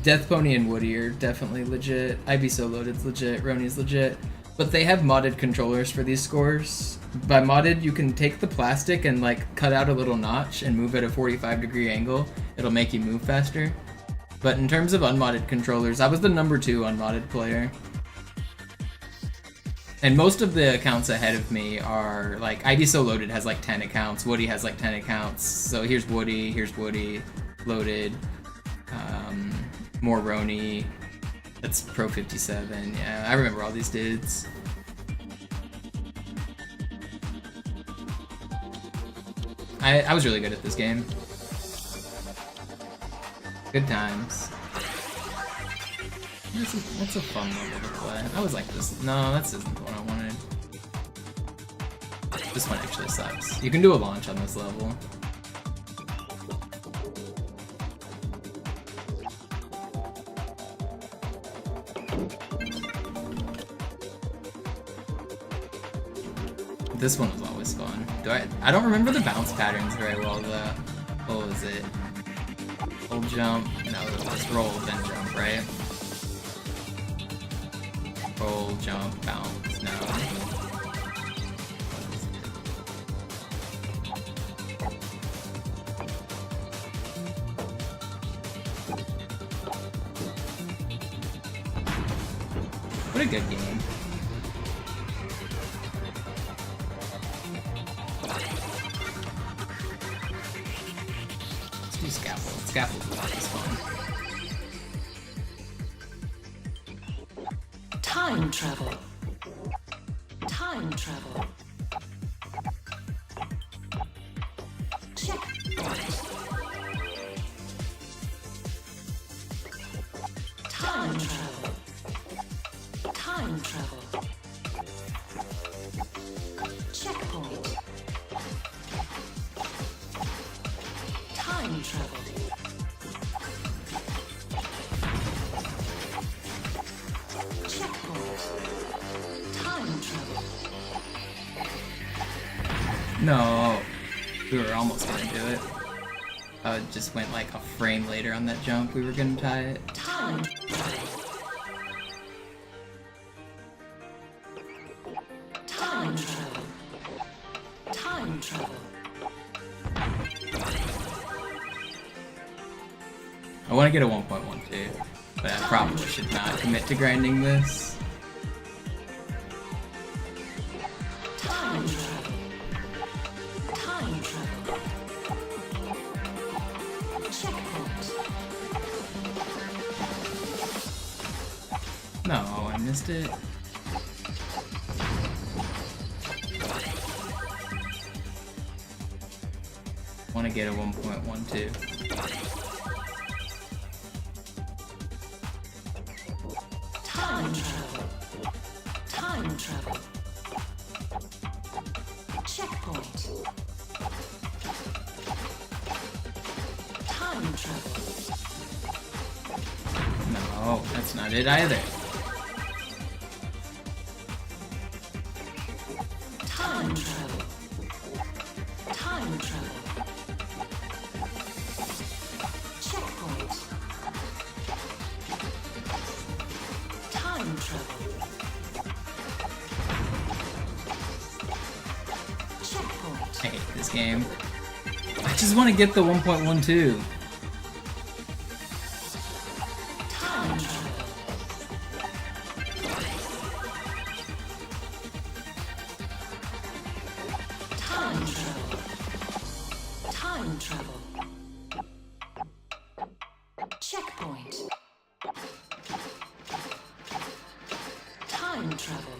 Death Pony and Woody are definitely legit. IB So Loaded's legit. Roni's legit. But they have modded controllers for these scores. By modded, you can take the plastic and like cut out a little notch and move at a 45-degree angle. It'll make you move faster. But in terms of unmodded controllers, I was the number 2 unmodded player. And most of the accounts ahead of me are like, IB So Loaded has like 10 accounts, Woody has like 10 accounts. So here's Woody, Loaded, more Roni, that's Pro 57, yeah, I remember all these dudes. I was really good at this game. Good times. That's a fun level to play. I was like this. No, that's isn't the one I wanted. This one actually sucks. You can do a launch on this level. This one was always fun. I don't remember the bounce patterns very well though. What was it? Hold jump? No, it was roll then jump, right? Roll, jump, bounce. No. What a good game. Let's do scaffold. Scaffold is always fun. Time travel. Time travel. Check. Time travel. Time travel. Checkpoint. Time travel. No, we were almost gonna do it. Just went like a frame later on that jump. We were gonna tie it. Time. Time travel. Time travel. I want to get a 1.12, but I probably should not commit to grinding this. Time travel. Time travel. Checkpoint. No, I missed it. Want to get a 1.12. Time travel. Time travel. Checkpoint. Time travel. No, that's not it either. Time travel. Time travel. Checkpoint. Time travel. Checkpoint. I hate this game. I just want to get the 1.12. Time travel. Time travel. Time travel. Checkpoint. Time travel.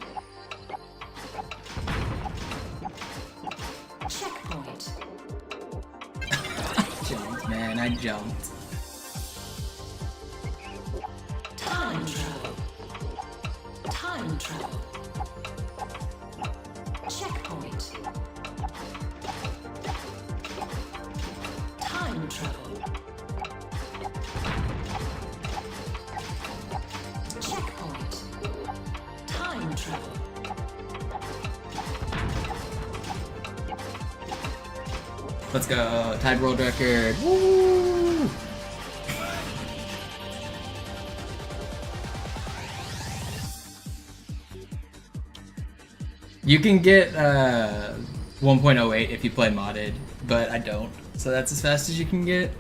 Checkpoint. Jumped, man, I jumped. Time travel. Time travel. Checkpoint. Time travel. Let's go. Tied world record. Woo! You can get 1.08 if you play modded, but I don't. So that's as fast as you can get.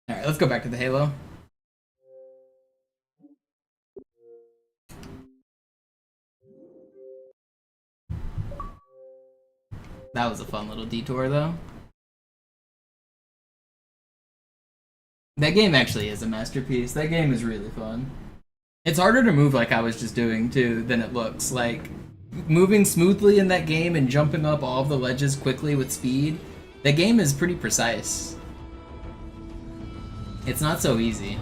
Alright, let's go back to the Halo. That was a fun little detour, though. That game actually is a masterpiece. That game is really fun. It's harder to move like I was just doing, too, than it looks. Like, moving smoothly in that game and jumping up all of the ledges quickly with speed, the game is pretty precise. It's not so easy.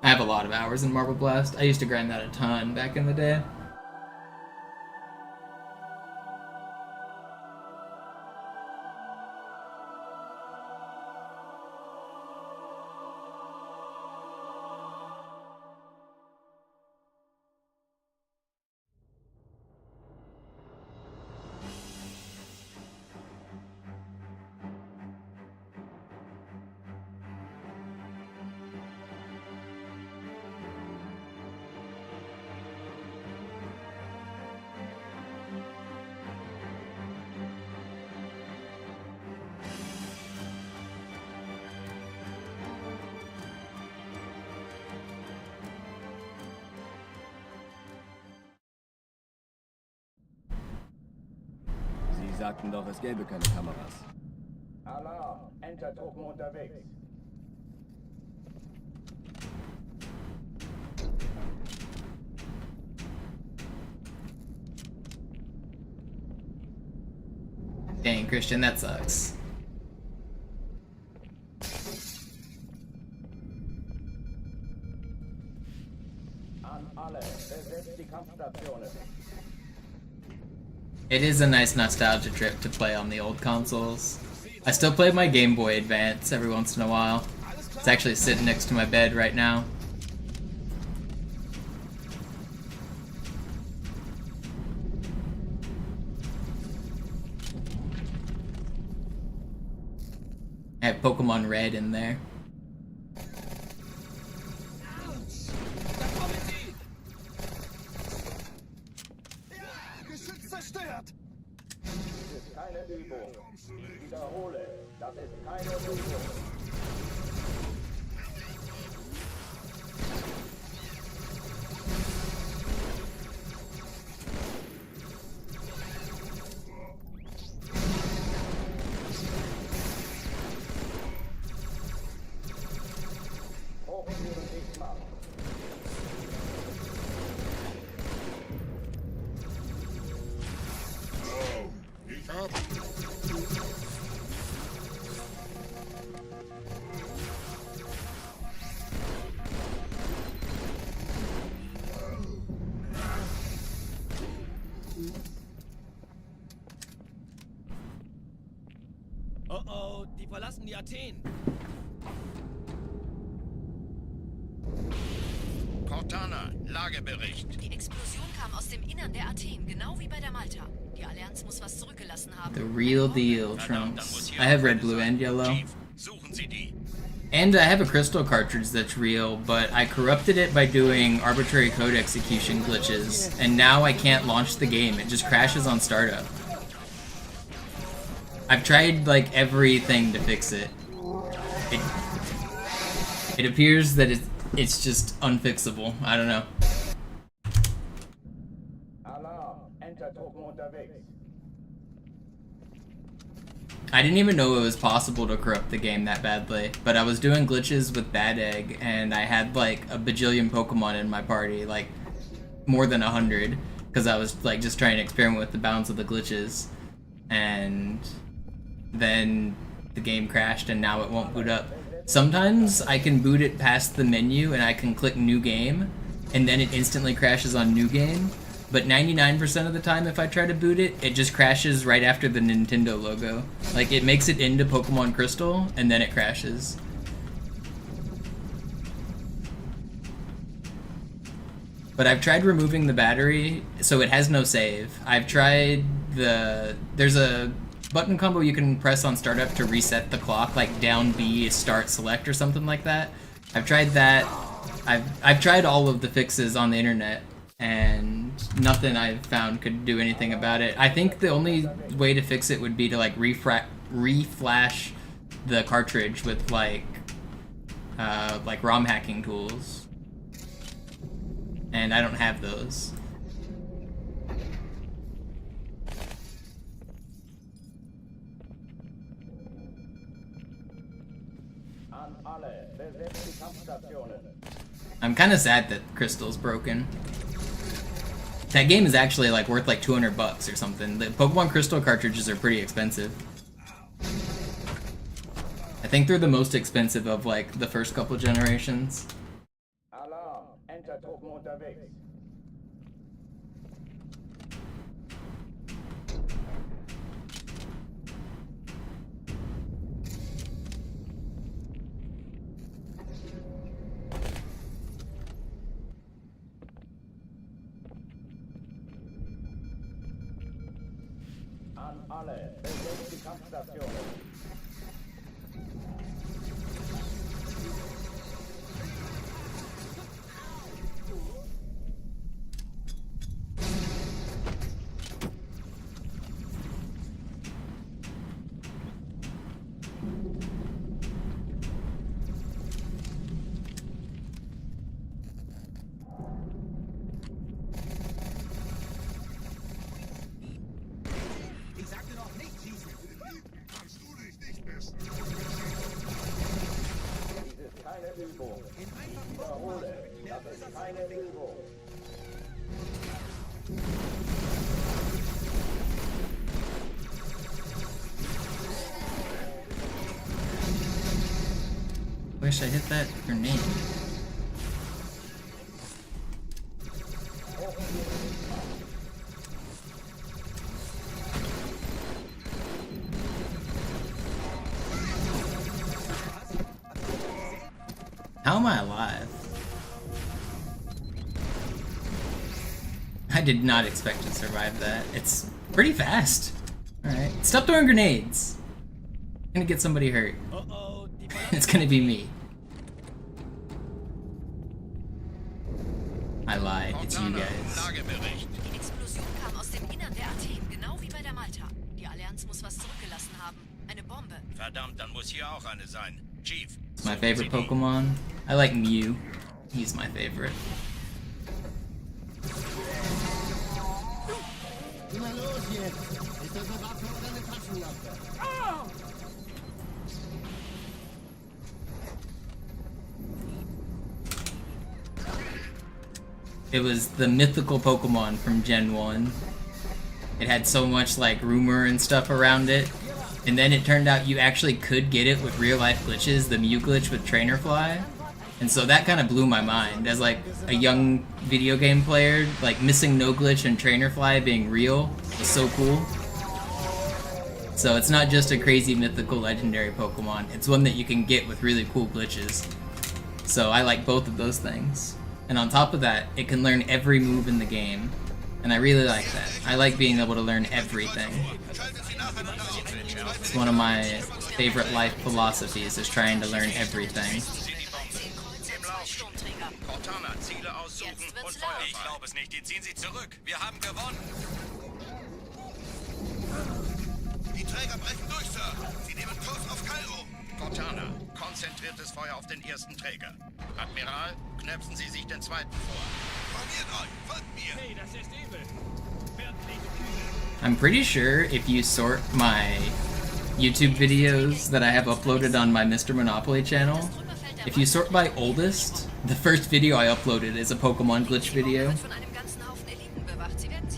I have a lot of hours in Marble Blast. I used to grind that a ton back in the day. Sie sagten doch, es gäbe keine Kameras. Alarm! Enter-Truppen unterwegs. Dang, Christian, that sucks. An alle, besetzt die Kampfstationen. It is a nice nostalgia trip to play on the old consoles. I still play my Game Boy Advance every once in a while. It's actually sitting next to my bed right now. I have Pokemon Red in there. Das ist keine Übung. Ich wiederhole, das ist keine Übung. Hochführen Gegner. Oh oh, die verlassen die Athen. Cortana, Lagebericht. Die Explosion kam aus dem Innern der Athen, genau wie bei der Malta. Die Allianz muss was zurückgelassen haben. The real deal, Trunks. I have red, blue, and yellow. Chief, suchen Sie die. And I have a crystal cartridge that's real, but I corrupted it by doing arbitrary code execution glitches, and now I can't launch the game. It just crashes on startup. I've tried, like, everything to fix it. It appears that it's just unfixable. I don't know. Alarm! Enter-Truppen unterwegs. I didn't even know it was possible to corrupt the game that badly, but I was doing glitches with Bad Egg, and I had like a bajillion Pokemon in my party, like more than 100, because I was like just trying to experiment with the balance of the glitches, and then the game crashed and now it won't boot up. Sometimes I can boot it past the menu and I can click new game and then it instantly crashes on new game, but 99% of the time if I try to boot it, it just crashes right after the Nintendo logo. Like, it makes it into Pokemon Crystal and then it crashes. But I've tried removing the battery, so it has no save. I've tried there's a button combo you can press on startup to reset the clock, like down B, start, select, or something like that. I've tried that. I've tried all of the fixes on the internet, and nothing I've found could do anything about it. I think the only way to fix it would be to like reflash the cartridge with like ROM hacking tools. And I don't have those. I'm kind of sad that Crystal's broken. That game is actually like worth like $200 or something. The Pokemon Crystal cartridges are pretty expensive. I think they're the most expensive of like the first couple generations. Alarm! Enter-Truppen unterwegs. An alle, besetzt die Kampfstationen. Übung. Ich wiederhole, das ist keine Übung. Wish I hit that grenade. How am I alive? I did not expect to survive that. It's pretty fast. Alright. Stop throwing grenades. I'm gonna get somebody hurt. It's gonna be me. I lied. It's you guys. Die Explosion kam aus dem Innern der Athen, genau wie bei der Malta. Die Allianz muss was zurückgelassen haben. Eine Bombe. Verdammt, dann muss hier auch eine sein. Chief. It's my favorite Pokemon. I like Mew. He's my favorite. Na los jetzt! Ist das eine Waffe oder eine Taschenlampe? It was the mythical Pokemon from Gen 1. It had so much like rumor and stuff around it. And then it turned out you actually could get it with real life glitches, the Mew glitch with Trainer Fly. And so that kind of blew my mind as like a young video game player, like missing no glitch and Trainer Fly being real was so cool. So it's not just a crazy mythical legendary Pokemon, it's one that you can get with really cool glitches. So I like both of those things. And on top of that, it can learn every move in the game. And I really like that. I like being able to learn everything. It's one of my favorite life philosophies, is trying to learn everything. Ich glaube es nicht. Die ziehen sie zurück. Wir haben gewonnen. Die Träger brechen durch, Sir. Sie nehmen Kurs auf Kairo. Cortana, konzentriertes Feuer auf den ersten Träger. Admiral, knöpfen Sie sich den zweiten vor. Formiert euch, folgt mir. Hey, das ist übel. I'm pretty sure if you sort my YouTube videos that I have uploaded on my MisterMonopoli channel, if you sort by oldest, the first video I uploaded is a Pokemon glitch video. Von einem ganzen Haufen Eliten bewacht. Sie werden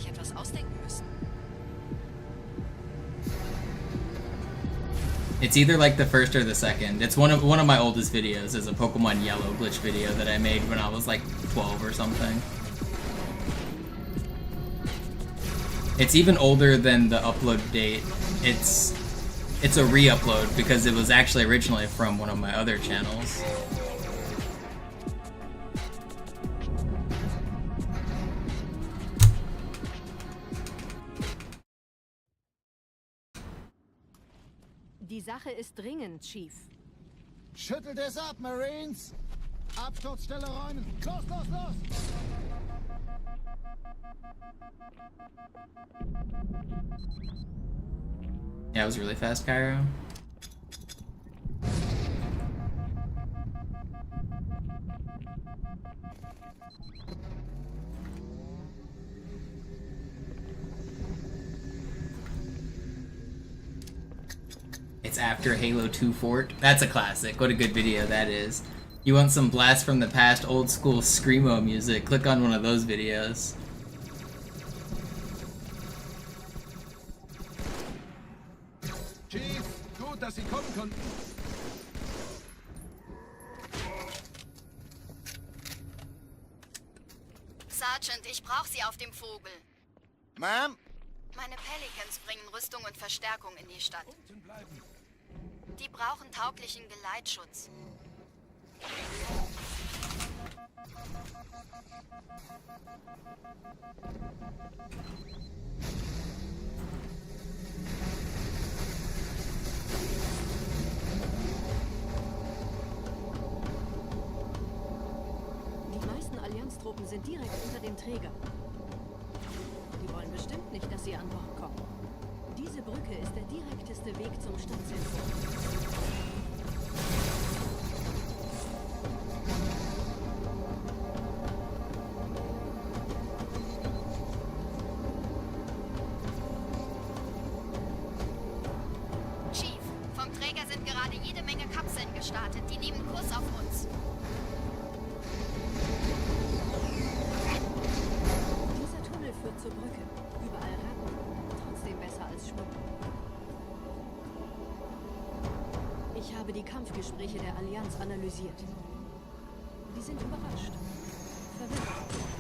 It's either like the first or the second. It's one of my oldest videos is a Pokemon Yellow glitch video that I made when I was like 12 or something. It's even older than the upload date. It's a re-upload because it was actually originally from one of my other channels. Die Sache ist dringend, Chief. Schüttelt es ab, Marines! Absturzstelle räumen! Los, los, los! Yeah, it was really fast, Cairo. It's after Halo 2 Fort. That's a classic. What a good video that is. You want some blast from the past, old school screamo music? Click on one of those videos. Chief, gut, dass Sie kommen konnten. Sergeant, ich brauche Sie auf dem Vogel. Ma'am? Meine Pelicans bringen Rüstung und Verstärkung in die Stadt. Die brauchen tauglichen Geleitschutz. Die meisten Allianztruppen sind direkt unter dem Träger. Die wollen bestimmt nicht, dass sie an Bord kommen. Diese Brücke ist der direkteste Weg zum Stadtzentrum. Chief, vom Träger sind gerade jede Menge Kapseln gestartet. Die nehmen Kurs auf uns. Dieser Tunnel führt zur Brücke. Überall Ratten. Trotzdem besser als Schwimmen. Ich habe die Kampfgespräche der Allianz analysiert. Die sind überrascht.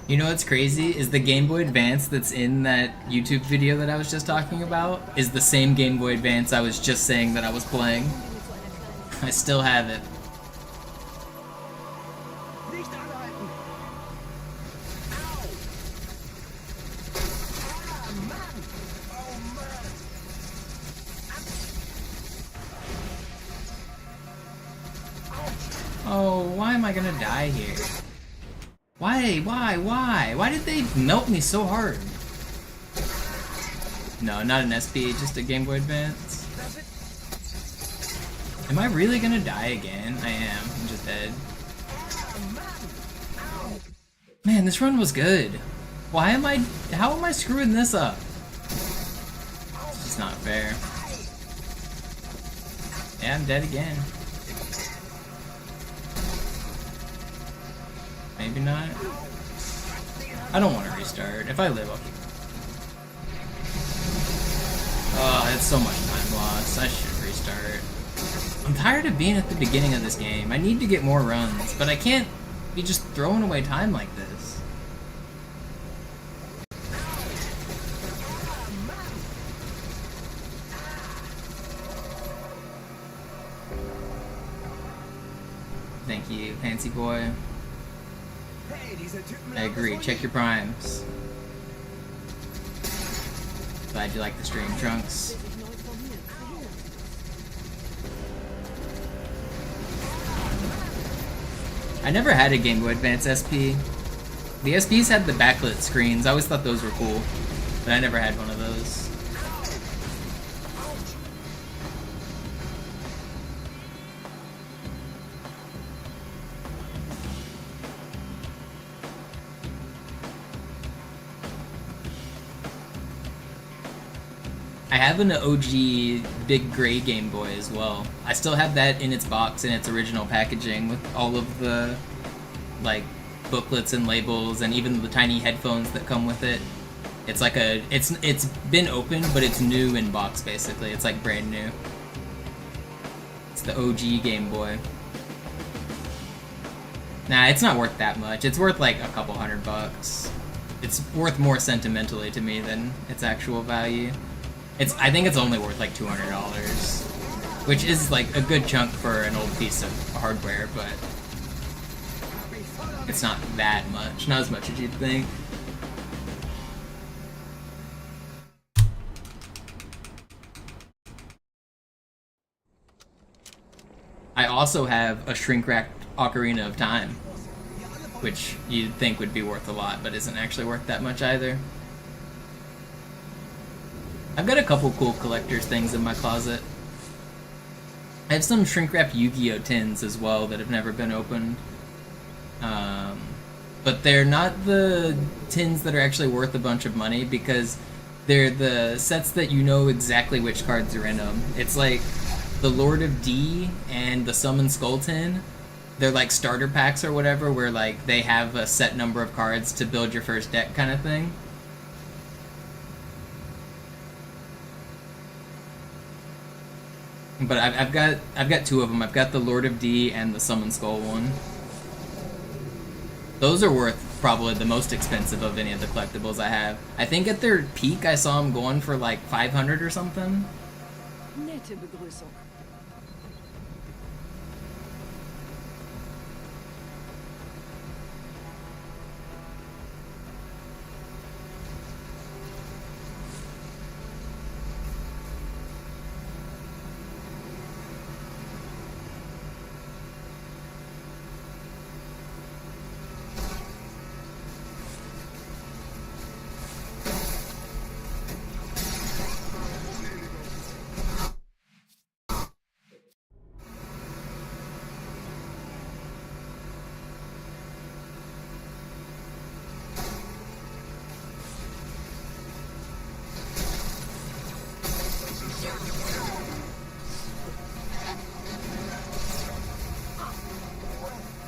You know what's crazy is the Game Boy Advance that's in that YouTube video that I was just talking about is the same Game Boy Advance I was just saying that I was playing. I still have it. Nicht anhalten! Oh, why am I gonna die here? Why? Why did they melt me so hard? No, not an SP, just a Game Boy Advance. Am I really gonna die again? I am. I'm just dead. Man, this run was good. How am I screwing this up? It's just not fair. Yeah, I'm dead again. Maybe not. I don't want to restart. If I live, I'll keep. Oh, it's so much time lost. I should restart. I'm tired of being at the beginning of this game. I need to get more runs, but I can't be just throwing away time like this. Thank you, Fancy Boy. I agree. Check your primes. Glad you like the stream, Trunks. I never had a Game Boy Advance SP. The SPs had the backlit screens. I always thought those were cool, but I never had one of those. I have an OG big gray Game Boy as well. I still have that in its box in its original packaging with all of the like booklets and labels and even the tiny headphones that come with it. It's like it's been opened, but it's new in box basically. It's like brand new. It's the OG Game Boy. Nah, it's not worth that much. It's worth like a couple $100. It's worth more sentimentally to me than its actual value. I think it's only worth like $200, which is like a good chunk for an old piece of hardware, but it's not that much. Not as much as you'd think. I also have a shrink-wrapped Ocarina of Time, which you'd think would be worth a lot, but isn't actually worth that much either. I've got a couple cool collector's things in my closet. I have some shrink-wrapped Yu-Gi-Oh! Tins as well that have never been opened. But they're not the tins that are actually worth a bunch of money, because they're the sets that you know exactly which cards are in them. It's like the Lord of D and the Summon Skull tin. They're like starter packs or whatever, where like they have a set number of cards to build your first deck kind of thing. But I've got two of them. I've got the Lord of D and the Summon Skull one. Those are worth probably the most expensive of any of the collectibles I have. I think at their peak I saw them going for like 500 or something. Nette Begrüßung.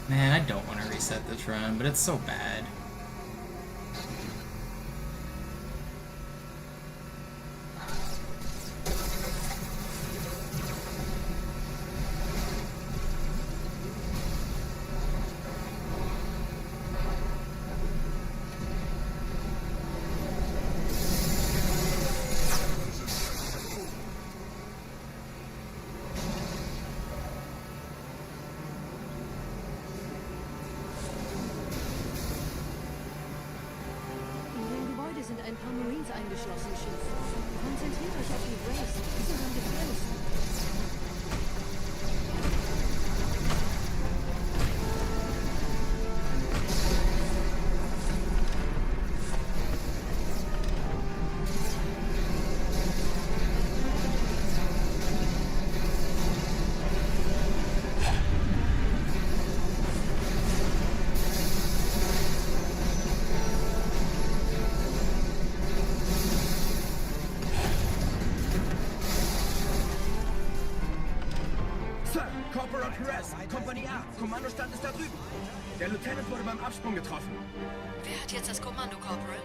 Man, I don't want to reset this run, but it's so bad. Sind ein paar Marines eingeschlossen, Chief. Konzentriert euch auf die Race. Die sind am gefährlichsten. Kompanie A, Kommandostand ist da drüben. Der Lieutenant wurde beim Absprung getroffen. Wer hat jetzt das Kommando, Corporal?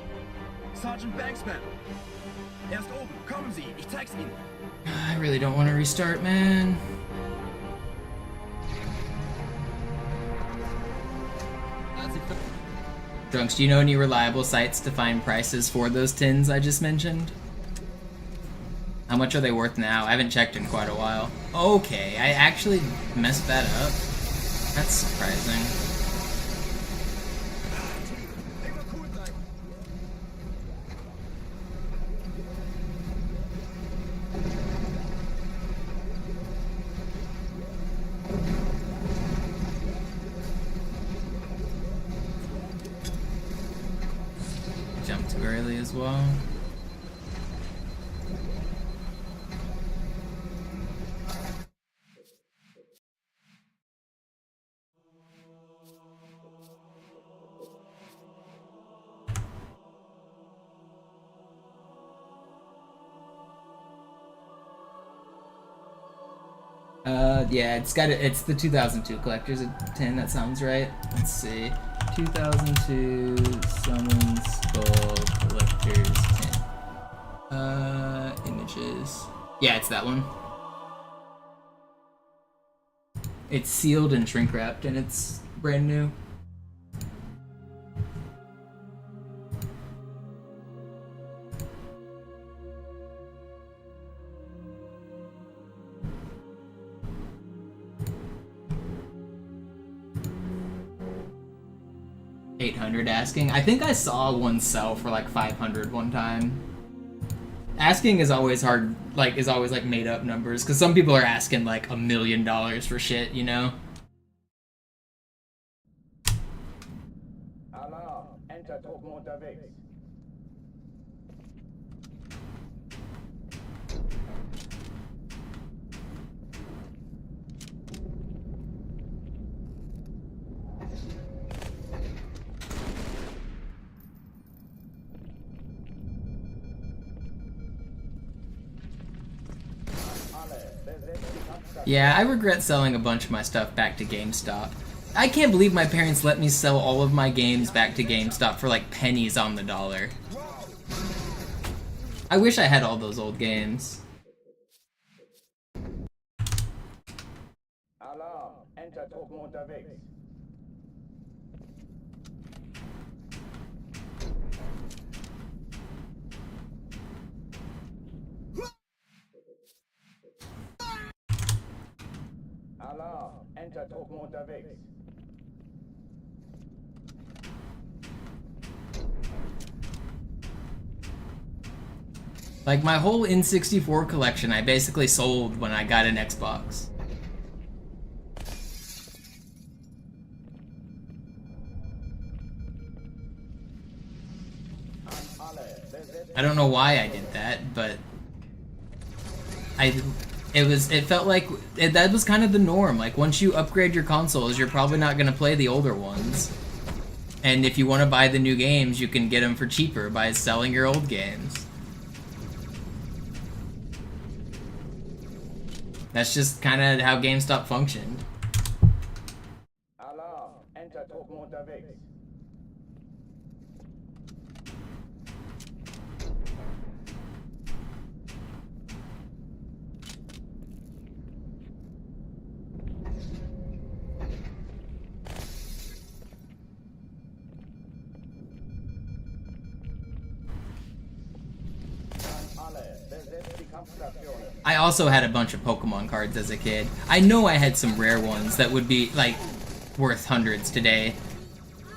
Sergeant Banksman. Er ist oben. Kommen Sie, ich zeig's Ihnen. I really don't want to restart, man. Drunks, do you know any reliable sites to find prices for those tins I just mentioned? How much are they worth now? I haven't checked in quite a while. Okay, I actually messed that up. That's surprising. Jumped too early as well. Yeah, it's the 2002 Collector's 10, that sounds right. Let's see. 2002 Summon Skull Collector's 10. Images. Yeah, it's that one. It's sealed and shrink wrapped, and it's brand new. $800 asking. I think I saw one sell for like 500 one time. Asking is always hard, like, is always like made up numbers, because some people are asking like $1 million for shit, you know? Alarm, Enter-Truppen unterwegs. Yeah, I regret selling a bunch of my stuff back to GameStop. I can't believe my parents let me sell all of my games back to GameStop for like pennies on the dollar. I wish I had all those old games. Alarm, Enter-Truppen unterwegs. Alarm, Enter-Truppen unterwegs. Like my whole N64 collection I basically sold when I got an Xbox. I don't know why I did that, but it felt like that was kind of the norm. Like once you upgrade your consoles, you're probably not gonna play the older ones. And if you want to buy the new games, you can get them for cheaper by selling your old games. That's just kind of how GameStop functioned. Alarm, Enter-Truppen unterwegs. I also had a bunch of Pokemon cards as a kid. I know I had some rare ones that would be, like, worth hundreds today.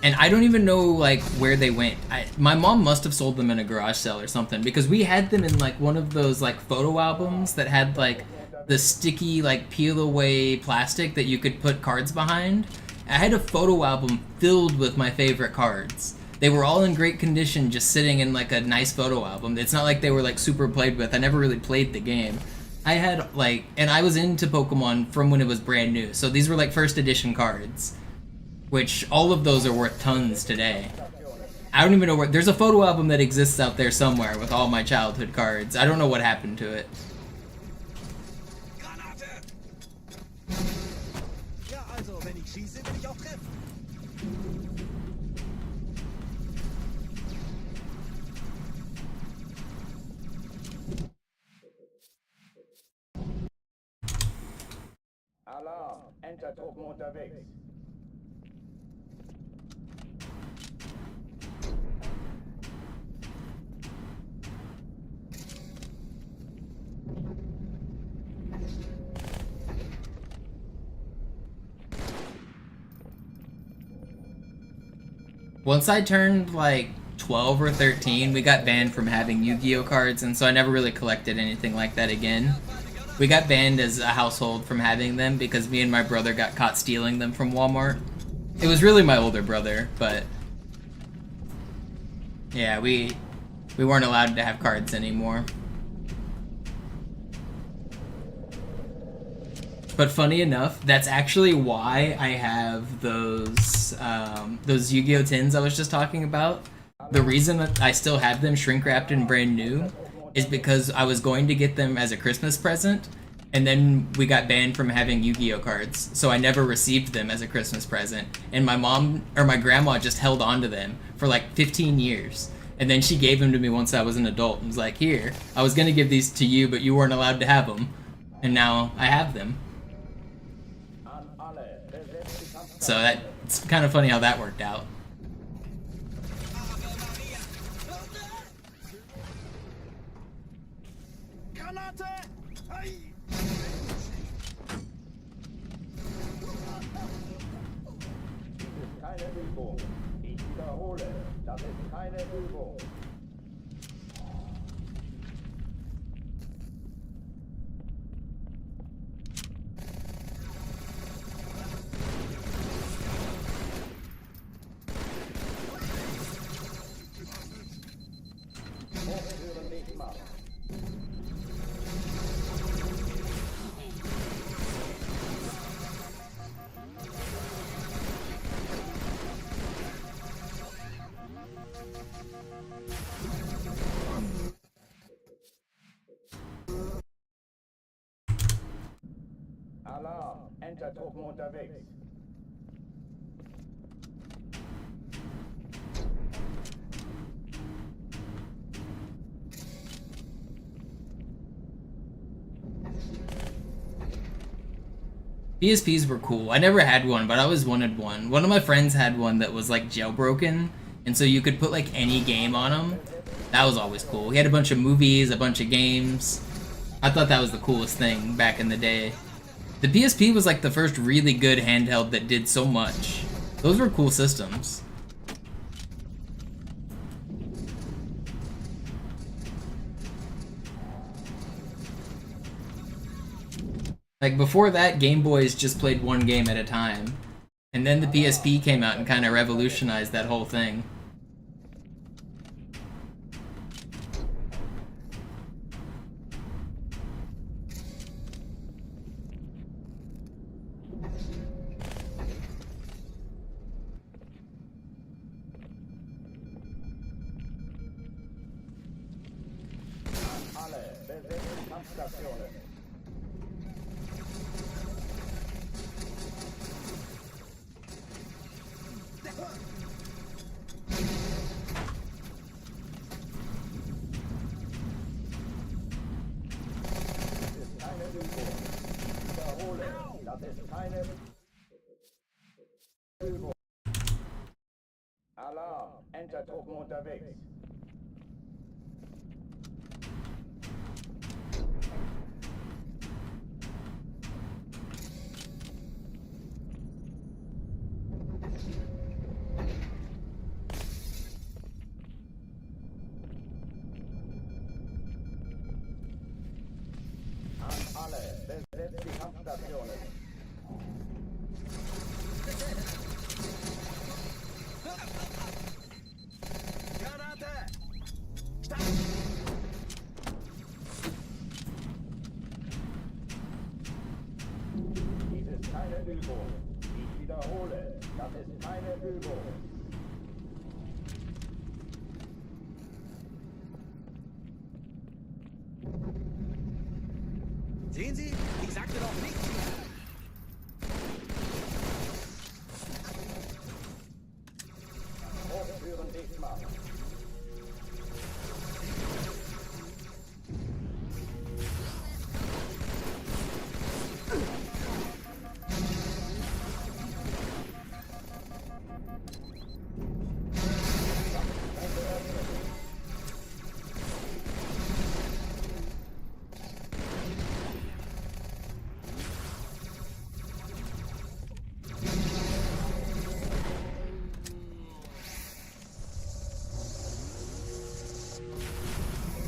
And I don't even know, like, where they went. My mom must have sold them in a garage sale or something, because we had them in, like, one of those, like, photo albums that had, like, the sticky, like, peel-away plastic that you could put cards behind. I had a photo album filled with my favorite cards. They were all in great condition, just sitting in, like, a nice photo album. It's not like they were, like, super played with. I never really played the game. I had, like, and I was into Pokemon from when it was brand new, so these were, like, first edition cards, which all of those are worth tons today. I don't even know where, there's a photo album that exists out there somewhere with all my childhood cards. I don't know what happened to it. Ja, also, wenn ich schieße, will ich auch treffen. Alarm, Enter-Truppen unterwegs. Once I turned, like, 12 or 13, we got banned from having Yu-Gi-Oh cards, and so I never really collected anything like that again. We got banned as a household from having them because me and my brother got caught stealing them from Walmart. It was really my older brother, but yeah, we weren't allowed to have cards anymore. But funny enough, that's actually why I have those Yu-Gi-Oh tins I was just talking about. The reason that I still have them shrink wrapped and brand new is because I was going to get them as a Christmas present, and then we got banned from having Yu-Gi-Oh cards, so I never received them as a Christmas present. And my mom, or my grandma, just held on to them for like 15 years. And then she gave them to me once I was an adult and was like, here, I was gonna give these to you, but you weren't allowed to have them. And now I have them. so it's kind of funny how that worked out. Keine Übung. Ich wiederhole, das ist keine Übung. Hochführen nicht machen. Alarm, Entertruppen unterwegs. PSPs were cool. I never had one, but I always wanted one. One of my friends had one that was like jailbroken, and so you could put like any game on them. That was always cool. He had a bunch of movies, a bunch of games. I thought that was the coolest thing back in the day. The PSP was like the first really good handheld that did so much. Those were cool systems. Like before that, Game Boys just played one game at a time. And then the PSP came out and kind of revolutionized that whole thing. Alle besetzen Kampfstationen. Das ist keine Übung. Alarm, Entertruppen unterwegs. An alle, besetzt die Kampfstationen. Dies ist keine Übung. Ich wiederhole, das ist keine Übung. Sehen Sie? Ich sagte doch nichts. Hochführen dicht machen.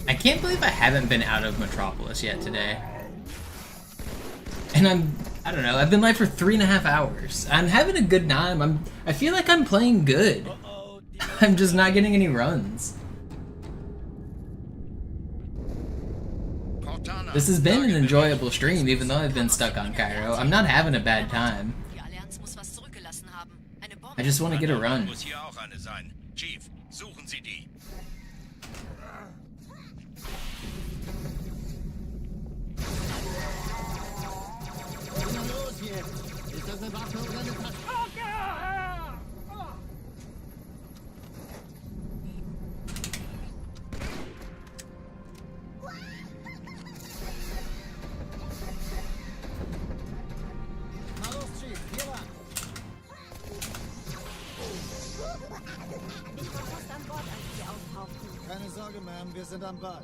I can't believe I haven't been out of Metropolis yet today. And I don't know, I've been live for 3.5 hours. I'm having a good time. I feel like I'm playing good. I'm just not getting any runs. This has been an enjoyable stream, even though I've been stuck on Cairo. I'm not having a bad time. I just want to get a run. Muss hier auch eine sein. Chief, suchen Sie die. Na los jetzt! Ist das eine Waffe oder eine Tasche? Na los, Chief, hier lang! wir sind am Ball.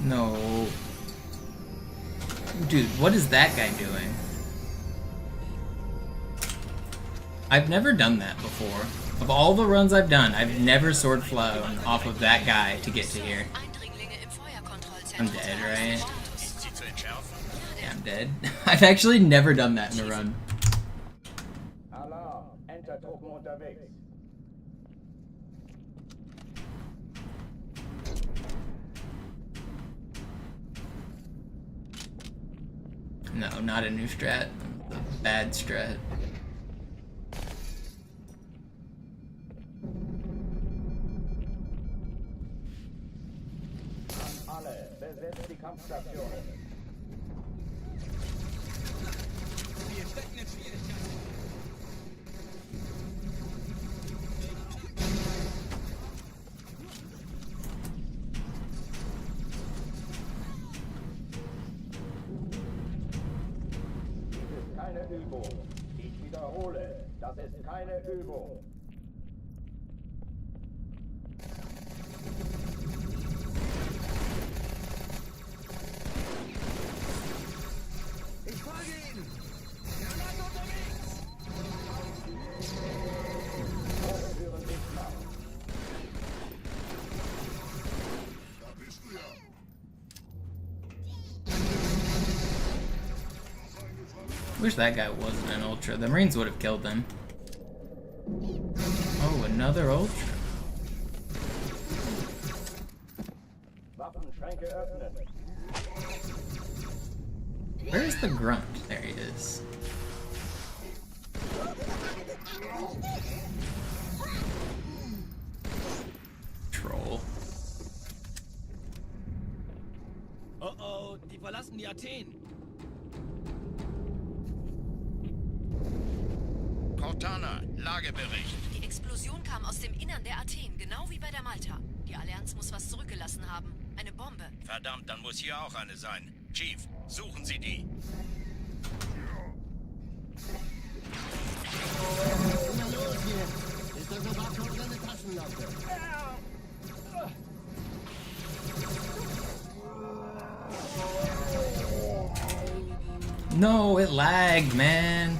No. Dude, what is that guy doing? I've never done that before. Of all the runs I've done, I've never sword flown off of that guy to get to here. I'm dead, right? Yeah, I'm dead. I've actually never done that in a run. Alarm, Enter-Truppen unterwegs. No, not a new strat. A bad strat. Alle, besetzt die Kampfstationen. Dies ist keine Übung. Ich wiederhole, das ist keine Übung. Ich folge Ihnen! Granate unterwegs! Führen nicht nach. Wish that guy wasn't an ultra. The Marines would have killed him. Oh, another ultra. Waffenschränke öffnen. Where's the grunt? There he is. Troll. Oh oh, die verlassen die Athen. Cortana, Lagebericht. Die Explosion kam aus dem Innern der Athen, genau wie bei der Malta. Die Allianz muss was zurückgelassen haben. Eine Bombe. Verdammt, dann muss hier auch eine sein. Chief, suchen Sie die. Na los jetzt! Ist das eine Waffe oder eine Taschenlampe? No, it lagged, man.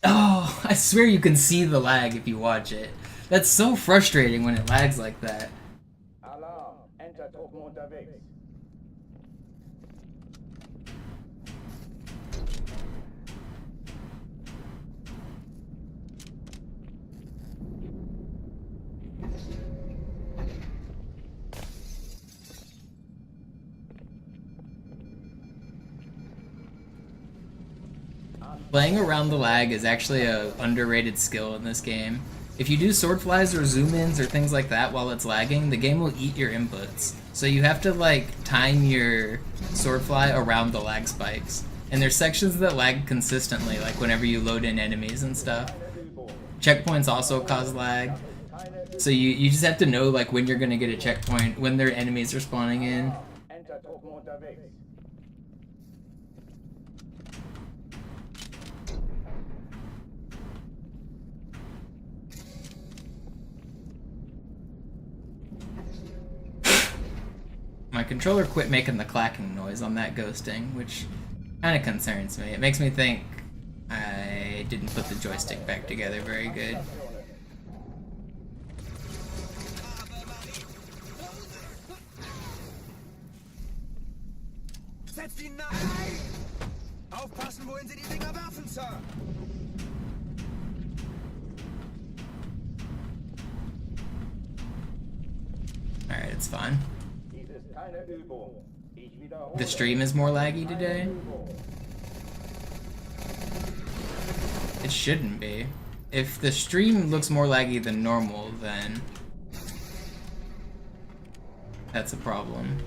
Oh, I swear you can see the lag if you watch it. That's so frustrating when it lags like that. Alarm, Enter-Truppen unterwegs. Playing around the lag is actually a underrated skill in this game. If you do sword flies or zoom ins or things like that while it's lagging, the game will eat your inputs. So you have to like time your sword fly around the lag spikes. And there's sections that lag consistently, like whenever you load in enemies and stuff. Checkpoints also cause lag. So you just have to know like when you're gonna get a checkpoint, when their enemies are spawning in. Enter-Truppen unterwegs. My controller quit making the clacking noise on that ghosting, which kind of concerns me. It makes me think I didn't put the joystick back together very good. Setzt ihn nach! Aufpassen, wohin Sie die Dinger werfen, Sir! Alright, it's fine. Dies ist keine Übung. Ich wiederhole. The stream is more laggy today. It shouldn't be. If the stream looks more laggy than normal, then that's a problem.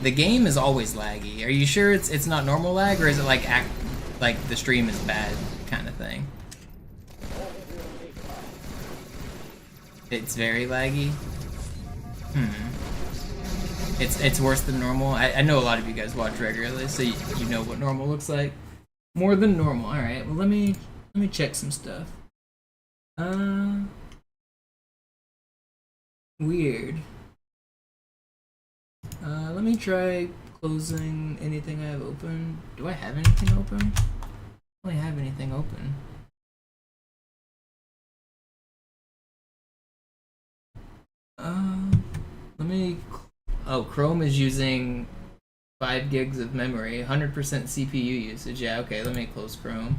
The game is always laggy. Are you sure it's not normal lag, or is it like the stream is bad kind of thing? It's very laggy. It's worse than normal. I know a lot of you guys watch regularly, so you know what normal looks like. More than normal. All right. Well, let me check some stuff. Weird. Let me try closing anything I have open. Do I have anything open? I don't really have anything open. Let me. Oh, Chrome is using 5 gigs of memory, 100% CPU usage. Yeah, okay, let me close Chrome.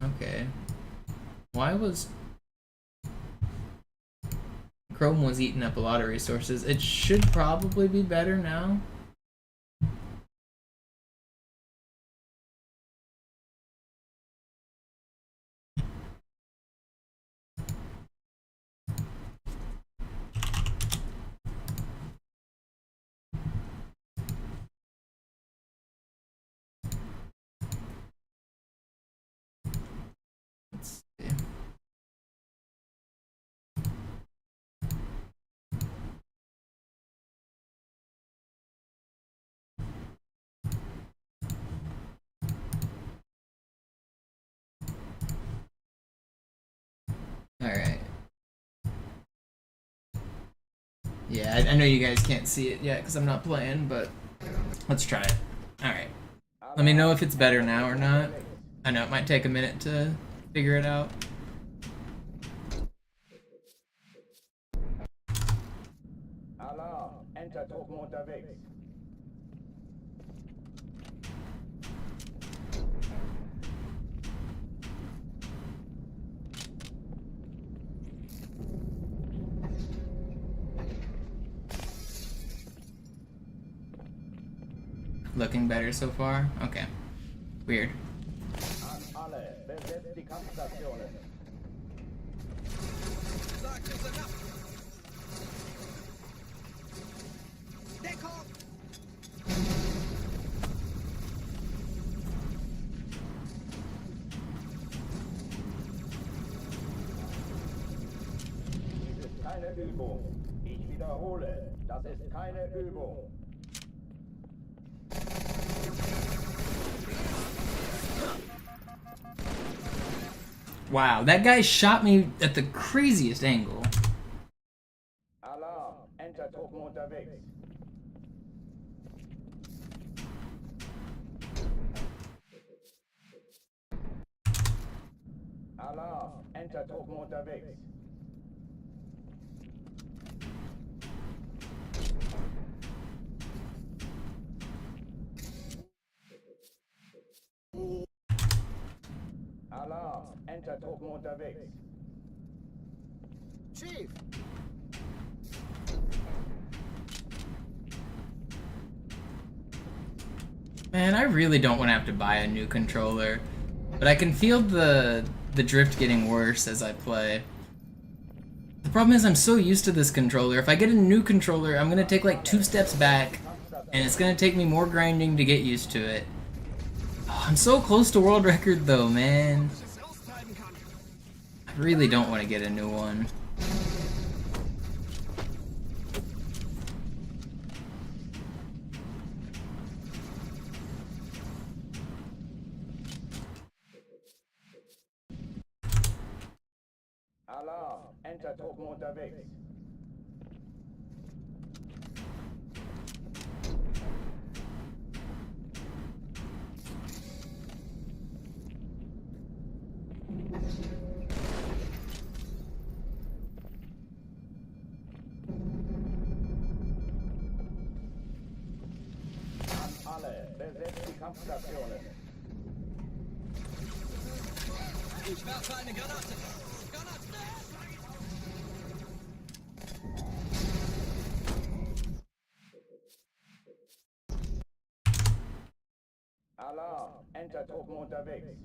Okay. Why was Chrome was eating up a lot of resources? It should probably be better now. Let's see. Alright. Yeah, I know you guys can't see it yet because I'm not playing, but let's try it. Alright. Let me know if it's better now or not. I know it might take a minute to figure it out. Alarm, Enter-Truppen unterwegs. Looking better so far? Okay. Weird. An alle, besetzt die Kampfstationen. Dies ist keine Übung. Ich wiederhole, das ist keine Übung. Wow, that guy shot me at the craziest angle. Alarm, Enter-Truppen unterwegs. Alarm, Enter-Truppen unterwegs. Alarm, Enter-Truppen unterwegs. Chief! Man, I really don't want to have to buy a new controller, but I can feel the drift getting worse as I play. The problem is I'm so used to this controller. If I get a new controller, I'm gonna take like 2 steps back, and it's gonna take me more grinding to get used to it. Oh, I'm so close to world record though, man. I really don't want to get a new one. Alarm, Enter-Truppen unterwegs. An alle, besetzt die Kampfstationen. Ich werfe eine Granate. Alarm, Enter-Truppen unterwegs.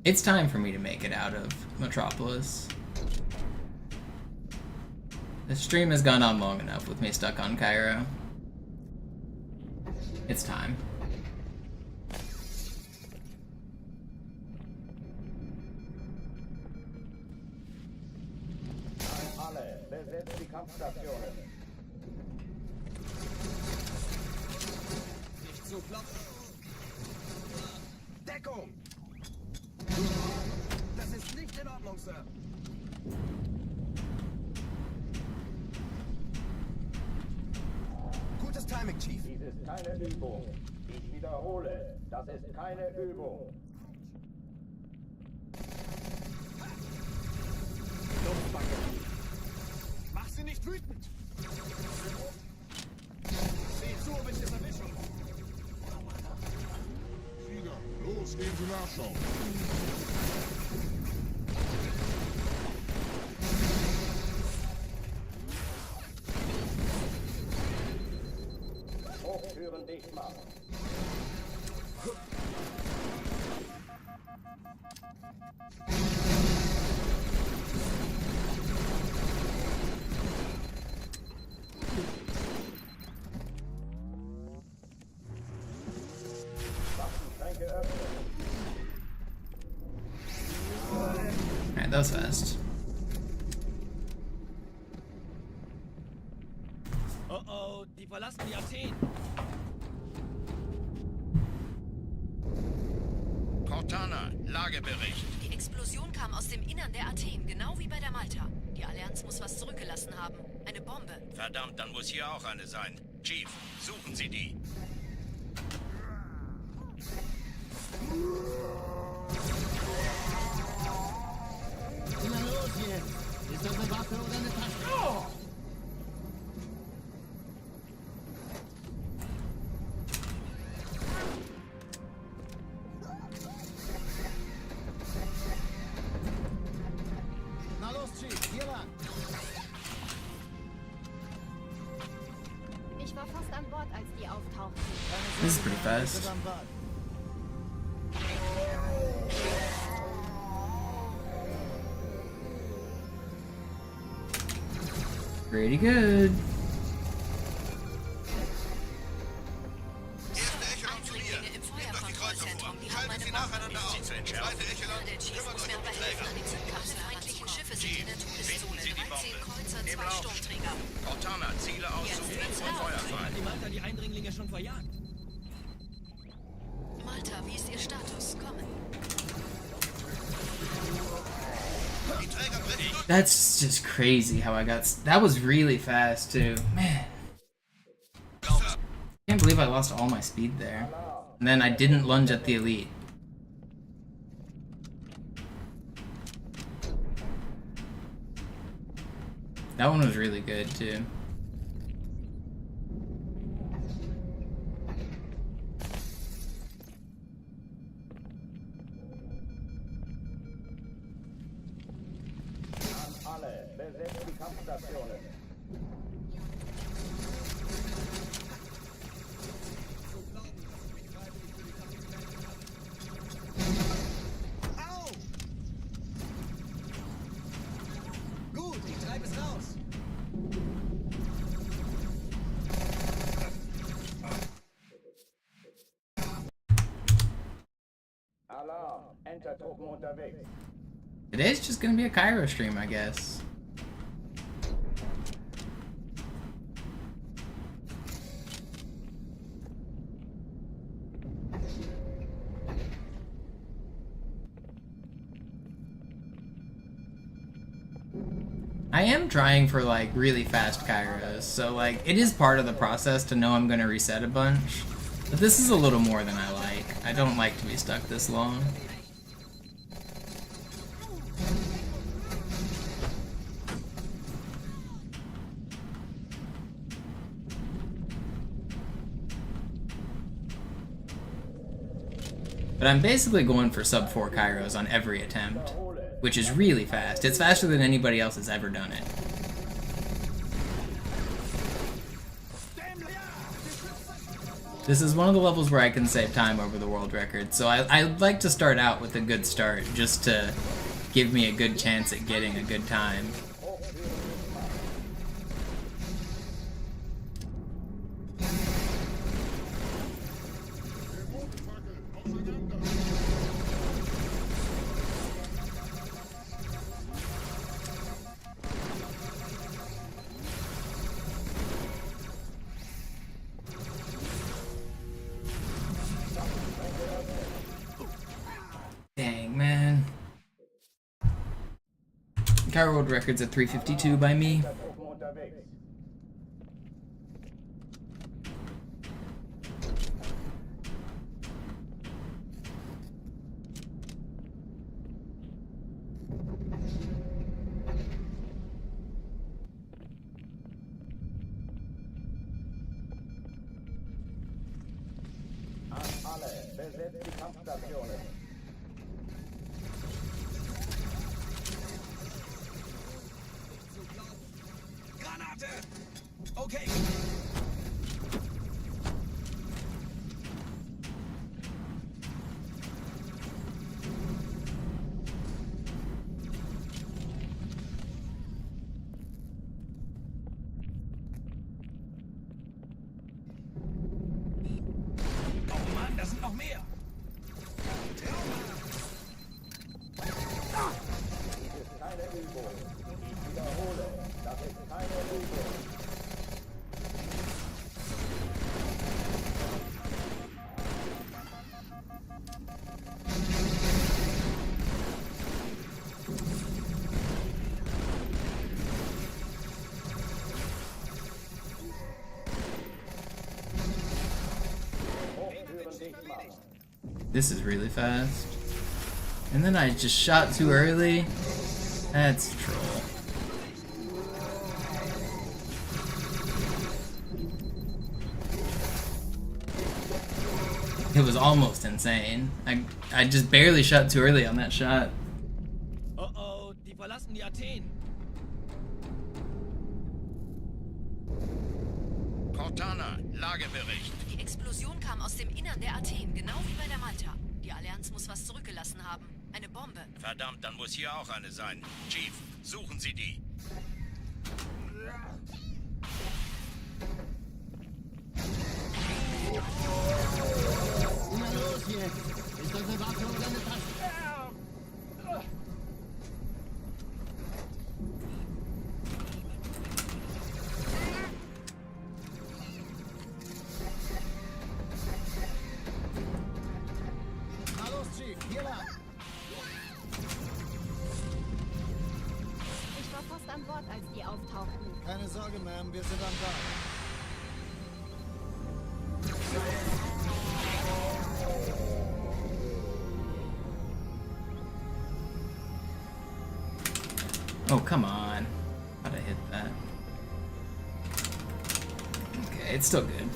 It's time for me to make it out of Metropolis. The stream has gone on long enough with me stuck on Cairo. It's time. besetzt die Kampfstationen. Nicht zu flott. Deckung! Das ist nicht in Ordnung, Sir. Gutes Timing, Chief. Dies ist keine Übung. Ich wiederhole, das ist keine Übung. Mach sie nicht wütend! Sieh zu, ob ich es erwische! Flieger, los, gehen Sie Nachschau. Hochtüren dicht machen. Waffenschränke öffnen. Alright, that was fast. Oh oh, die verlassen die Athen. Cortana, Lagebericht. Die Explosion kam aus dem Innern der Athen, genau wie bei der Malta. Die Allianz muss was zurückgelassen haben. Eine Bombe. Verdammt, dann muss hier auch eine sein. Chief, suchen Sie die. Na los jetzt! Ist das eine Waffe oder eine Tasche? Na los, Chief, hier lang. Ich war fast an Bord, als die auftauchten. This is pretty fast. Am Bad. Pretty good. Erste Echelon zu mir. Eindringlinge im Nehmt euch die Kreuzer vor. Feuerkontrollzentrum. Die haben Schaltet eine sie Bombe. nacheinander aus. Sie zu entschärfen. Zweite Echelon, Der Chief kümmert muss euch mir um aber die helfen, Träger. an die Zündkapsel. Feindliche Schiffe sind in der Todeszone. Sie die 13 Bombe. Kreuzer, Hebel 2 auf. Sturmträger. Cortana, Ziele aussuchen Jetzt und Feuer Hat fahren. die Malta die Eindringlinge schon verjagt? Malta, wie ist Ihr Status? Kommen. Die Träger brechen durch. That's just crazy how I got. That was really fast too. Man, I can't believe I lost all my speed there. And then I didn't lunge at the elite. That one was really good too. An alle, besetzt die Kampfstationen. Au! Gut, ich treibe es raus. Alarm, Entertruppen unterwegs. Today's just gonna be a Cairo stream, I guess. I am trying for like really fast Kairos, so like it is part of the process to know I'm gonna reset a bunch. But this is a little more than I like. I don't like to be stuck this long. But I'm basically going for sub 4 Kairos on every attempt, which is really fast. It's faster than anybody else has ever done it. This is one of the levels where I can save time over the world record, so I'd like to start out with a good start, just to give me a good chance at getting a good time. Car World Records at 3:52 by me. Besetzt die Kampfstationen. Granate! Okay. Oh Mann, da sind noch mehr. Dies ist keine Übung. Ich wiederhole, das ist keine Übung. Hochtüren dicht machen. This is really fast. And then I just shot too early. That's troll. It was almost insane. I just barely shot too early on that shot. Oh oh, die verlassen die Athen. Cortana, Lagebericht. Die Explosion kam aus dem Innern der Athen, genau wie bei der Malta. Die Allianz muss was zurückgelassen haben. Eine Bombe. Verdammt, dann muss hier auch eine sein. Chief, suchen Sie die. Na los jetzt! Ist das eine Waffe oder eine Tasche? Na los, Chief, hier lang. Ich war fast an Bord, als die auftauchten. Keine Sorge, Ma'am, wir sind am Bord. Oh, come on. How'd I hit that? Okay, it's still good.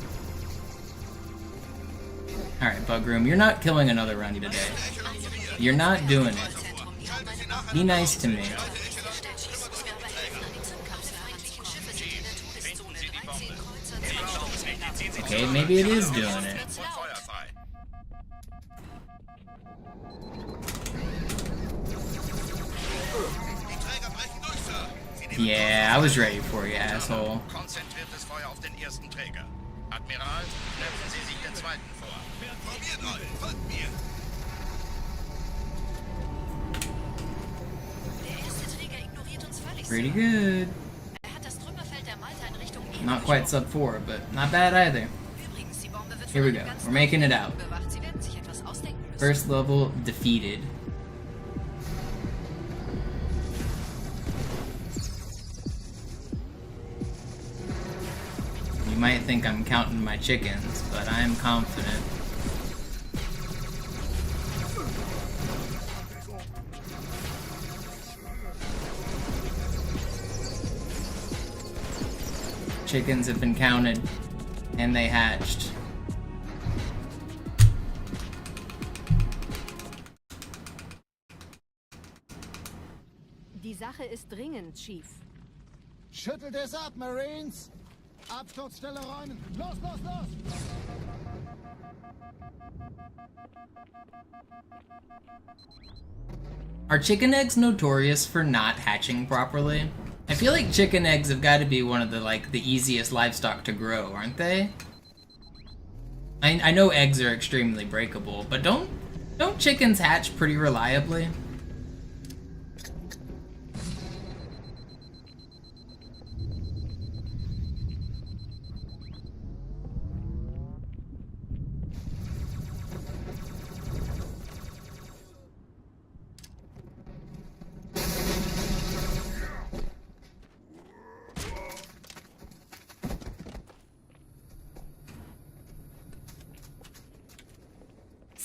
Alright, Bugroom, you're not killing another runny today. You're not doing it. Be nice to me. Okay, maybe it is doing it. Yeah, I was ready for you, asshole. Konzentriertes Feuer auf den ersten Träger. Admiral, knöpfen Sie sich den zweiten vor. Probiert euch, folgt mir. Der erste Träger ignoriert uns völlig. Pretty good. Er hat das Trümmerfeld der Malta in Richtung Not quite sub 4, but not bad either. Übrigens, die Bombe wird Here we von go. einem ganzen We're making it out. Team bewacht. Sie werden sich etwas ausdenken müssen. First level defeated. You might think I'm counting my chickens, but I am confident. Chickens have been counted, and they hatched. Die Sache ist dringend, Chief. Schüttelt es ab, Marines! Absturzstelle räumen! Los, los, los! Are chicken eggs notorious for not hatching properly? I feel like chicken eggs have got to be one of the easiest livestock to grow, aren't they? I know eggs are extremely breakable, but don't chickens hatch pretty reliably?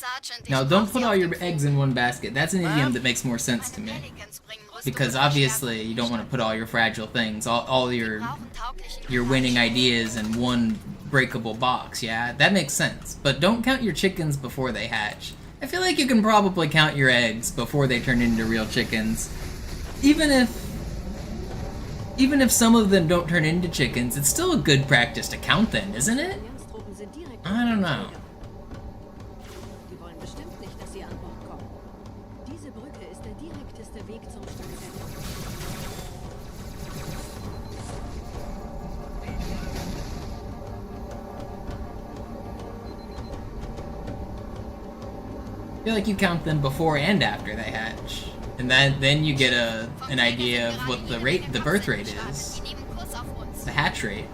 Sergeant, Now, ich don't brauch put Sie all auf your dem eggs in one basket. That's an idiom that makes more sense to me. Pelicans bringen Rüstung Because und obviously you don't want to Verstärkung. put all your fragile things, all Sie your brauchen tauglichen winning Geleitschutz. ideas in one breakable box, yeah? That makes sense. But don't count your chickens before they hatch. I feel like you can probably count your eggs before they turn into real chickens. Even if some of them don't turn into chickens, it's still a good practice to count them, isn't it? Allianztruppen sind direkt I don't know. Die wollen bestimmt nicht, dass sie an Bord kommen. Diese Brücke ist der direkteste Weg zum Stadtzentrum. I feel like you count them before and after they hatch. And then you get an idea of what the birth rate is. Die nehmen Kurs auf uns. The hatch rate.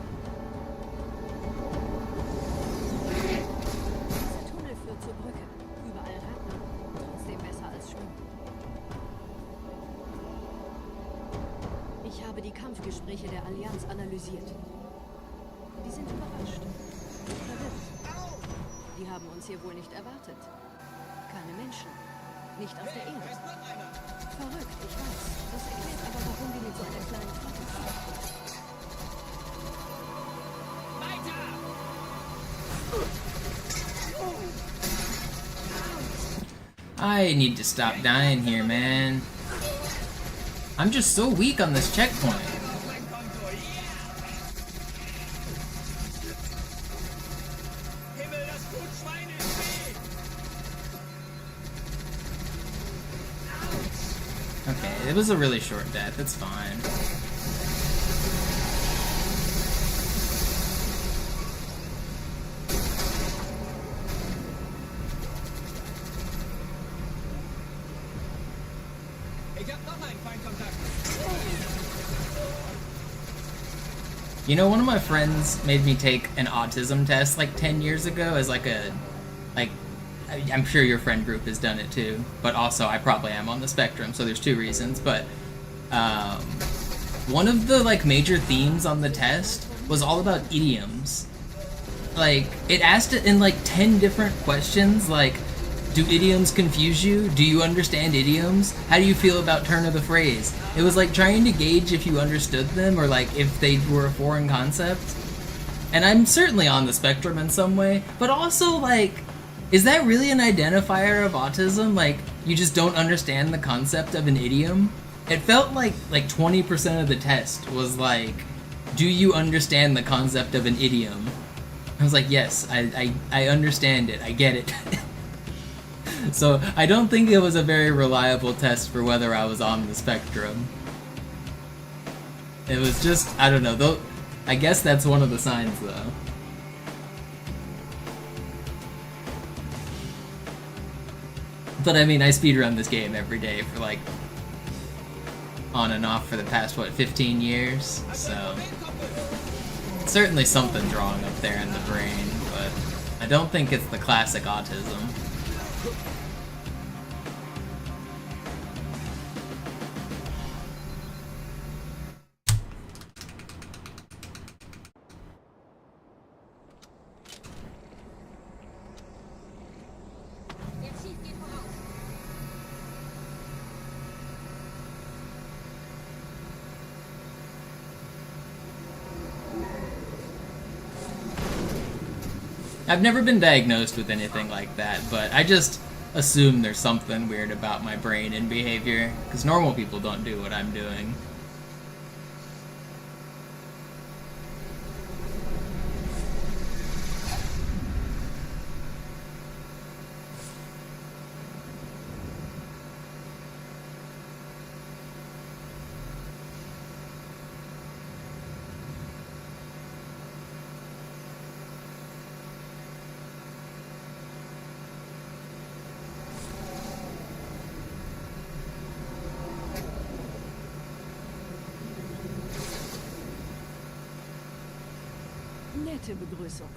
Dieser Tunnel führt zur Brücke. Überall Ratten. Trotzdem besser als schwimmen. Ich habe die Kampfgespräche der Allianz analysiert. Die sind überrascht. Verwirrt. Die haben uns hier wohl nicht erwartet. Keine Menschen. Nicht auf der Erde. Verrückt, ich weiß. Das erklärt aber, warum wir mit so einer kleinen Flotte I need to stop dying here, man. I'm just so weak on this checkpoint. Okay, it was a really short death, it's fine. You know, one of my friends made me take an autism test like 10 years ago as I'm sure your friend group has done it too, but also I probably am on the spectrum, so there's two reasons, but one of the major themes on the test was all about idioms. Like, it asked it in 10 different questions, like, do idioms confuse you? Do you understand idioms? How do you feel about turn of the phrase? It was like trying to gauge if you understood them or if they were a foreign concept. And I'm certainly on the spectrum in some way, but also is that really an identifier of autism? You just don't understand the concept of an idiom? It felt like 20% of the test was do you understand the concept of an idiom? I was like, yes, I understand it, I get it. So I don't think it was a very reliable test for whether I was on the spectrum. It was just, I don't know, though. I guess that's one of the signs, though. But I mean, I speedrun this game every day for on and off for the past, 15 years? So, certainly something's wrong up there in the brain, but I don't think it's the classic autism. I've never been diagnosed with anything like that, but I just assume there's something weird about my brain and behavior, because normal people don't do what I'm doing. Nette Begrüßung.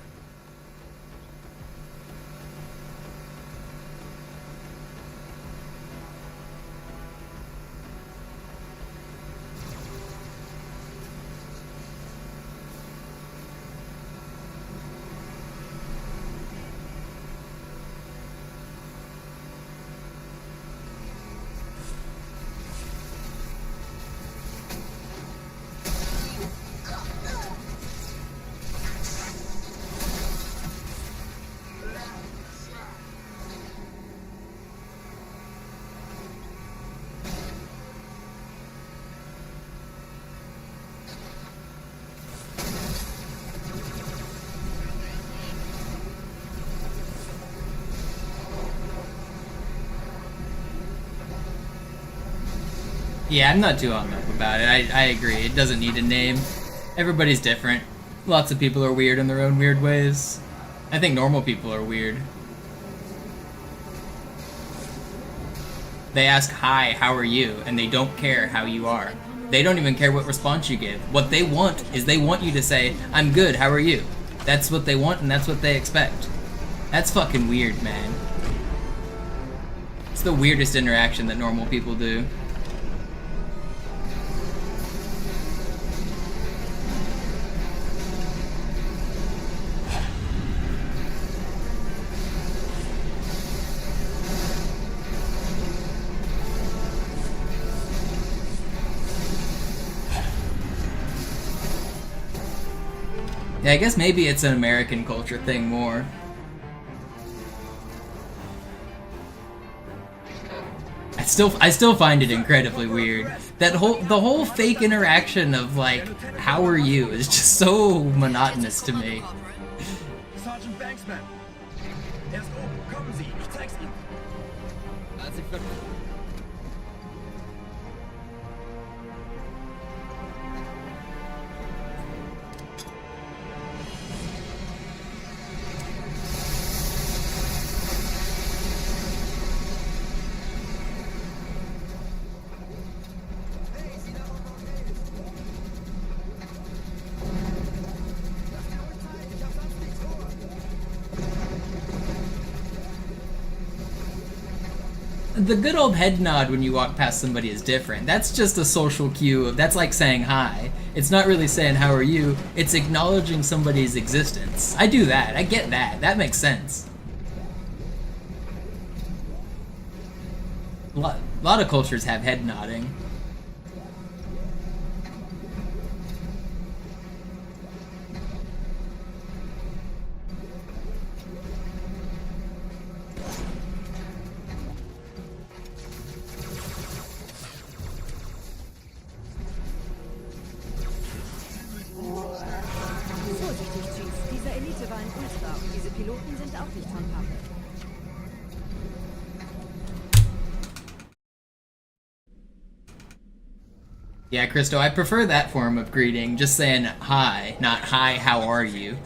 Yeah, I'm not too hung up about it. I agree. It doesn't need a name. Everybody's different. Lots of people are weird in their own weird ways. I think normal people are weird. They ask, hi, how are you? And they don't care how you are. They don't even care what response you give. What they want is they want you to say, I'm good, how are you? That's what they want and that's what they expect. That's fucking weird, man. It's the weirdest interaction that normal people do. Yeah, I guess maybe it's an American culture thing more. I still find it incredibly weird. The whole fake interaction of like, how are you is just so monotonous to me. Sergeant Banksman. Er ist oben. Kommen Sie. Ich zeig's Ihnen. The good old head nod when you walk past somebody is different. That's just a social cue. That's like saying hi. It's not really saying how are you, it's acknowledging somebody's existence. I do that. I get that. That makes sense. A lot of cultures have head nodding. Yeah, Christo, I prefer that form of greeting, just saying hi, not hi, how are you?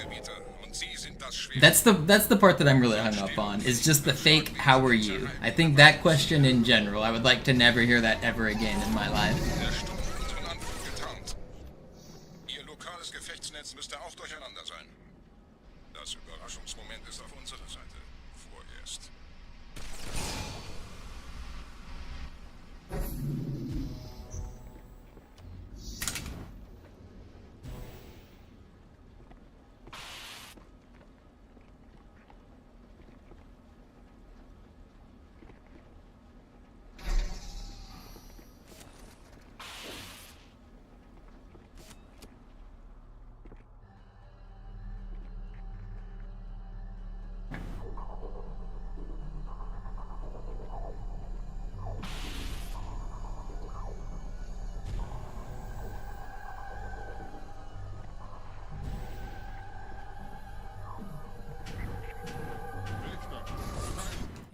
That's the part that I'm really hung up on, is just the fake how are you. I think that question in general, I would like to never hear that ever again in my life. Ihr lokales Gefechtsnetz müsste auch durcheinander sein. Das Überraschungsmoment ist auf unserer Seite. Vorerst.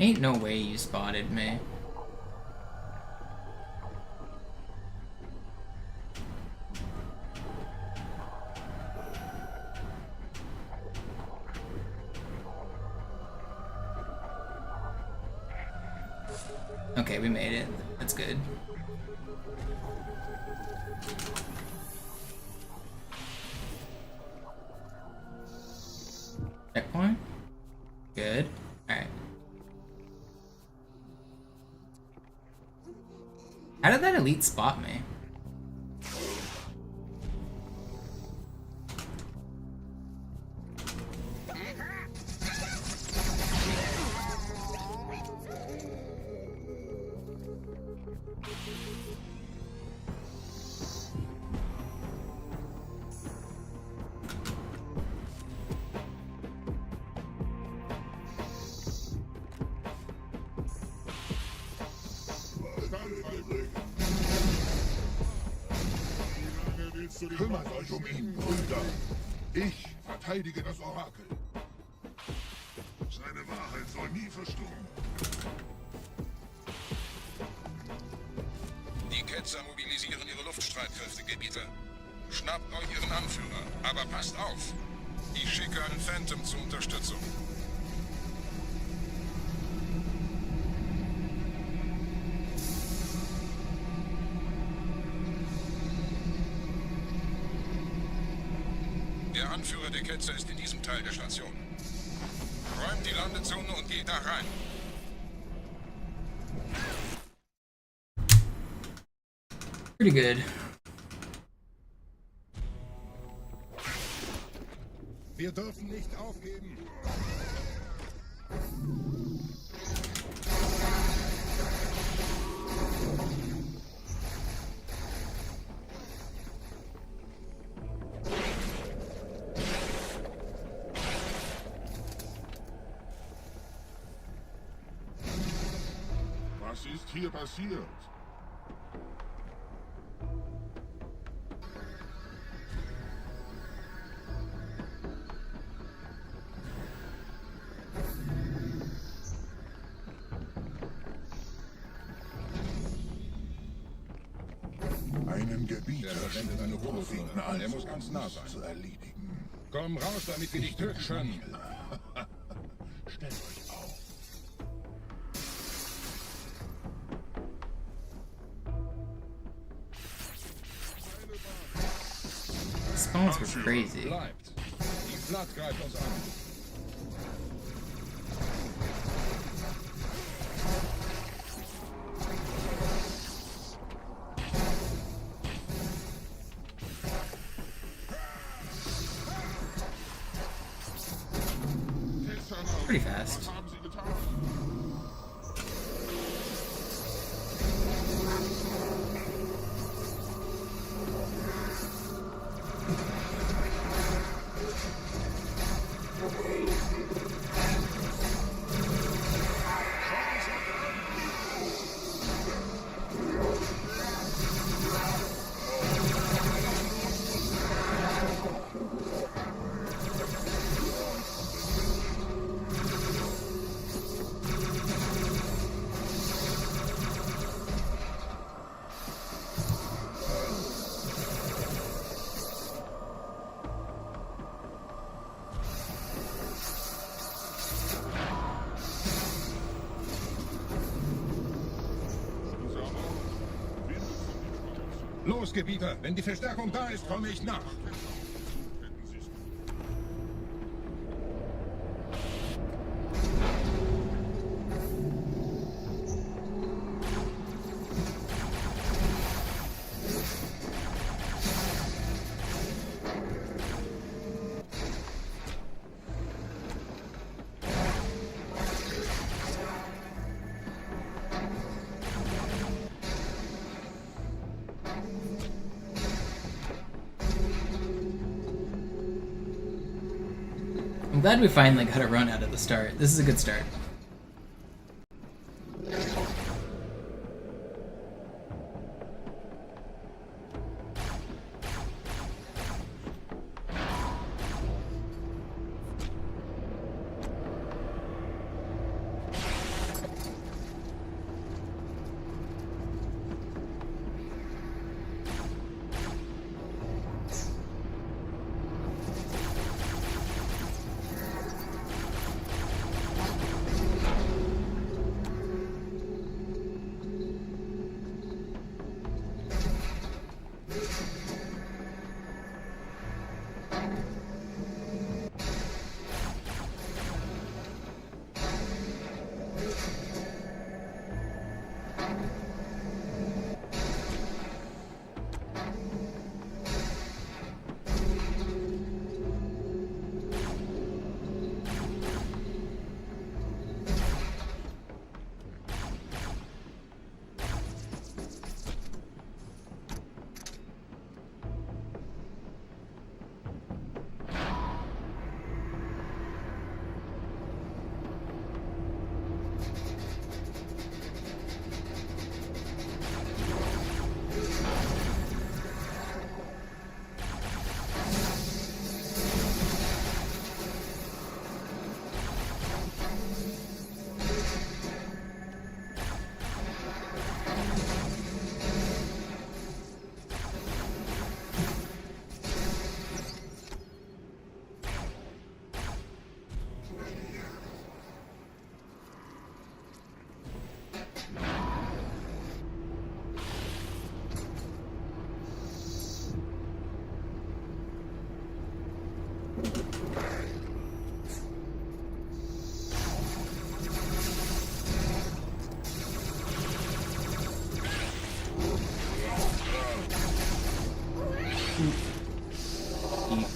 Ain't no way you spotted me. Okay, we made it. That's good. Checkpoint? Good. Alright. How did that elite spot me? Kümmert euch um ihn, Brüder. Ich verteidige das Orakel. Seine Wahrheit soll nie verstummen. Die Ketzer mobilisieren ihre Luftstreitkräfte, Gebieter. Schnappt euch ihren Anführer, aber passt auf. Ich schicke einen Phantom zur Unterstützung. Der Anführer der Ketzer ist in diesem Teil der Station. Räumt die Landezone und geht da rein. Pretty good. Wir dürfen nicht aufgeben. Was ist hier passiert? Einen Gebieter wendet eine Profiten an. Er muss ganz nah sein. Zu erledigen. Komm raus, damit wir dich töten können. Stellt euch auf. Spawns were crazy. Bleibt. Die Flat greift uns an. Pretty fast. Los, Gebieter! Wenn die Verstärkung da ist, komme ich nach. I'm glad we finally got a run out of the start. This is a good start. Eat.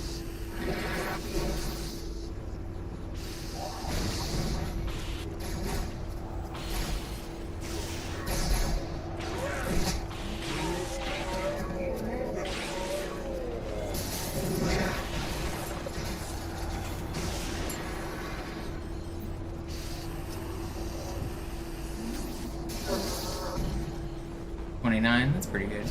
That's pretty good.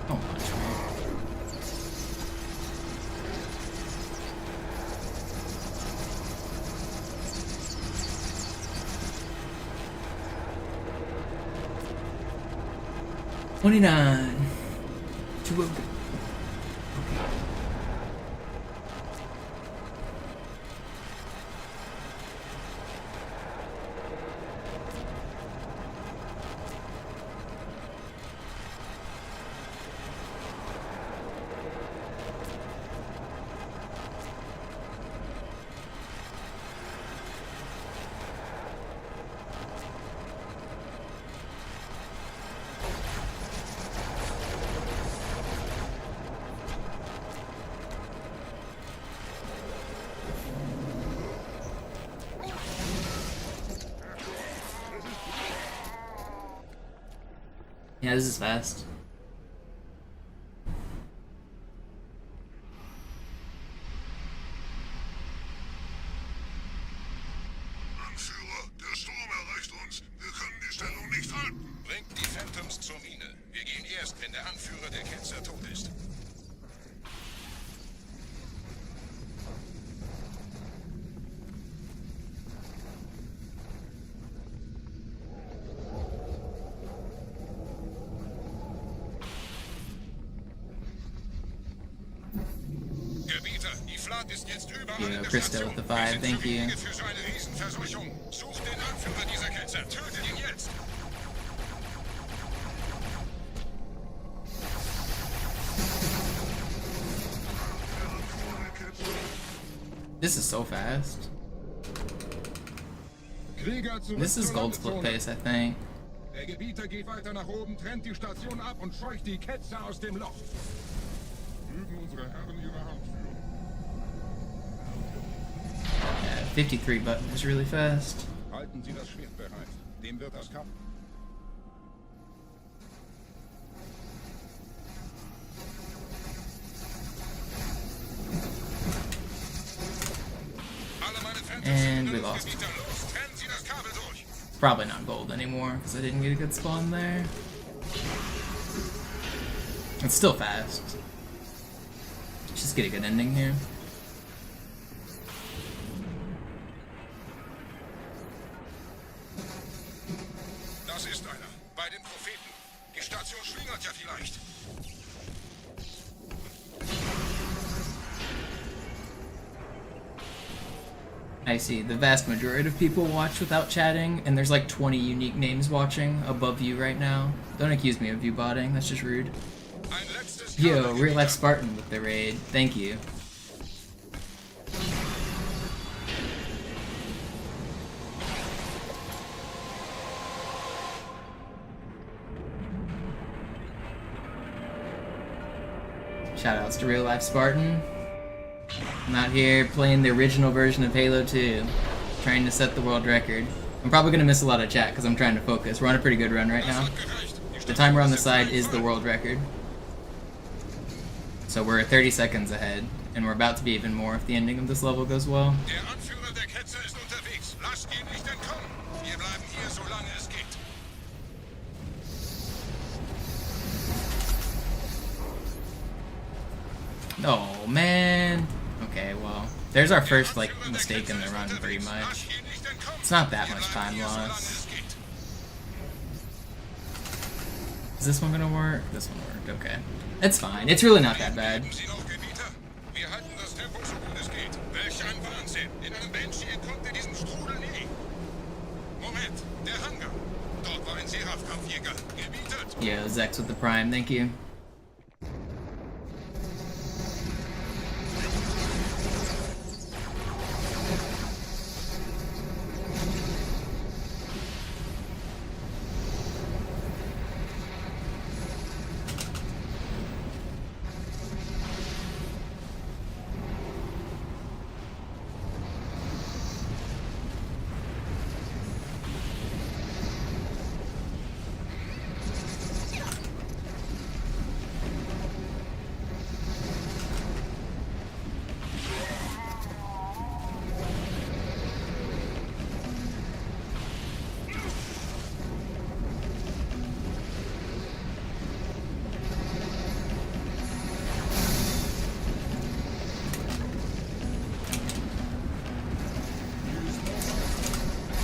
Don't punch me. $29. To a... Yeah, this is fast. Anführer, der Sturm erreicht uns. Wir können die Stellung nicht halten. Bringt die Phantoms zur Mine. Wir gehen erst, wenn der Anführer der Ketzer tot ist. Gebieter, die Flat ist jetzt überall in der Christo with the 5, thank you. Für so eine Riesenverseuchung. Sucht den Anführer dieser Ketzer. Tötet ihn jetzt. This is so fast. This is gold split pace, I think. Der Gebieter geht weiter nach oben, trennt die Station ab und scheucht die Ketzer aus dem Loch. Mögen unsere Herren ihre Hand führen. Yeah, 53 button is really fast. Halten Sie das Schwert bereit. Dem wird das Kampf. And we lost. Probably not gold anymore because I didn't get a good spawn there. It's still fast. Just get a good ending here. Das ist einer. Bei den Propheten. Die Station schlingert ja vielleicht. I see. The vast majority of people watch without chatting, and there's like 20 unique names watching above you right now. Don't accuse me of you botting, that's just rude. Yo, Real Life Spartan with the raid. Thank you. Shoutouts to Real Life Spartan. I'm out here playing the original version of Halo 2, trying to set the world record. I'm probably going to miss a lot of chat because I'm trying to focus. We're on a pretty good run right now. The timer on the side is the world record. So we're 30 seconds ahead, and we're about to be even more if the ending of this level goes well. Der Anführer der Ketzer ist unterwegs. Lasst ihn nicht entkommen. Wir bleiben hier, solange es geht. Oh, man. Okay, well, there's our first, like, mistake in the run, pretty much. It's not that much time loss. Is this one gonna work? This one worked, okay. It's fine. It's really not that bad. Wir halten das Tempo so gut es geht. Welch ein Wahnsinn. In einem Banshee entkommt ihr diesen Strudel nie. Moment, der Hangar. Dort war ein Seraph-Kampfjäger. Gebietet. Yeah, Zex with the Prime, thank you.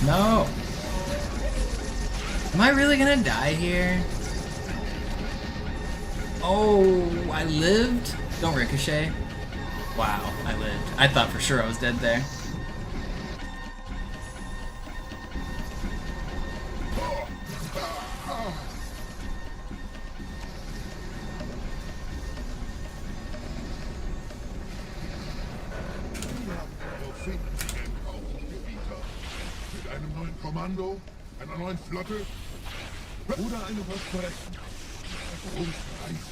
No! Am I really gonna die here? Oh, I lived? Don't ricochet. Wow, I lived. I thought for sure I was dead there. Mit einem neuen Kommando, einer neuen Flotte oder einem Versprechen. Uns reicht.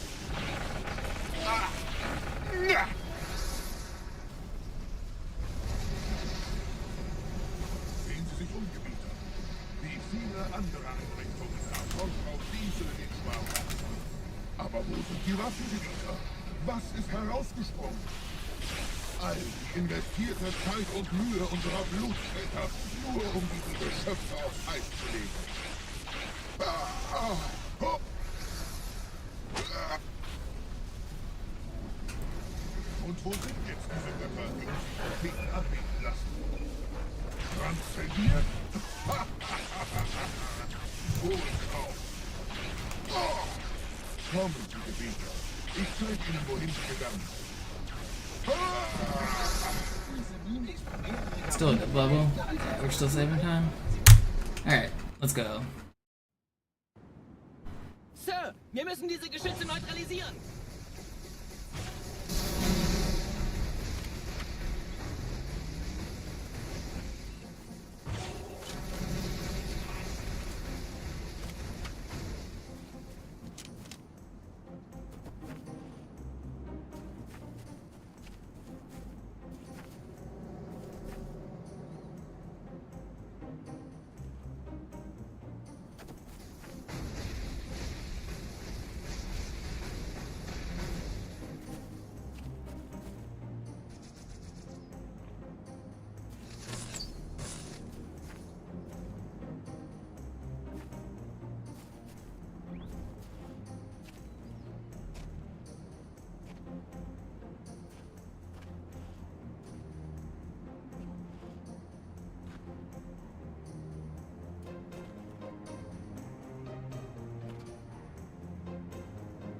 Sehen Sie sich um, Gebieter. Wie viele andere Einrichtungen haben kommt auf diese den Schwarm. Aber wo sind die Waffen, Gebieter? Was ist herausgesprungen? All die investierte Zeit und Mühe unserer Blutväter, nur um diese Geschöpfe aufs Eis zu legen. Und wo sind jetzt diese Götter, die uns die Propheten anbeten lassen? Transzendiert? Wohlkauf. Kommen Sie, Gebieter. Ich zeige Ihnen, wohin Sie gegangen sind. Still a good level. We're still saving time. Alright, let's go. Sir, wir müssen diese Geschütze neutralisieren.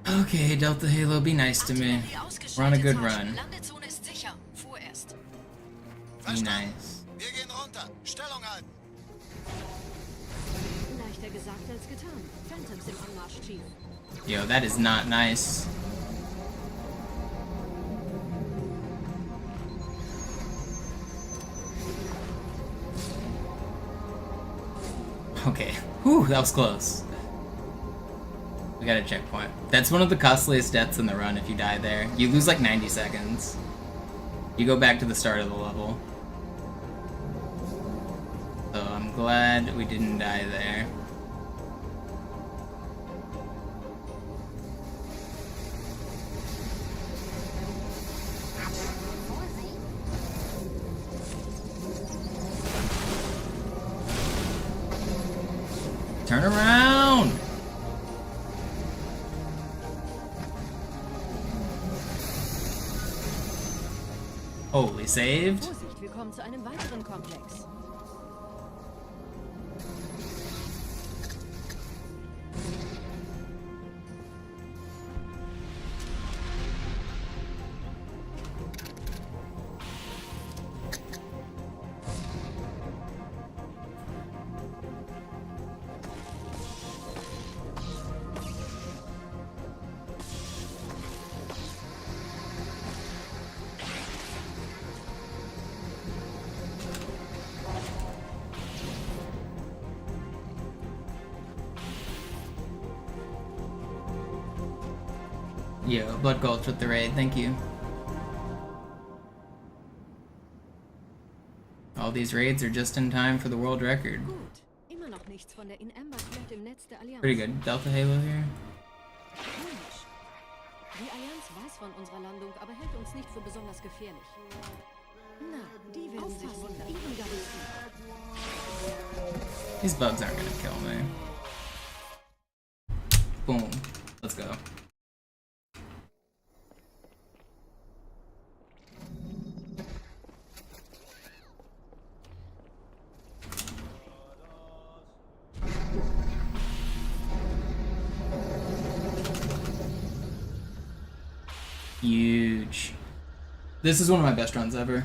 Okay, Delta Halo, be nice to me. We're on a good run. Landezone ist sicher. Fuhr erst. Be nice. Wir gehen runter. Stellung halten. Leichter gesagt als getan. Phantoms im Anmarsch, Chief. Yo, that is not nice. Okay. Whew, that was close. We got a checkpoint. That's one of the costliest deaths in the run if you die there. You lose like 90 seconds. You go back to the start of the level. So I'm glad we didn't die there. Turn around! Holy, saved? Vorsicht, wir kommen zu einem weiteren Komplex. Yo, Blood Gulch with the raid, thank you. All these raids are just in time for the world record. Gut. Immer noch nichts von der In-Amber-Flat im Netz der Allianz. Pretty good. Delta Halo here. Komisch. Die Allianz weiß von unserer Landung, aber hält uns nicht für besonders gefährlich. Na, die werden sich wundern. Ihren Garrison. These bugs aren't gonna kill me. Boom. Let's go. huge. This is one of my best runs ever.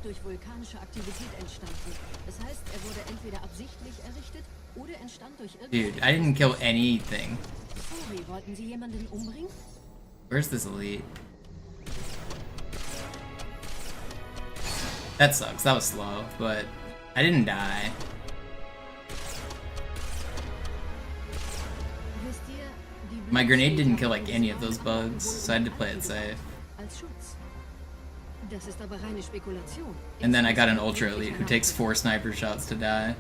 Durch vulkanische Aktivität entstanden. Das heißt, er wurde entweder absichtlich errichtet oder entstand durch Dude, I didn't kill anything. Sorry, wollten Sie jemanden umbringen? Where's this elite? That sucks. That was slow, but I didn't die. My grenade didn't kill like any of those bugs, so I had to play it safe. Das ist aber reine Spekulation. And then I got an Ultra Elite who takes 4 sniper shots to die.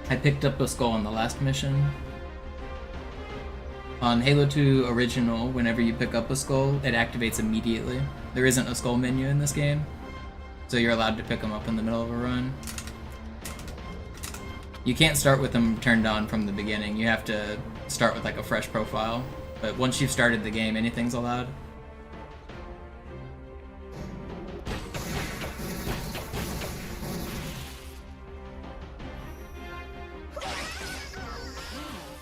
I picked up a skull on the last mission. On Halo 2 Original, whenever you pick up a skull, it activates immediately. There isn't a skull menu in this game, so you're allowed to pick them up in the middle of a run. You can't start with them turned on from the beginning. You have to start with like a fresh profile. But once you've started the game, anything's allowed.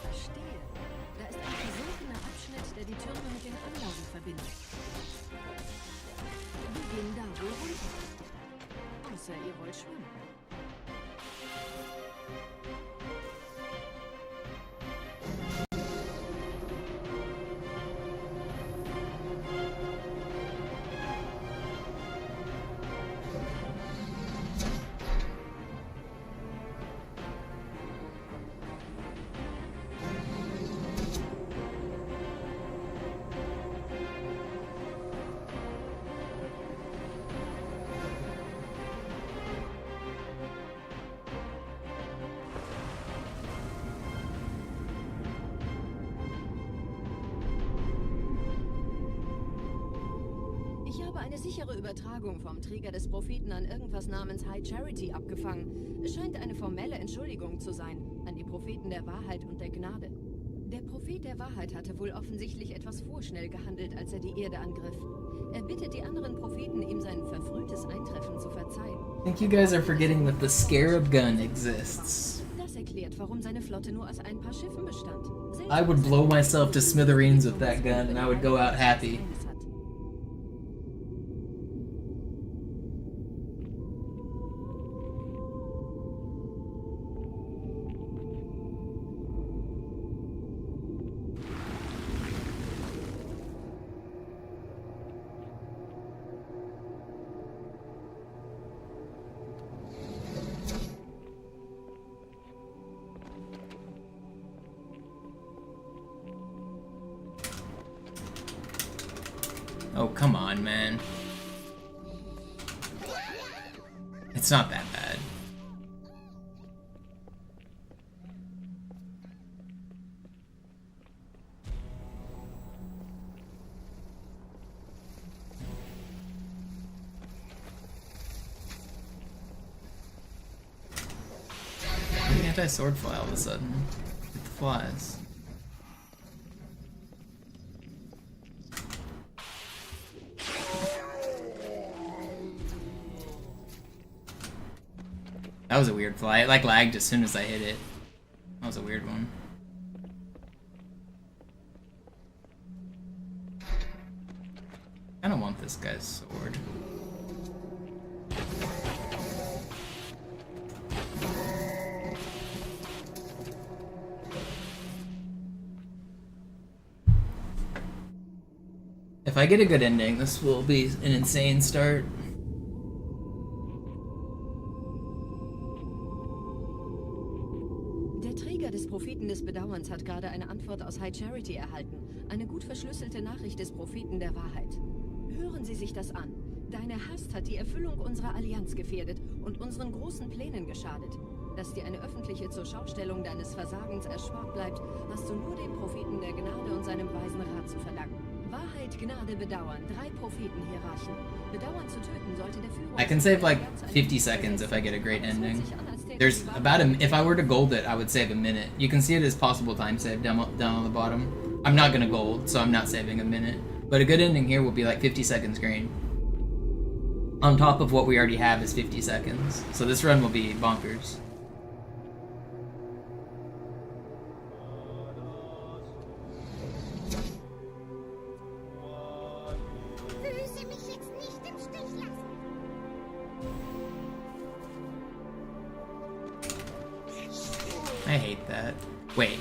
Verstehe. Da ist ein versunkener Abschnitt, der die Türme mit den Anlagen verbindet. Wir gehen da wohl runter. Außer ihr wollt schwimmen. Ich habe eine sichere Übertragung vom Träger des Propheten an irgendwas namens High Charity abgefangen. Es scheint eine formelle Entschuldigung zu sein, an die Propheten der Wahrheit und der Gnade. Der Prophet der Wahrheit hatte wohl offensichtlich etwas vorschnell gehandelt, als er die Erde angriff. Er bittet die anderen Propheten, ihm sein verfrühtes Eintreffen zu verzeihen. I think you guys are forgetting that the Scarab gun exists. Das erklärt, warum seine Flotte nur aus ein paar Schiffen bestand. I would blow myself to smithereens with that gun and I would go out happy. Oh, come on, man. It's not that bad. Anti-sword fly all of a sudden. Get the flies. That was a weird fly. It like lagged as soon as I hit it. That was a weird one. I kinda want this guy's sword. I get a good ending, this will be an insane start. Der Träger des Propheten des Bedauerns hat gerade eine Antwort aus High Charity erhalten. Eine gut verschlüsselte Nachricht des Propheten der Wahrheit. Hören Sie sich das an. Deine Hast hat die Erfüllung unserer Allianz gefährdet und unseren großen Plänen geschadet. Dass dir eine öffentliche Zurschaustellung deines Versagens erspart bleibt, hast du nur dem Propheten der Gnade und seinem weisen Rat zu verdanken. Wahrheit, Gnade, Bedauern. 3 Prophetenhierarchen. Bedauern zu töten sollte der Führer... I can save like 50 seconds if I get a great ending. There's about if I were to gold it, I would save a minute. You can see it as possible time save down on the bottom. I'm not gonna gold, so I'm not saving a minute. But a good ending here will be like 50 seconds green. On top of what we already have is 50 seconds. So this run will be bonkers. I hate that. Wait,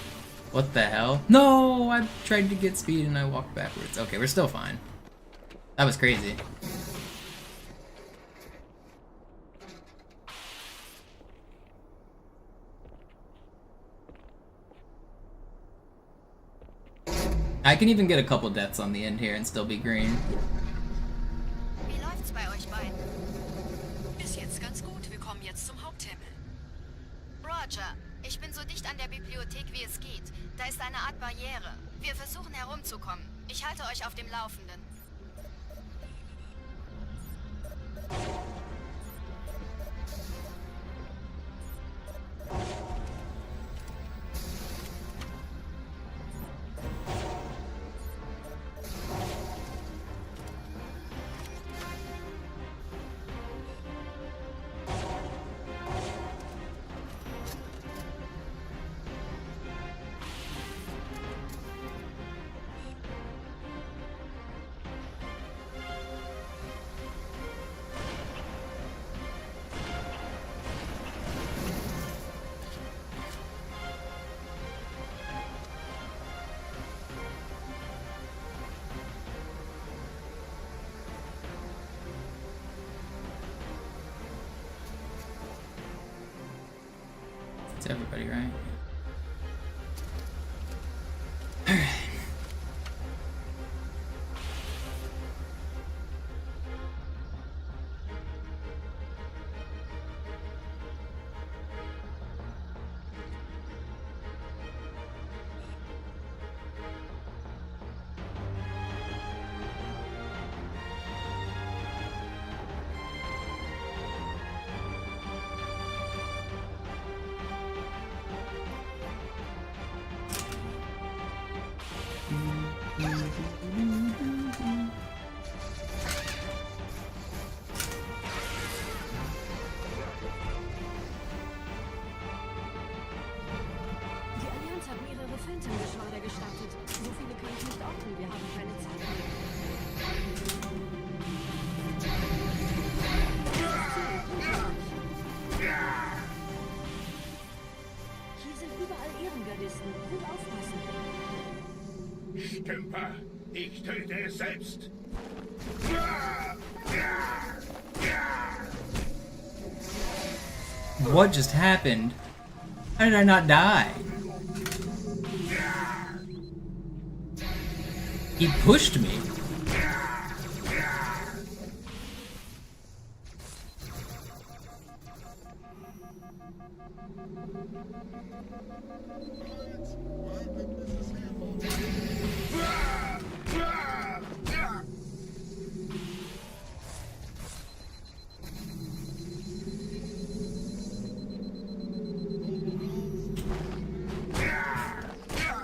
what the hell? No, I tried to get speed and I walked backwards. Okay, we're still fine. That was crazy. I can even get a couple deaths on the end here and still be green. Wie läuft's bei euch beiden? Bis jetzt ganz gut. Wir kommen jetzt zum Haupthimmel. Roger, ich bin so dicht an der Bibliothek wie es geht. Da ist eine Art Barriere. Wir versuchen herumzukommen. Ich halte euch auf dem Laufenden. It's everybody, right? Die Allianz hat mehrere Phantom-Geschwader gestartet. So viele kann ich nicht orten, wir haben keine Zeit mehr. Hier sind überall Ehrengardisten. Gut aufpassen. Stümper, ich töte es selbst. What just happened? How did I not die? He pushed me.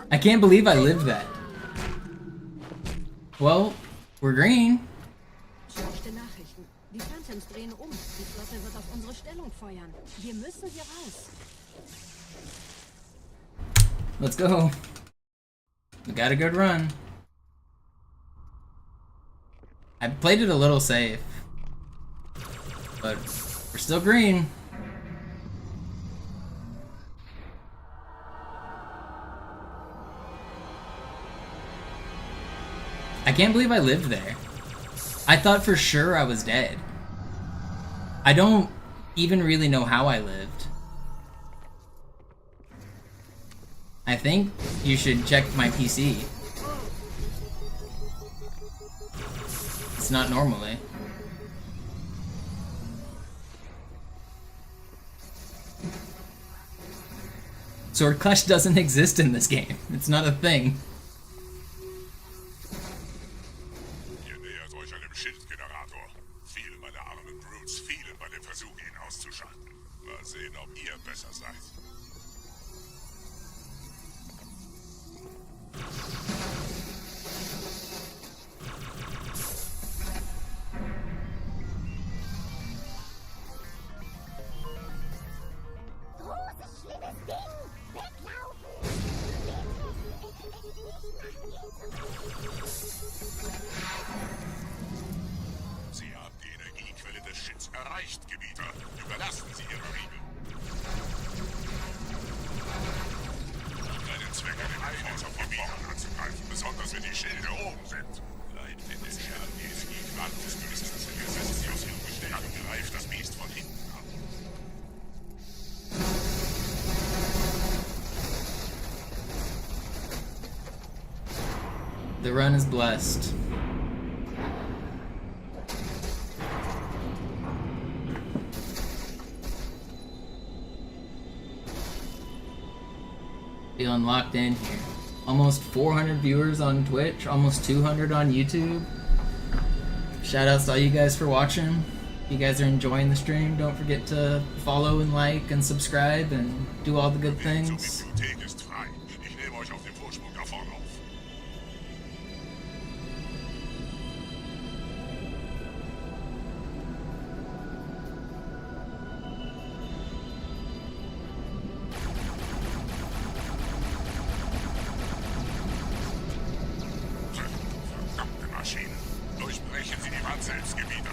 I can't believe I lived that. Well, we're green. Schlechte Nachrichten. Die Phantoms drehen um. Die Flotte wird auf unsere Stellung feuern. Wir müssen hier raus. Let's go. We got a good run. I played it a little safe, but we're still green. I can't believe I lived there. I thought for sure I was dead. I don't even really know how I lived. I think you should check my PC. It's not normally. Sword Clash doesn't exist in this game. It's not a thing. Ihr nähert euch einem Schildgenerator. Viele meiner armen Brutes fielen bei dem Versuch, ihn auszuschalten. Mal sehen, ob ihr besser seid. Sie haben die Energiequelle des Shits erreicht, Gebieter. Überlassen Sie Ihre Riegel. Keinen Zweck, den Force auf Gebieter anzugreifen, besonders wenn die Schilde oben sind. Leid findet sich an, wie es geht. Wartest du, bis Sie aus Ihrem Gestell greift das Biest von hinten ab. The run is blessed. Feeling locked in here. Almost 400 viewers on Twitch, almost 200 on YouTube. Shoutouts to all you guys for watching. If you guys are enjoying the stream, don't forget to follow and like and subscribe and do all the good things. Ich nehme euch auf dem Vorsprung da vorne auf. Verdammte Maschine. Durchbrechen Sie die Wand selbst, Gebieter.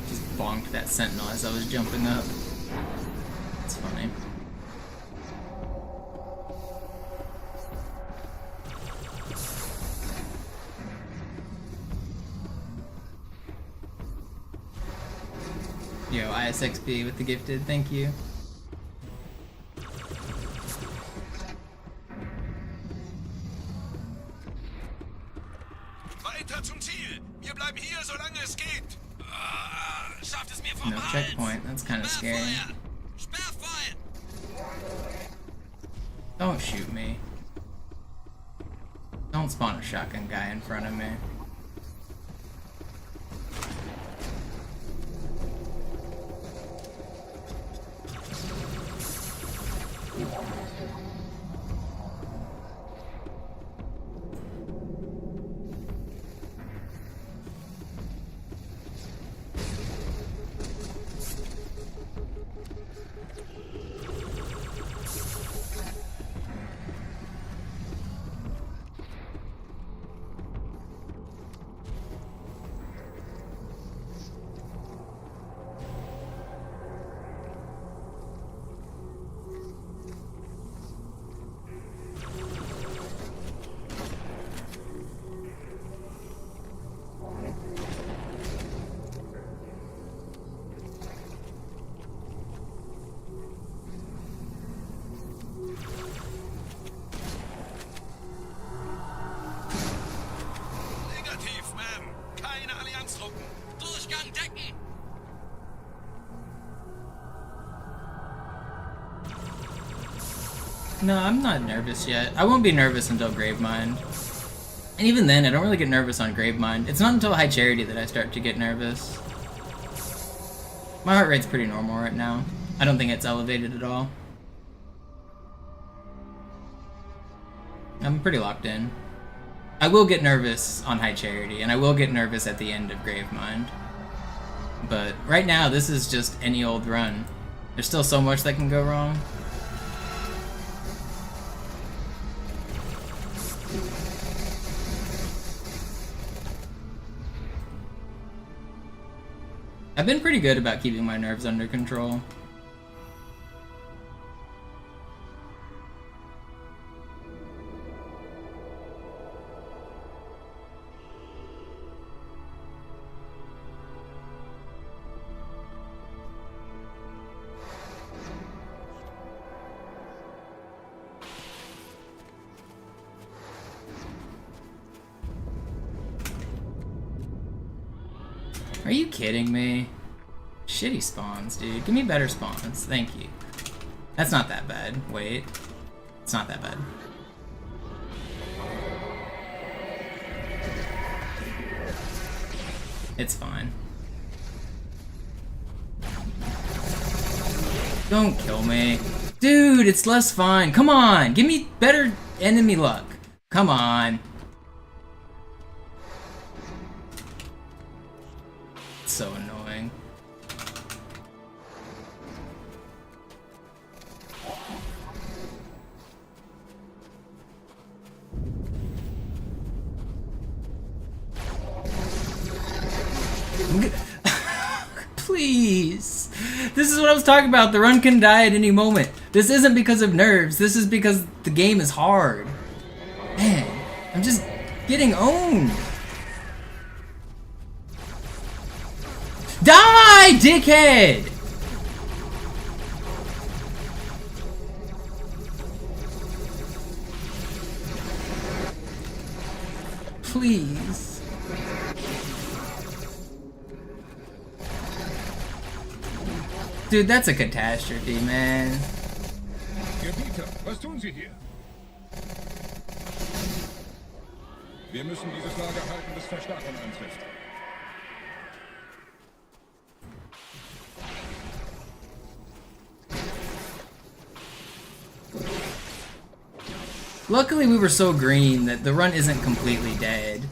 Just bonked that sentinel as I was jumping up. It's funny. Yo, ISXP with the gifted, thank you. Weiter zum Ziel! Wir bleiben hier, solange es geht! Schafft es mir vom No Hals! checkpoint, that's kind of scary. Sperrfeuer! Don't shoot me. Don't spawn a shotgun guy in front of me. Negativ, Ma'am. Keine Allianztruppen. Durchgang decken! No, I'm not nervous yet. I won't be nervous until Gravemind. And even then, I don't really get nervous on Gravemind. It's not until High Charity that I start to get nervous. My heart rate's pretty normal right now. I don't think it's elevated at all. I'm pretty locked in. I will get nervous on High Charity, and I will get nervous at the end of Gravemind. But right now, this is just any old run. There's still so much that can go wrong. I've been pretty good about keeping my nerves under control. Are you kidding me? Shitty spawns, dude. Give me better spawns. Thank you. That's not that bad. Wait. It's not that bad. It's fine. Don't kill me. Dude, it's less fine. Come on. Give me better enemy luck. Come on. So annoying. Please. This is what I was talking about. The run can die at any moment. This isn't because of nerves. This is because the game is hard. Man, I'm just getting owned. Die, dickhead! Please. Dude, that's a catastrophe, man. Gebieter, was tun Sie hier? Wir müssen dieses Lager halten, bis Verstärkung eintrifft. Luckily we were so green that the run isn't completely dead.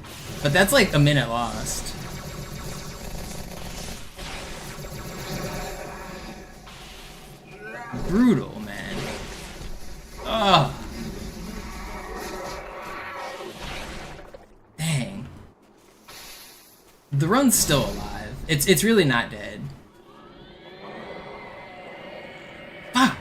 But that's like a minute lost. Brutal, man. Ugh. Dang. The run's still alive. It's really not dead. Fuck.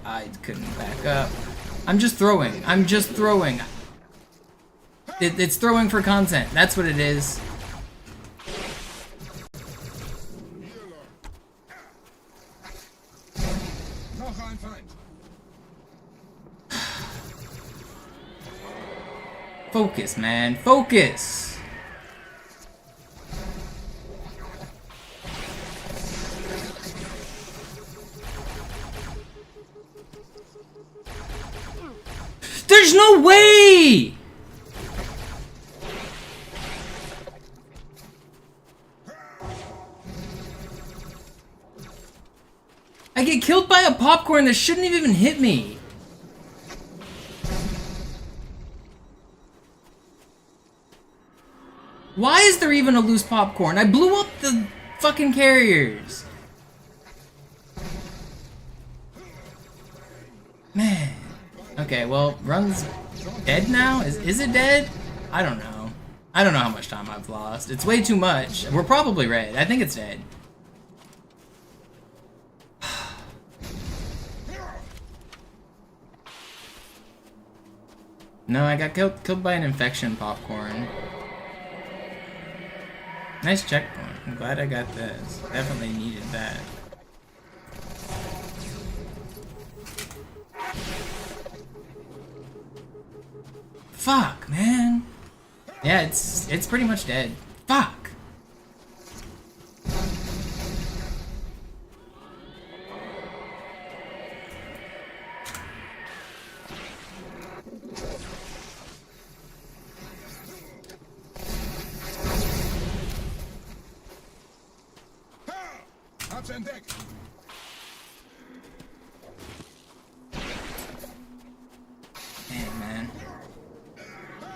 I couldn't back up. I'm just throwing. I'm just throwing. It's throwing for content. That's what it is. Focus, man. Focus! There's no way! I get killed by a popcorn that shouldn't have even hit me. Why is there even a loose popcorn? I blew up the fucking carriers. Man. Okay, well, run's dead now? Is it dead? I don't know. I don't know how much time I've lost. It's way too much. We're probably red. I think it's dead. No, I got killed by an infection popcorn. Nice checkpoint. I'm glad I got this. Definitely needed that. Fuck, man. Yeah, it's pretty much dead. Fuck.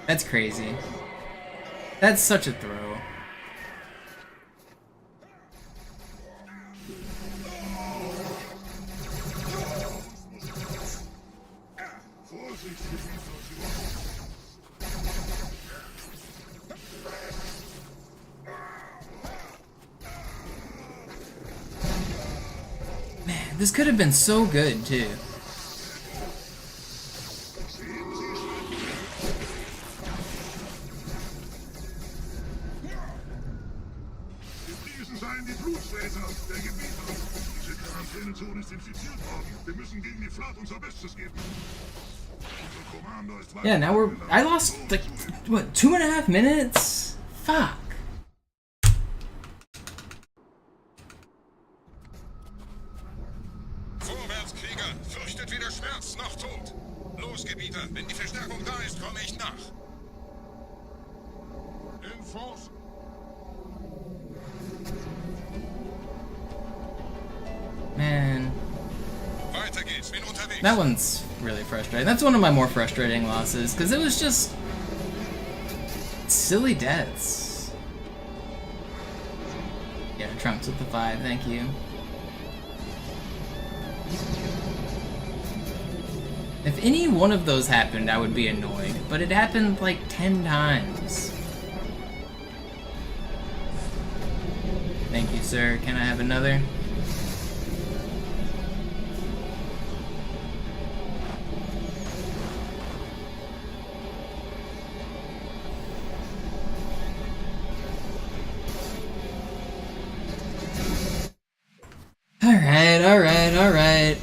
That's crazy. That's such a throw. Man, this could have been so good too. Diese seien die Blutfräser der Gebieter. Diese Quarantänezone ist infiziert worden. Wir müssen gegen die Flat unser Bestes geben. Unser Kommando ist Yeah, now we're... I lost, like, what, 2.5 minutes? Fuck. Vorwärts, Krieger! Fürchtet weder Schmerz noch Tod! Los, Gebieter! Wenn die Verstärkung da ist, komme ich nach! in Force. Man. Weiter geht's, bin unterwegs. That one's really frustrating. That's one of my more frustrating losses, because it was just... silly deaths. Yeah, Trunks with the 5, thank you. If any one of those happened, I would be annoyed, but it happened like 10 times. Thank you, sir. Can I have another?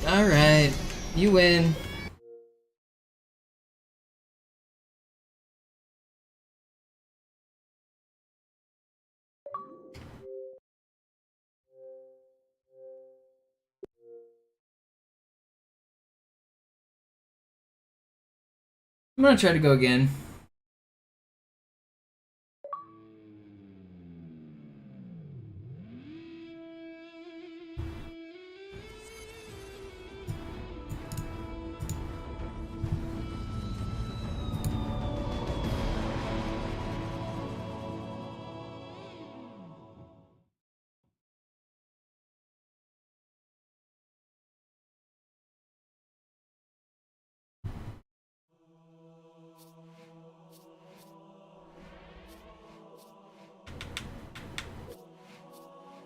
Alright. You win. I'm gonna try to go again.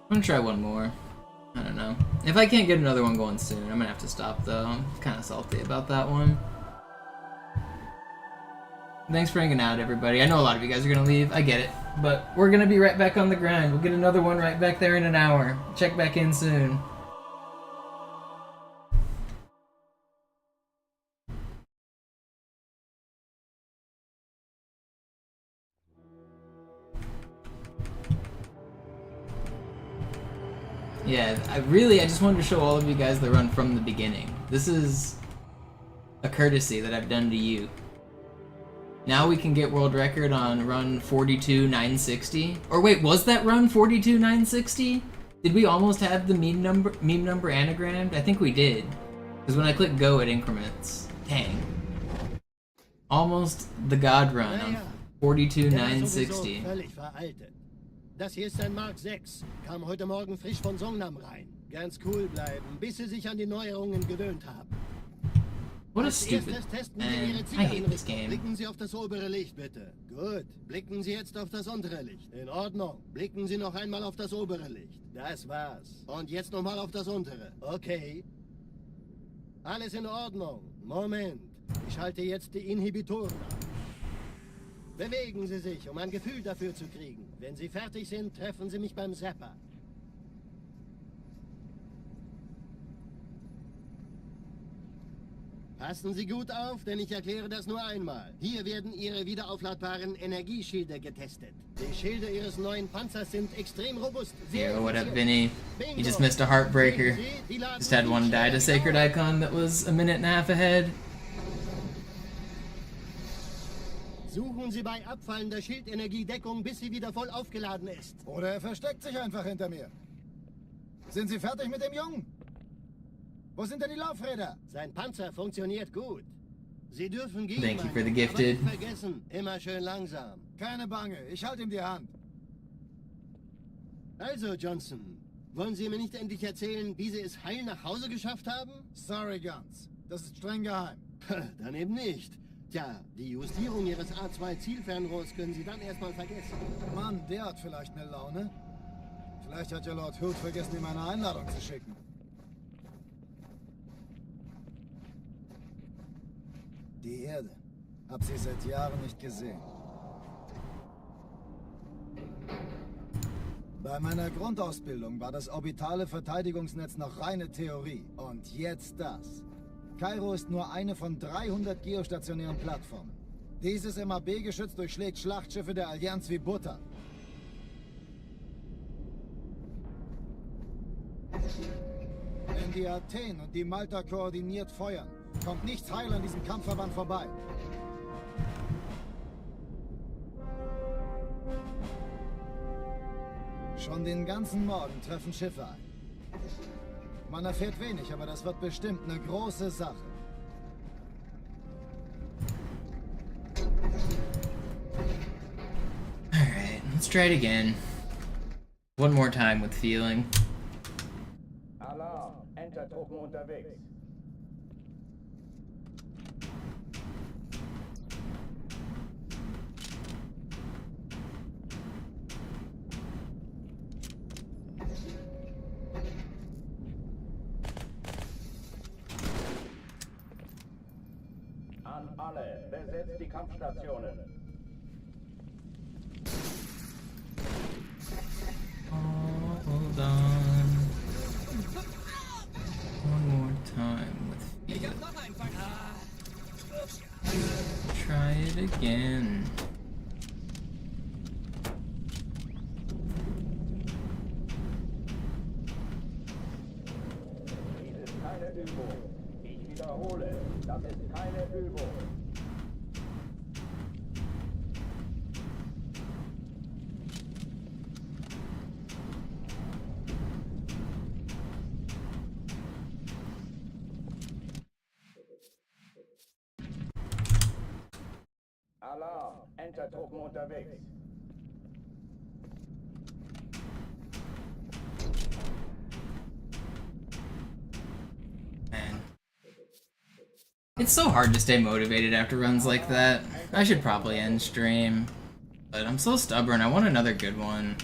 I'm gonna try one more. I don't know. If I can't get another one going soon, I'm gonna have to stop though. I'm kind of salty about that one. Thanks for hanging out, everybody. I know a lot of you guys are gonna leave. I get it. But we're gonna be right back on the grind. We'll get another one right back there in an hour. Check back in soon. Yeah, I just wanted to show all of you guys the run from the beginning. This is a courtesy that I've done to you. Now we can get world record on run 42,960. Or wait, was that run 42,960? Did we almost have the meme number anagrammed? I think we did. Because when I click go, it increments. Dang. Almost the god run on 42,960. Das hier ist ein Mark 6. Kam heute Morgen frisch von Songnam rein. Ganz cool bleiben, bis Sie sich an die Neuerungen gewöhnt haben. What a stupid... Man, I hate this game. Blicken Sie auf das obere Licht, bitte. Gut. Blicken Sie jetzt auf das untere Licht. In Ordnung. Blicken Sie noch einmal auf das obere Licht. Das war's. Und jetzt nochmal auf das untere. Okay. Alles in Ordnung. Moment. Ich schalte jetzt die Inhibitoren ab. Bewegen Sie sich, um ein Gefühl dafür zu kriegen. Wenn Sie fertig sind, treffen Sie mich beim Zapper. Passen Sie gut auf, denn ich erkläre das nur einmal. Hier werden Ihre wiederaufladbaren Energieschilde getestet. Die Schilde Ihres neuen Panzers sind extrem robust. Yo, what up, Vinny? You just missed a heartbreaker. Just had one die to Sacred Icon that was a minute and a half ahead. Suchen Sie bei abfallender Schildenergiedeckung, bis sie wieder voll aufgeladen ist. Oder er versteckt sich einfach hinter mir. Sind Sie fertig mit dem Jungen? Wo sind denn die Laufräder? Sein Panzer funktioniert gut. Sie dürfen gehen, Thank you for the Mann, gifted. aber nicht vergessen, immer schön langsam. Keine Bange, ich halte ihm die Hand. Also, Johnson, wollen Sie mir nicht endlich erzählen, wie Sie es heil nach Hause geschafft haben? Sorry, Guns. Das ist streng geheim. Dann eben nicht. Tja, die Justierung Ihres A2-Zielfernrohrs können Sie dann erstmal vergessen. Mann, der hat vielleicht eine Laune. Vielleicht hat ja Lord Hood vergessen, ihm eine Einladung zu schicken. Die Erde. Hab sie seit Jahren nicht gesehen. Bei meiner Grundausbildung war das orbitale Verteidigungsnetz noch reine Theorie. Und jetzt das. Kairo ist nur eine von 300 geostationären Plattformen. Dieses MAB-Geschütz durchschlägt Schlachtschiffe der Allianz wie Butter. Wenn die Athen und die Malta koordiniert feuern, kommt nichts heil an diesem Kampfverband vorbei. Schon den ganzen Morgen treffen Schiffe ein. Man erfährt wenig, aber das wird bestimmt eine große Sache. Alright, let's try it again. One more time with feeling. Alarm, Entertruppen unterwegs. An alle, besetzt die Kampfstationen. Hold on. One more time with feeling. Try it again. Dies ist keine Übung. Ich wiederhole, das ist keine Übung. Alarm, Entertruppen unterwegs. Man. It's so hard to stay motivated after runs like that. I should probably end stream. But I'm so stubborn, I want another good one.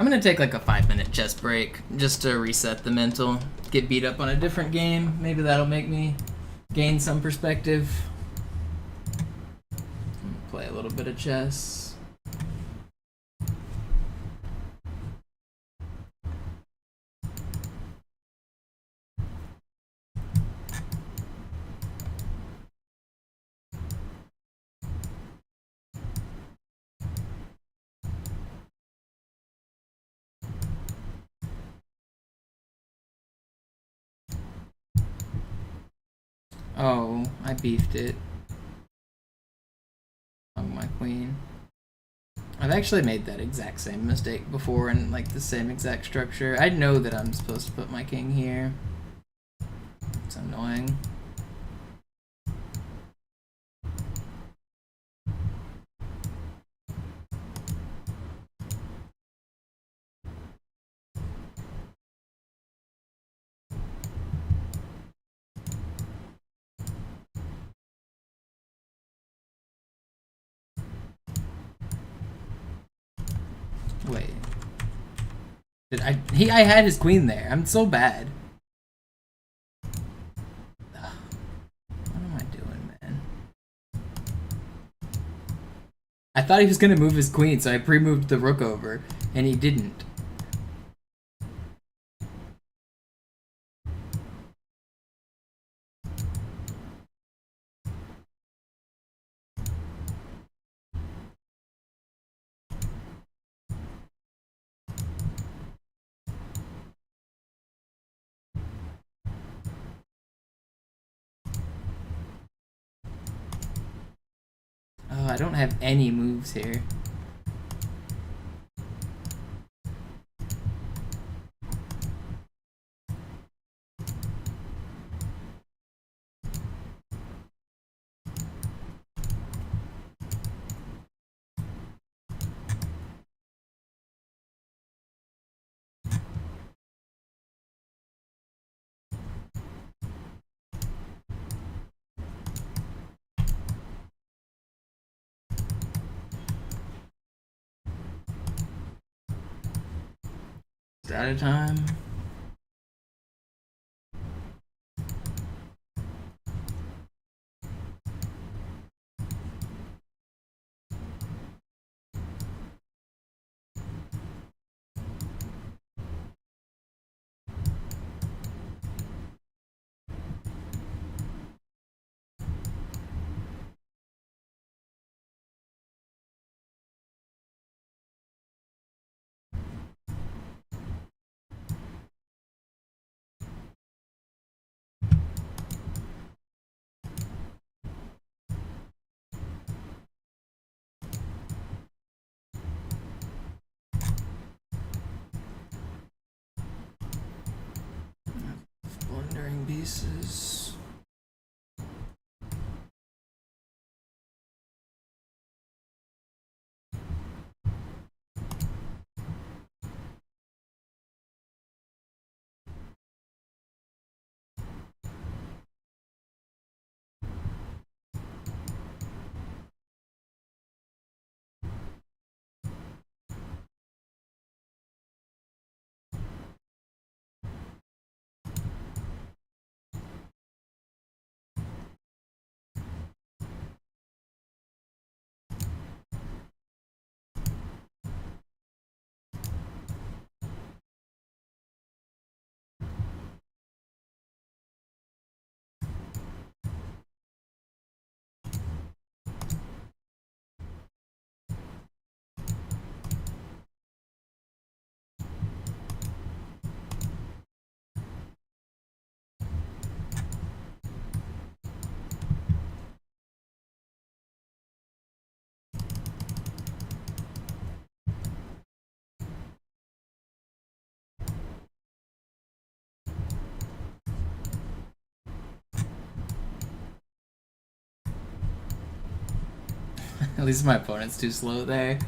I'm gonna take like a 5-minute chess break just to reset the mental. Get beat up on a different game. Maybe that'll make me gain some perspective. Play a little bit of chess. Oh, I beefed it. Oh, my queen. I've actually made that exact same mistake before in like the same exact structure. I know that I'm supposed to put my king here. It's annoying. Wait. I had his queen there. I'm so bad. Ugh. What am I doing, man? I thought he was gonna move his queen, so I pre-moved the rook over, and he didn't. Oh, I don't have any moves here. It's out of time. Blundering pieces. At least my opponent's too slow there.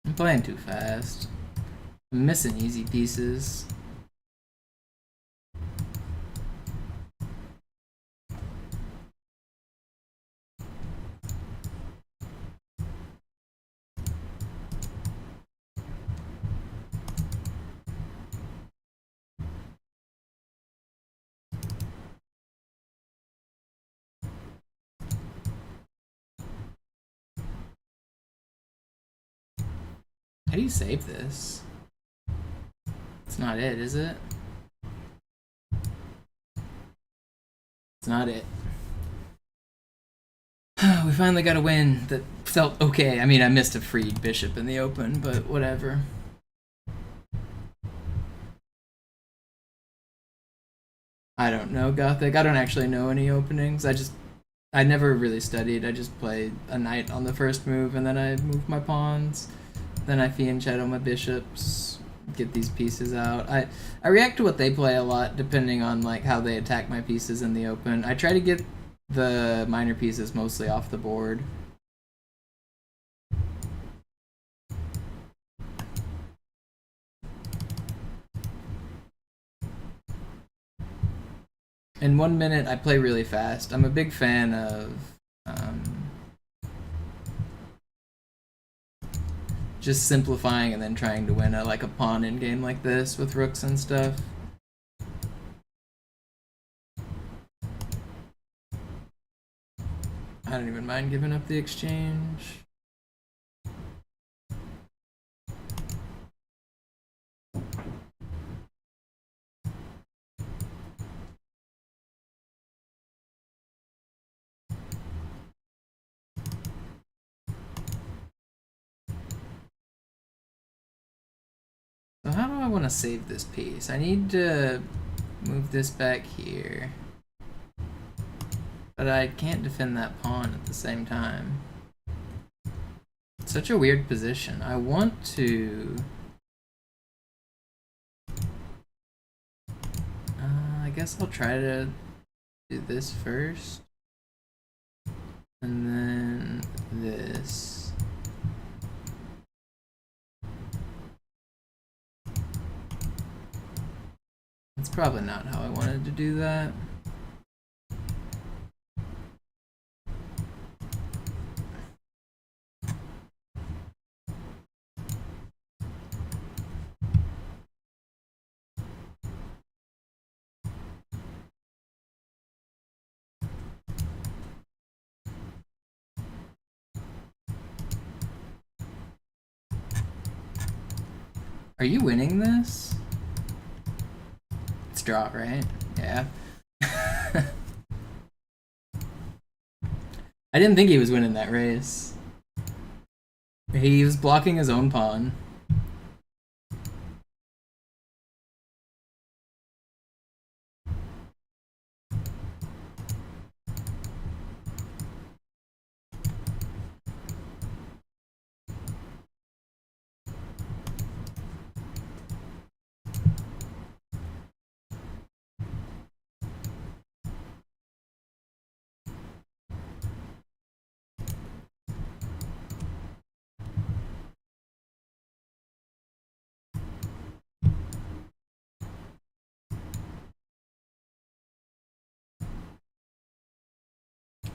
I'm playing too fast. I'm missing easy pieces. How do you save this? It's not it, is it? It's not it. We finally got a win that felt okay. I mean, I missed a freed bishop in the open, but whatever. I don't know Gothic. I don't actually know any openings. I never really studied. I just play a knight on the first move, and then I move my pawns. Then I fiend shadow my bishops, get these pieces out. I react to what they play a lot, depending on like how they attack my pieces in the open. I try to get the minor pieces mostly off the board. In 1 minute, I play really fast. I'm a big fan of just simplifying and then trying to win like a pawn in game like this with rooks and stuff. I don't even mind giving up the exchange. So how do I want to save this piece? I need to move this back here. But I can't defend that pawn at the same time. It's such a weird position. I want to... I guess I'll try to do this first. And then this. probably not how I wanted to do that. Are you winning this? It's draw, right? Yeah. I didn't think he was winning that race. He was blocking his own pawn.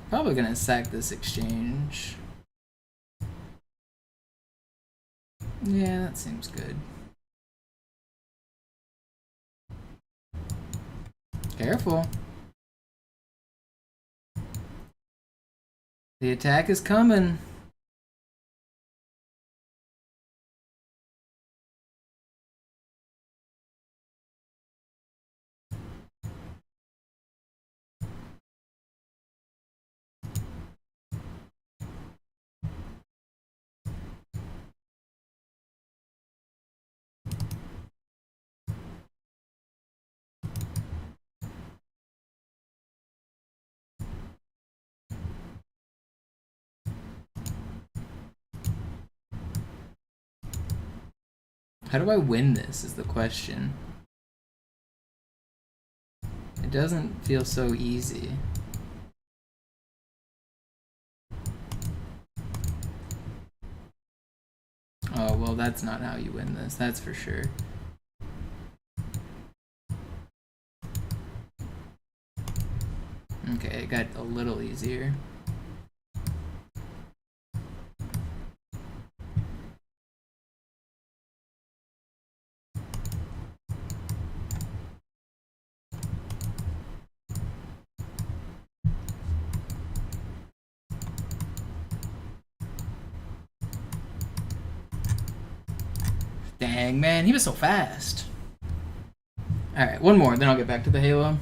Probably gonna sack this exchange. Yeah, that seems good. Careful. The attack is coming. How do I win this is the question. It doesn't feel so easy. Oh, well, that's not how you win this, that's for sure. Okay, it got a little easier. Dang, man, he was so fast. Alright, one more, then I'll get back to the Halo.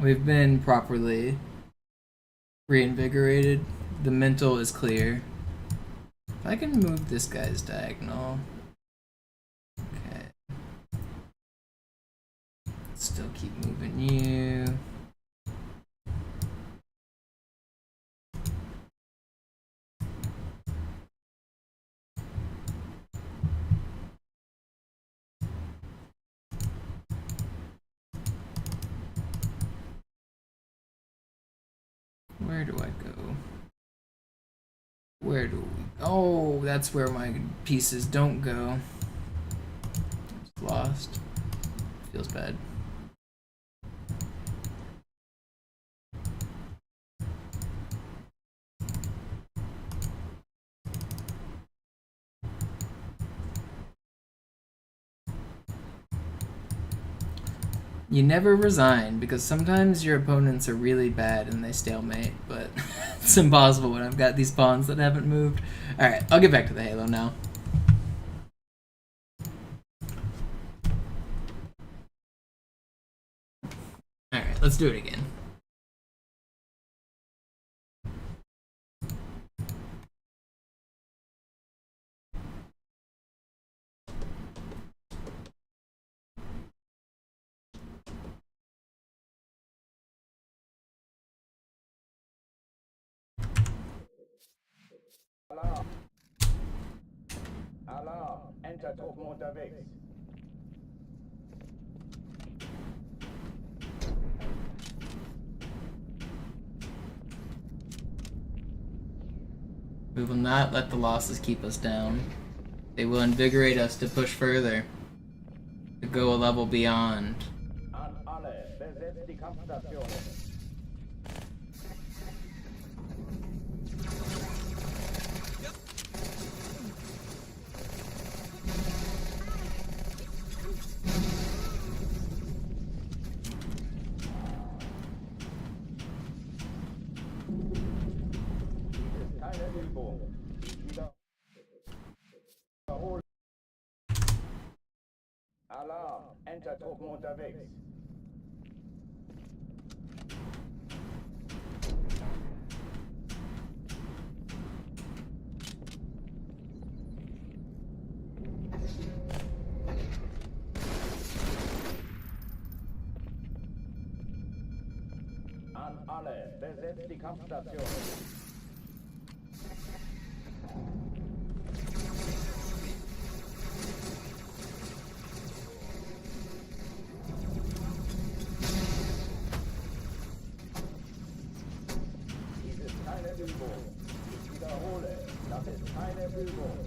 We've been properly reinvigorated. The mental is clear. If I can move this guy's diagonal. Okay. Still keep moving you. Where do I go? Where do we... Oh, that's where my pieces don't go. Just lost. Feels bad. You never resign, because sometimes your opponents are really bad and they stalemate, but it's impossible when I've got these pawns that haven't moved. Alright, I'll get back to the Halo now. Alright, let's do it again. Alarm, Entertruppen unterwegs. We will not let the losses keep us down. They will invigorate us to push further, to go a level beyond. An alle, besetzt die Kampfstationen. Keine Übung. Wiederholen. Alarm, Entertruppen unterwegs. An alle, besetzt die Kampfstation. Dies ist keine Übung. Ich wiederhole, das ist keine Übung.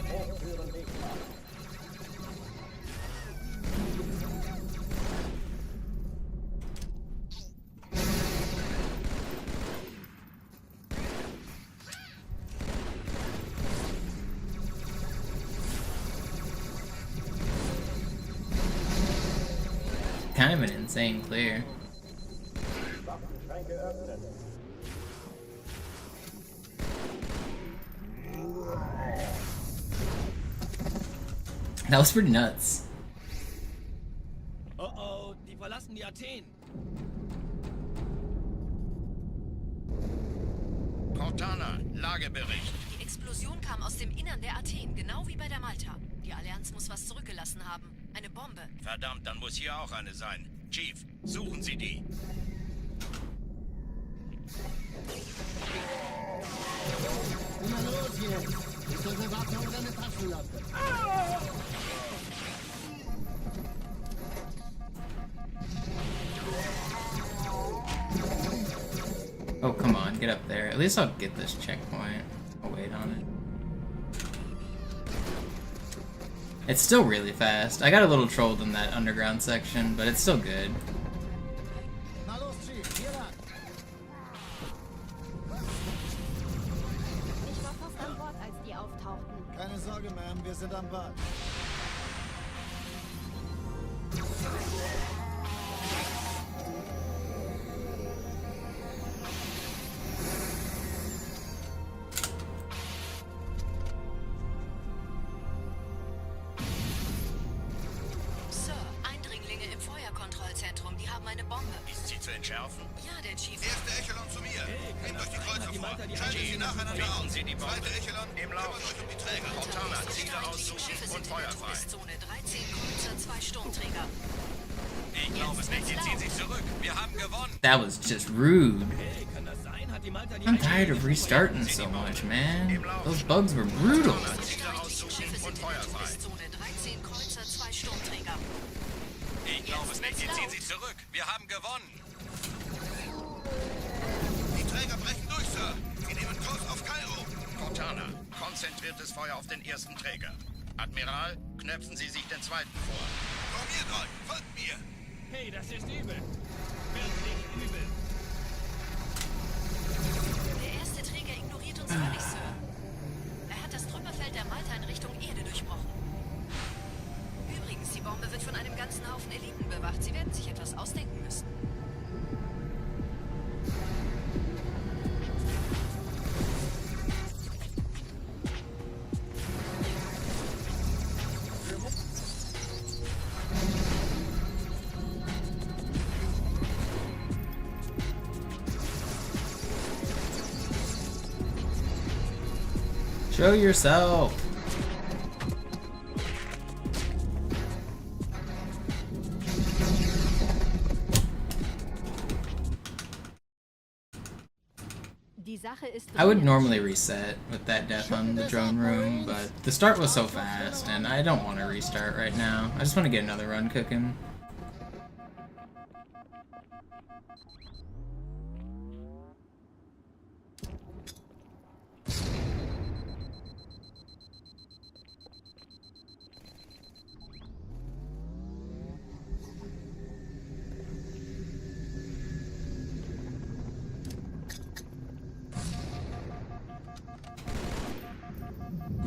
Hochführen Wegmann. Kind of an insane clear. Waffenschränke öffnen. That was pretty nuts. Oh oh, die verlassen die Athen. Cortana, Lagebericht. Die Explosion kam aus dem Innern der Athen, genau wie bei der Malta. Die Allianz muss was zurückgelassen haben. Eine Bombe. Verdammt, dann muss hier auch eine sein. Chief, suchen Sie die. Immer los jetzt! Ist unsere Waffe oder eine Taschenlampe? Oh, come on, get up there. At least I'll get this checkpoint. I'll wait on it. It's still really fast. I got a little trolled in that underground section, but it's still good. Na los, Chief, hier lang. Ich war fast an Bord, als die auftauchten. Keine Sorge, Ma'am, wir sind am Bad. Sir, Eindringlinge im Feuerkontrollzentrum, die haben eine Bombe. Ist sie zu entschärfen? Ja, der Chief. Erste Echelon zu mir. Nehmt euch die Kreuzer die vor. Malta die Schaltet sie nacheinander Finden aus. Sie die Bombe. Zweite Echelon, Im kümmert Lauf. euch um die Träger. Cortana, Ziele Feindliche aussuchen Schiffe und sind in der feuerfrei. Todeszone. 13 Kreuzer, 2 Sturmträger. Ich glaube es nicht, jetzt ziehen Sie zurück. Wir haben gewonnen. That was just rude. Hey, kann das sein? Hat die Malta die I'm tired of restarting so much, man. Those bugs were brutal. Ziele aussuchen Schiffe und sind in der feuerfrei. Todeszone. 13 Kreuzer, 2 Sturmträger. Ich glaube es nicht, jetzt ziehen Sie zurück. Wir haben gewonnen. Die Träger brechen durch, Sir. Sie nehmen Kurs auf Kairo. Cortana, konzentriertes Feuer auf den ersten Träger. Admiral, knöpfen Sie sich den zweiten vor. Formiert euch, folgt mir. Hey, das ist übel. Wirklich übel. Der erste Träger ignoriert uns völlig, Sir. Er hat das Trümmerfeld der Malta in Richtung Erde durchbrochen. Übrigens, die Bombe wird von einem ganzen Haufen Eliten bewacht. Sie werden sich etwas ausdenken müssen. Show yourself. I would normally reset with that death on the drone room, but the start was so fast, and I don't want to restart right now. I just want to get another run cooking.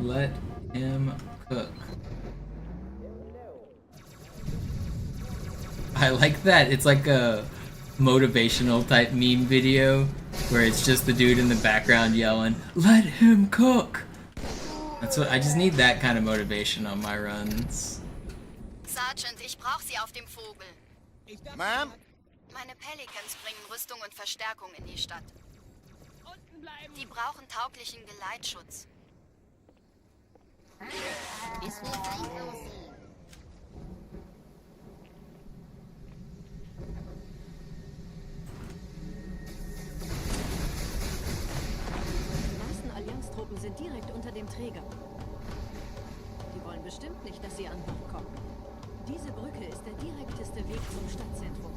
Let him cook. I like that. It's like a motivational type meme video where it's just the dude in the background yelling, "Let him cook!" That's what I just need, that kind of motivation on my runs. Sergeant, ich brauche Sie auf dem Vogel. Ma'am? Meine Pelicans bringen Rüstung und Verstärkung in die Stadt. Die brauchen tauglichen Geleitschutz. Die meisten Allianztruppen sind direkt unter dem Träger. Die wollen bestimmt nicht, dass sie an Bord kommen. Diese Brücke ist der direkteste Weg zum Stadtzentrum.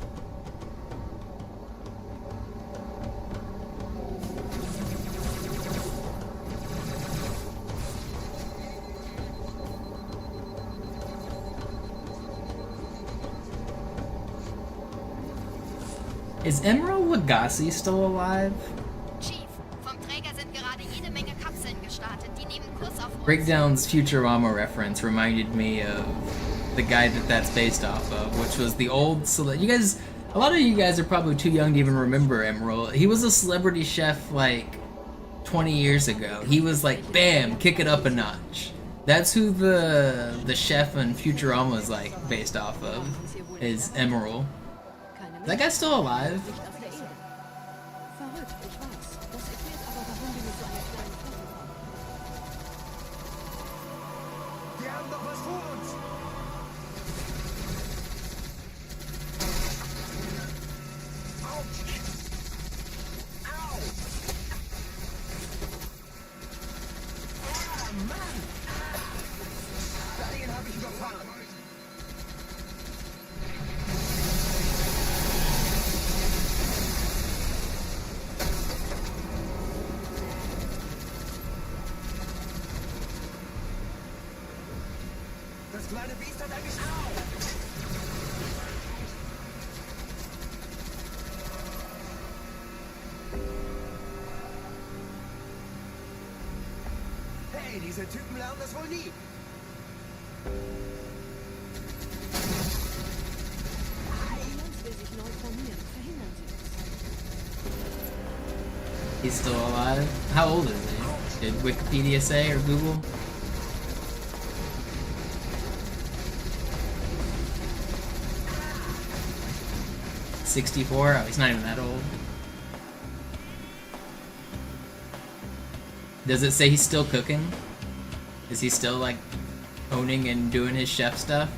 Is Emerald Lagasse still alive? Chief, vom Träger sind gerade jede Menge Kapseln gestartet. Die nehmen Kurs auf uns. Breakdown's Futurama reference reminded me of the guy that's based off of, which was the old you guys. A lot of you guys are probably too young to even remember Emerald. He was a celebrity chef like 20 years ago. He was like, bam, kick it up a notch. That's who the chef in Futurama is like based off of, is Emerald. Is that guy still alive? Das kleine Biest hat ein Geschau! Hey, diese Typen lernen das wohl nie! Allianz will sich neu formieren. Verhindern Sie das. He's still alive? How old is he? Did Wikipedia say, or Google? $64? Oh, he's not even that old. Does it say he's still cooking? Is he still like owning and doing his chef stuff?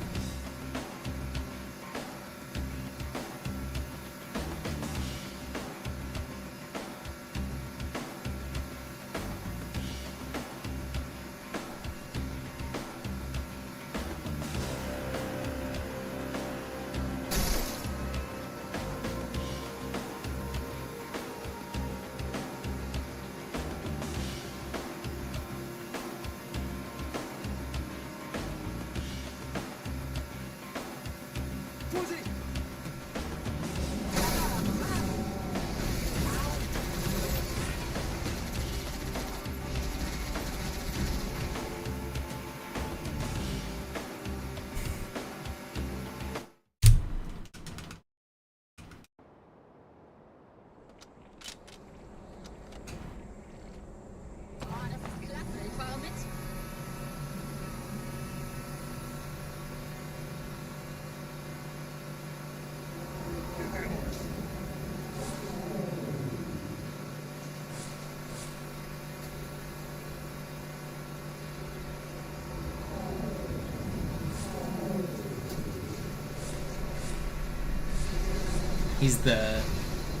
He's the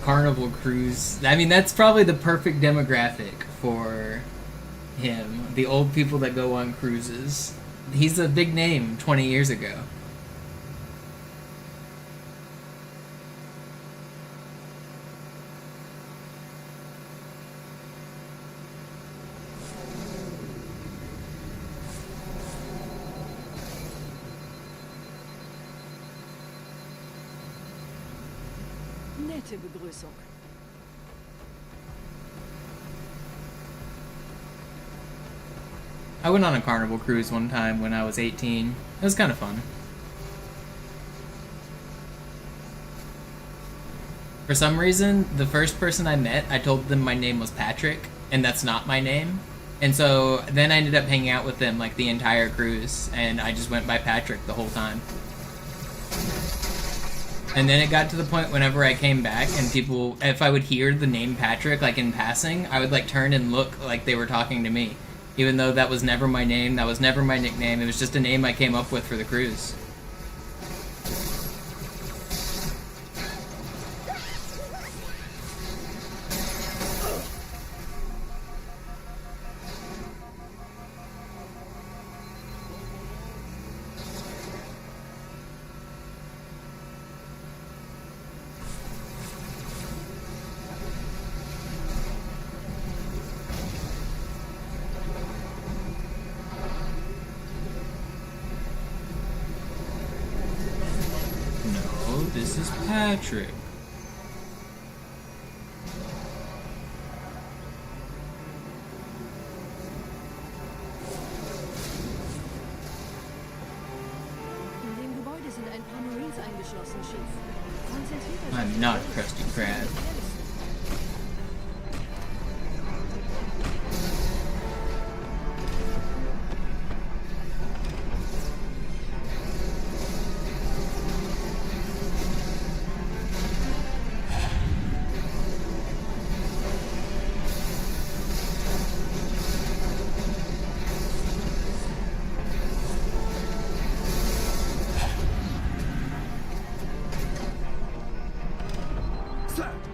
Carnival Cruise. I mean, that's probably the perfect demographic for him. The old people that go on cruises. He's a big name 20 years ago. Nette Begrüßung. I went on a Carnival cruise one time when I was 18. It was kind of fun. For some reason, the first person I met, I told them my name was Patrick, and that's not my name. And so then I ended up hanging out with them like the entire cruise, and I just went by Patrick the whole time. And then it got to the point whenever I came back and people, if I would hear the name Patrick like in passing, I would like turn and look like they were talking to me. Even though that was never my name, that was never my nickname, it was just a name I came up with for the cruise. This is Patrick. In dem Gebäude sind ein paar Marines eingeschlossen, Chief. Konzentriert euch. I'm not a Krusty Krab.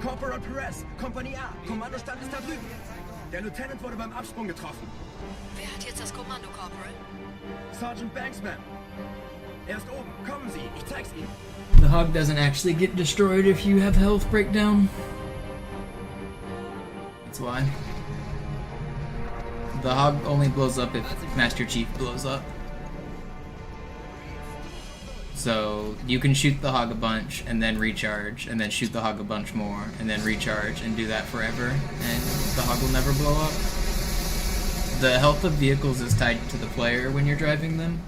Corporal Perez, Kompanie A. Kommandostand ist da drüben. Der Lieutenant wurde beim Absprung getroffen. Wer hat jetzt das Kommando, Corporal? Sergeant Banksman. Er ist oben. Kommen Sie, ich zeig's Ihnen. The hog doesn't actually get destroyed if you have health breakdown. That's why. The hog only blows up if Master Chief blows up. So you can shoot the hog a bunch and then recharge, and then shoot the hog a bunch more and then recharge, and do that forever, and the hog will never blow up. The health of vehicles is tied to the player when you're driving them,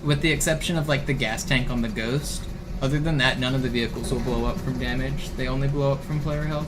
with the exception of like the gas tank on the Ghost. Other than that, none of the vehicles will blow up from damage. They only blow up from player health.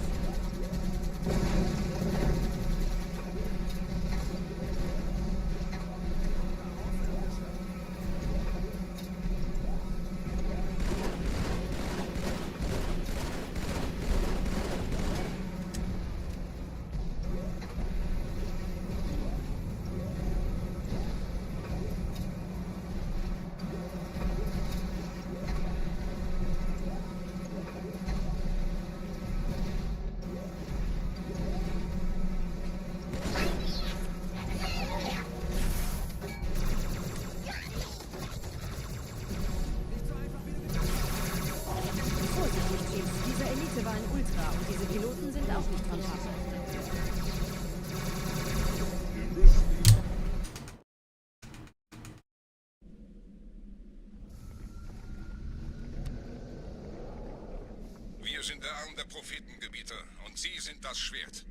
Wir sind der Arm der Prophetengebieter und Sie sind das Schwert.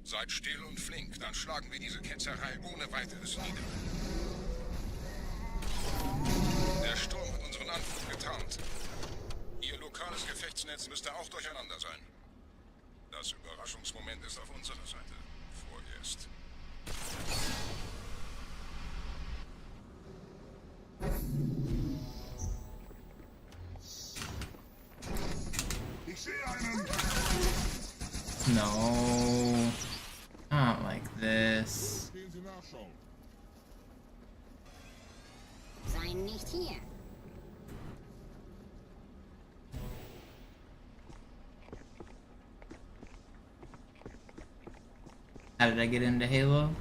Seid still und flink, dann schlagen wir diese Ketzerei ohne weiteres nieder. Der Sturm hat unseren Anflug getarnt. Ihr lokales Gefechtsnetz müsste auch durcheinander sein. Das Überraschungsmoment ist auf unserer Seite. Vorerst. Ich sehe einen. No. I don't like this. Gehen Sie nachschauen. Sei nicht hier. How did I get into Halo?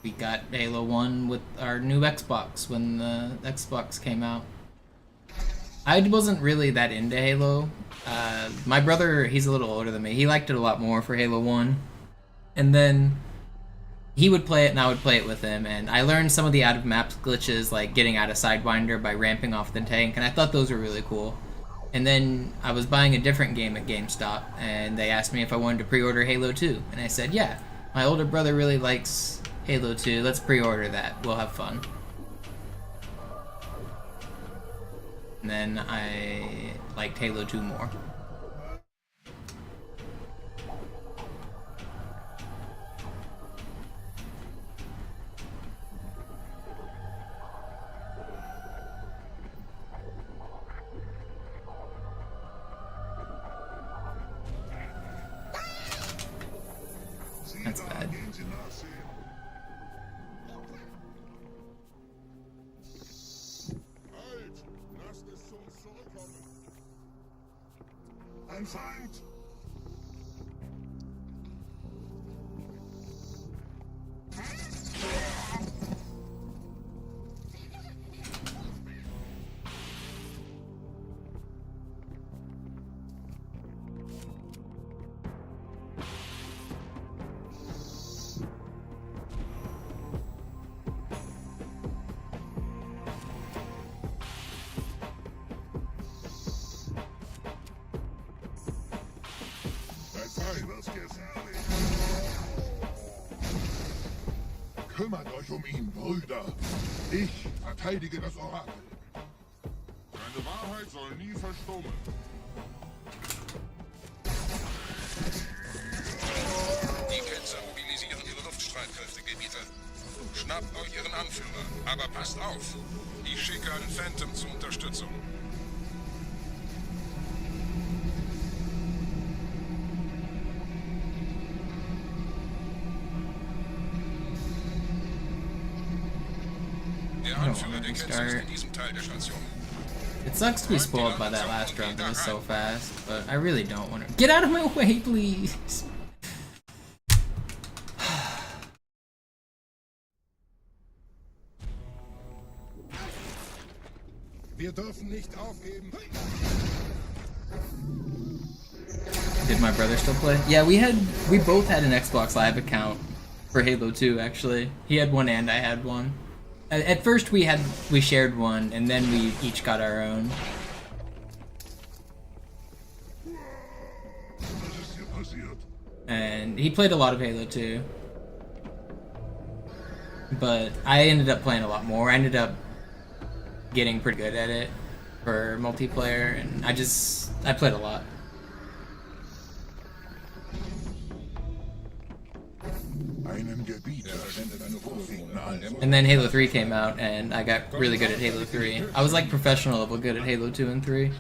We got Halo 1 with our new Xbox when the Xbox came out. I wasn't really that into Halo. My brother, he's a little older than me. He liked it a lot more for Halo 1. And then he would play it and I would play it with him. And I learned some of the out-of-map glitches, like getting out of Sidewinder by ramping off the tank. And I thought those were really cool. And then I was buying a different game at GameStop. And they asked me if I wanted to pre-order Halo 2. And I said, yeah. My older brother really likes Halo 2. Let's pre-order that. We'll have fun. And then I liked Halo 2 more. That's bad. Ein Feind! Kümmert euch um ihn, Brüder. Ich verteidige das Orakel. Seine Wahrheit soll nie verstummen. Die Ketzer mobilisieren ihre Luftstreitkräfte, Gebieter. Schnappt euch ihren Anführer, aber passt auf. Ich schicke einen Phantom zur Unterstützung. It sucks to be spoiled by that last drop. It was so fast, but I really don't want to. Get out of my way, please! Wir dürfen nicht aufgeben. Did my brother still play? Yeah, we both had an Xbox Live account for Halo 2, actually. He had one and I had one. At first we shared one, and then we each got our own. And he played a lot of Halo 2. But I ended up playing a lot more. I ended up getting pretty good at it for multiplayer, and I played a lot. And then Halo 3 came out, and I got really good at Halo 3. I was like professional level good at Halo 2 and 3.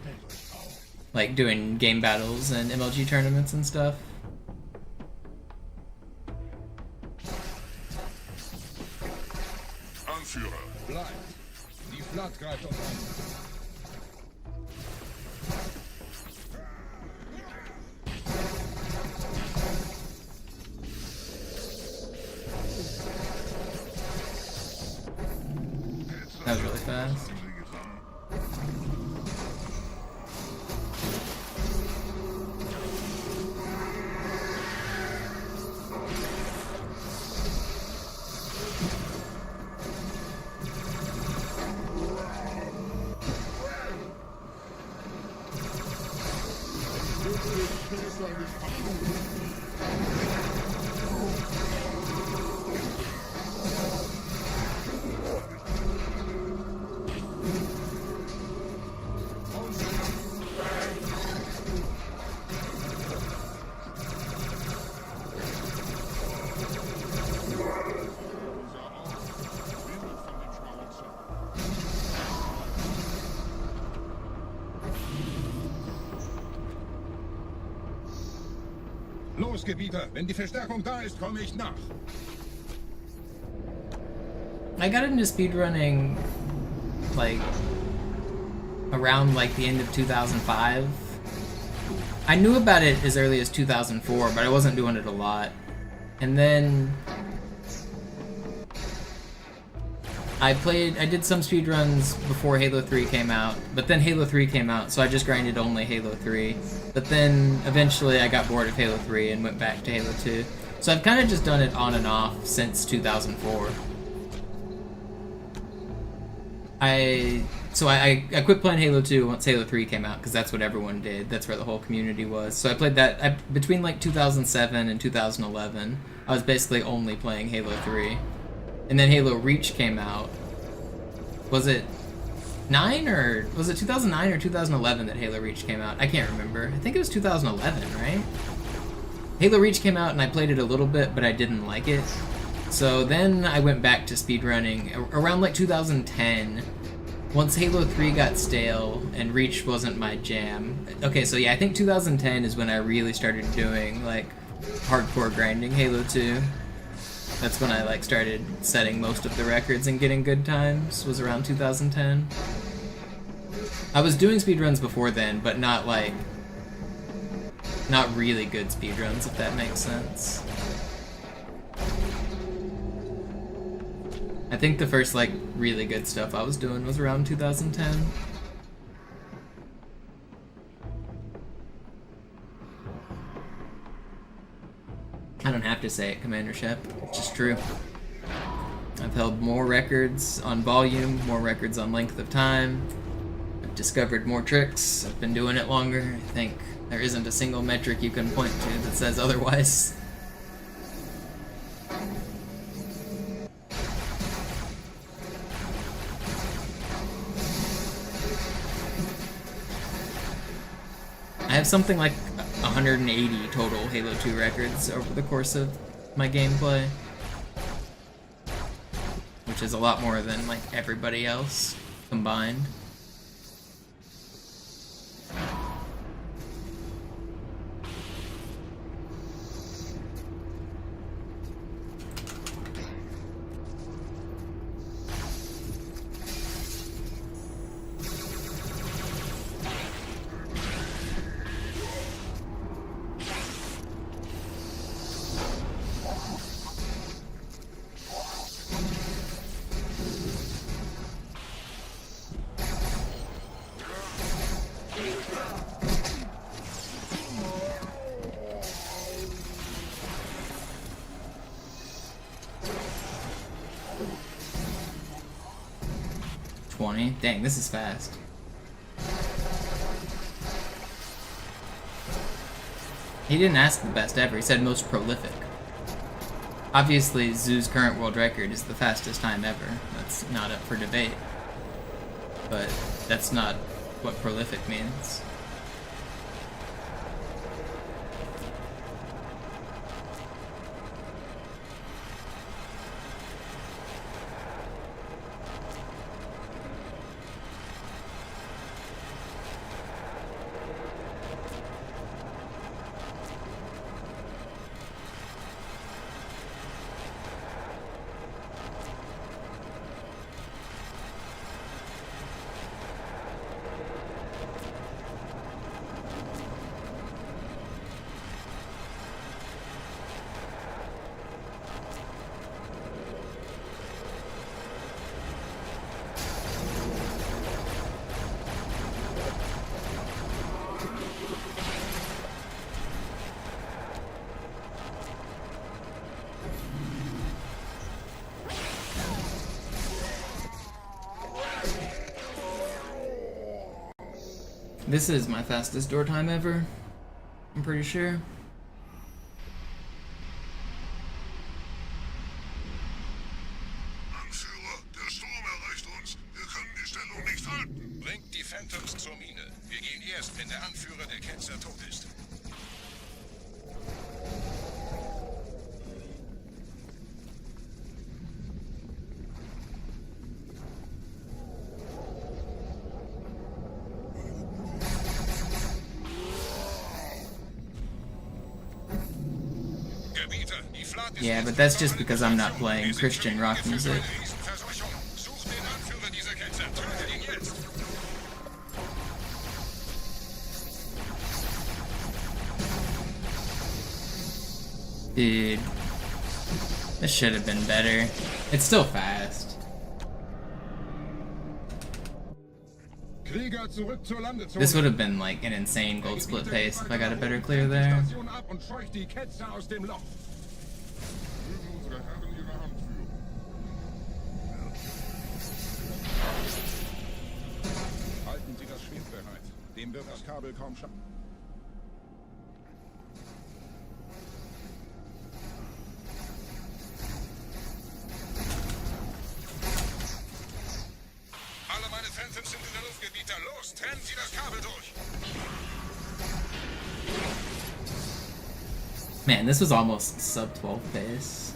Like doing game battles and MLG tournaments and stuff. Anführer, bleibt. Die Flotte greift uns an. That was really fast. Los, Gebieter, wenn die Verstärkung da ist, komme ich nach. I got into speedrunning like around like the end of 2005 I knew about it as early as 2004, but I wasn't doing it a lot. And then I did some speedruns before Halo 3 came out, but then Halo 3 came out, so I just grinded only Halo 3. But then eventually I got bored of Halo 3 and went back to Halo 2. So I've kind of just done it on and off since 2004. I quit playing Halo 2 once Halo 3 came out, because that's what everyone did. That's where the whole community was. So I played that between like 2007 and 2011. I was basically only playing Halo 3. And then Halo Reach came out. Was it 9 or was it 2009 or 2011 that Halo Reach came out? I can't remember. I think it was 2011, right? Halo Reach came out and I played it a little bit, but I didn't like it. So then I went back to speedrunning around like 2010. Once Halo 3 got stale and Reach wasn't my jam. Okay, so yeah, I think 2010 is when I really started doing like hardcore grinding Halo 2. That's when I like started setting most of the records and getting good times, was around 2010. I was doing speedruns before then, but not really good speedruns, if that makes sense. I think the first like really good stuff I was doing was around 2010. I don't have to say it, Commander Shep. It's just true. I've held more records on volume, more records on length of time. I've discovered more tricks. I've been doing it longer. I think there isn't a single metric you can point to that says otherwise. I have something like 180 total Halo 2 records over the course of my gameplay, which is a lot more than like everybody else combined. Dang, this is fast. He didn't ask the best ever, he said most prolific. Obviously, Zoo's current world record is the fastest time ever. That's not up for debate. But that's not what prolific means. This is my fastest door time ever, I'm pretty sure. Anführer, der Sturm erreicht uns. Wir können die Stellung nicht halten. Bringt die Phantoms zur Mine. Wir gehen erst, wenn der Anführer der Ketzer tot ist. Yeah, but that's just because I'm not playing Christian rock music. Dude. This should have been better. It's still fast. Krieger zurück zur Landezone. This would have been like an insane gold split pace if I got a better clear there. Station ab und scheucht die Ketzer aus dem Loch. Mögen unsere Herren ihre Hand führen. Halten Sie das Schwert bereit. Dem wird das Kabel kaum schaden. Alle meine Phantoms sind in der Luftgebieter. Los, trennen Sie das Kabel durch. Man, this was almost sub 12 pace.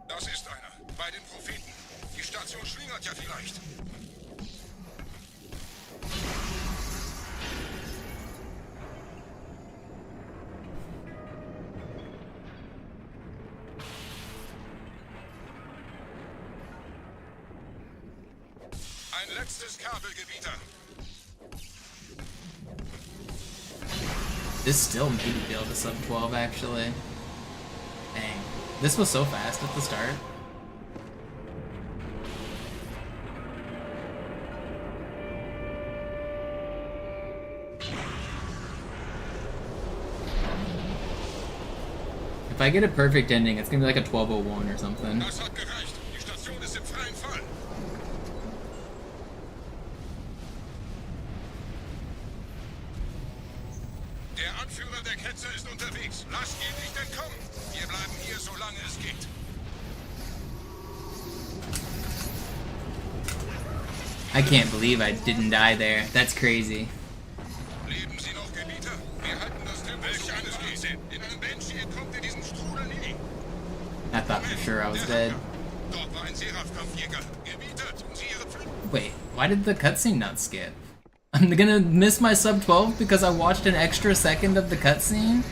Das ist einer. Bei den Propheten. Die Station schlingert ja vielleicht. Ein letztes Kabelgebieter. This still maybe build a sub 12 actually. Dang. This was so fast at the start. If I get a perfect ending, it's gonna be like a 1201 or something. Das hat gereicht. Die Station ist im freien Fall. Der Anführer der Ketzer ist unterwegs. Lasst ihn nicht entkommen. Wir bleiben hier, solange es geht. I can't believe I didn't die there. That's crazy. Leben Sie noch, Gebieter? Wir halten das Tempo. Welch eines geht. In einem Banshee entkommt ihr diesem Strudel nie. I thought for sure I was dead. Dort war ein Seraph-Kampfjäger. Gebieter, tun Sie Ihre Pflicht. Wait, why did the cutscene not skip? I'm gonna miss my sub 12 because I watched an extra second of the cutscene?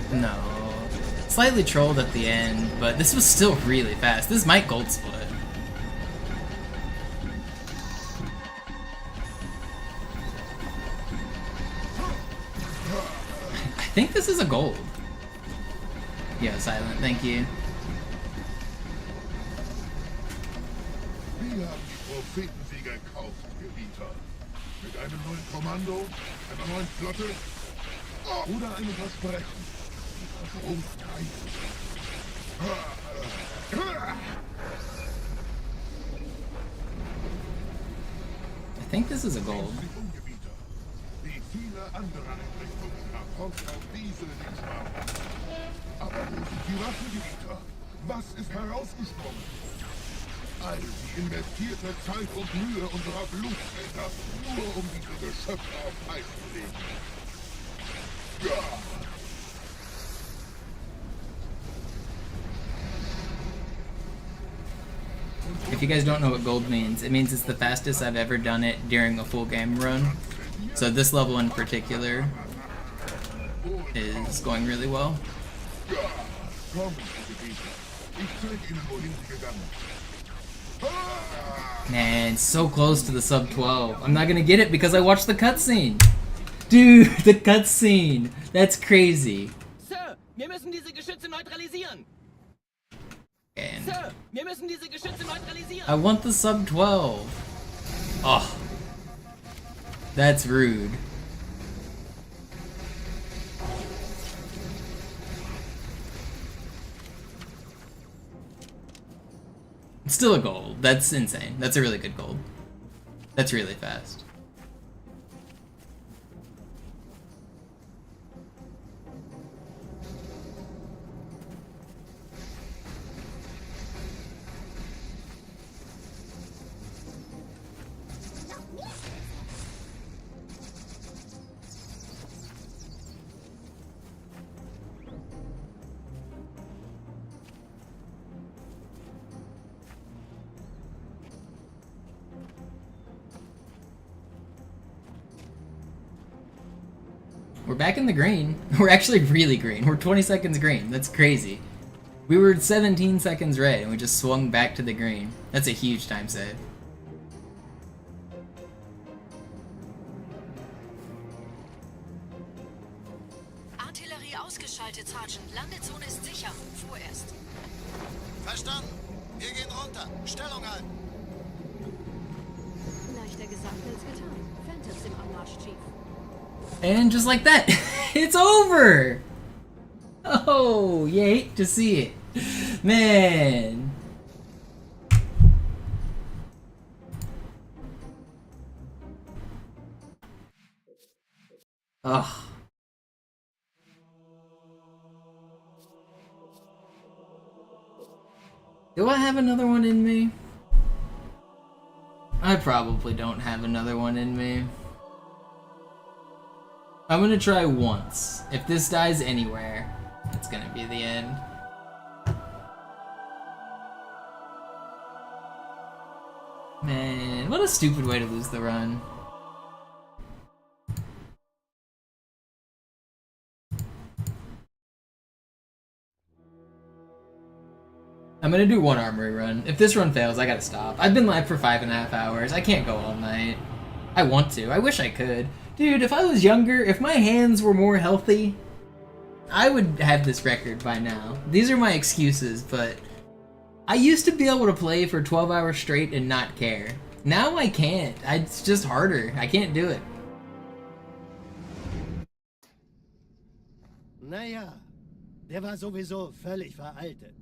No. Slightly trolled at the end, but this was still really fast. This might gold split. I think this is a gold. Yeah, Silent, thank you. Wir haben die Prophetensieger gekauft, Gebieter. Mit einem neuen Kommando, einer neuen Flotte oder einem Versprechen. I think this is a gold. Wie viele andere Einrichtungen kommt auch diese nicht auf. Aber wo sind die Waffengebieter? Was ist herausgesprungen? All die investierte Zeit und Mühe unserer Blutväter, nur um diese Geschöpfe auf Eis zu legen. Ja. If you guys don't know what gold means, it means it's the fastest I've ever done it during a full game run. So this level in particular is going really well. Man, it's so close to the sub 12. I'm not gonna get it because I watched the cutscene. Dude, the cutscene. That's crazy. Sir, wir müssen diese Geschütze neutralisieren. And Sir, wir müssen diese Geschütze neutralisieren. I want the sub 12. Oh. That's rude. It's still a gold. That's insane. That's a really good gold. That's really fast. We're back in the green. We're actually really green. We're 20 seconds green. That's crazy. We were 17 seconds red and we just swung back to the green. That's a huge time save. Artillerie ausgeschaltet, Sergeant. Landezone ist sicher. Vorerst. Verstanden. Wir gehen runter. Stellung ein. Leichter gesagt als getan. Phantoms im Anmarsch, Chief. And just like that, it's over! Oh, you hate to see it. Man. Ugh. Do I have another one in me? I probably don't have another one in me. I'm gonna try once. If this dies anywhere, it's gonna be the end. Man, what a stupid way to lose the run. I'm gonna do one armory run. If this run fails, I gotta stop. I've been live for 5.5 hours. I can't go all night. I want to. I wish I could. Dude, if I was younger, if my hands were more healthy, I would have this record by now. These are my excuses, but I used to be able to play for 12 hours straight and not care. Now I can't. It's just harder. I can't do it. Naja, der war sowieso völlig veraltet.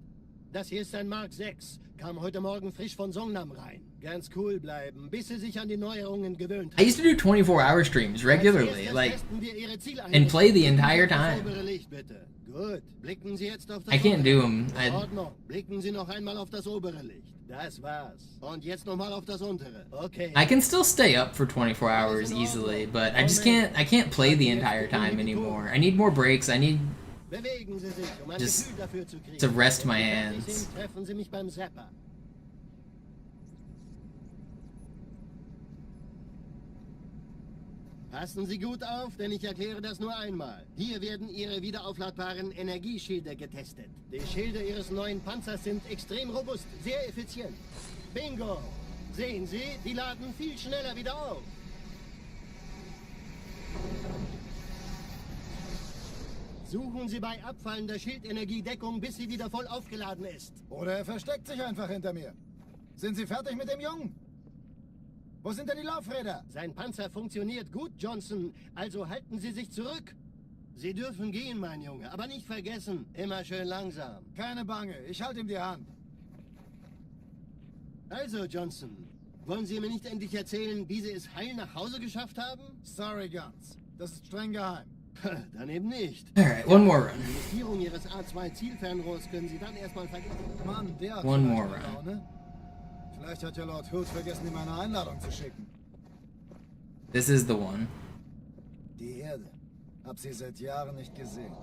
Das hier ist ein Mark 6. Kam heute Morgen frisch von Songnam rein. Ganz cool bleiben, bis sie sich an die Neuerungen gewöhnt haben. I used to do 24-hour streams regularly, like, and play the entire time. Gut, blicken Sie jetzt auf das I can't do them. In Ordnung. Blicken Sie noch einmal auf das obere Licht. Das war's. Und jetzt nochmal auf das untere. Okay. I can still stay up for 24 hours easily, but I just can't. I can't play the entire time anymore. I need more breaks. I need just to rest my hands. Treffen Sie mich beim Zapper. Passen Sie gut auf, denn ich erkläre das nur einmal. Hier werden Ihre wiederaufladbaren Energieschilde getestet. Die Schilde Ihres neuen Panzers sind extrem robust, sehr effizient. Bingo! Sehen Sie, die laden viel schneller wieder auf. Suchen Sie bei abfallender Schildenergie Deckung, bis sie wieder voll aufgeladen ist. Oder er versteckt sich einfach hinter mir. Sind Sie fertig mit dem Jungen? Wo sind denn die Laufräder? Sein Panzer funktioniert gut, Johnson. Also halten Sie sich zurück. Sie dürfen gehen, mein Junge. Aber nicht vergessen, immer schön langsam. Keine Bange, ich halte ihm die Hand. Also, Johnson, wollen Sie mir nicht endlich erzählen, wie Sie es heil nach Hause geschafft haben? Sorry, Guns. Das ist streng geheim. Dann eben nicht. Alright, one more run. Die Justierung Ihres A2-Zielfernrohrs können Sie dann erstmal vergessen. Mann, der hat One more run. Laune. Vielleicht hat ja Lord Hood vergessen, ihm eine Einladung zu schicken. This is the one. Die Erde. Hab sie seit Jahren nicht gesehen.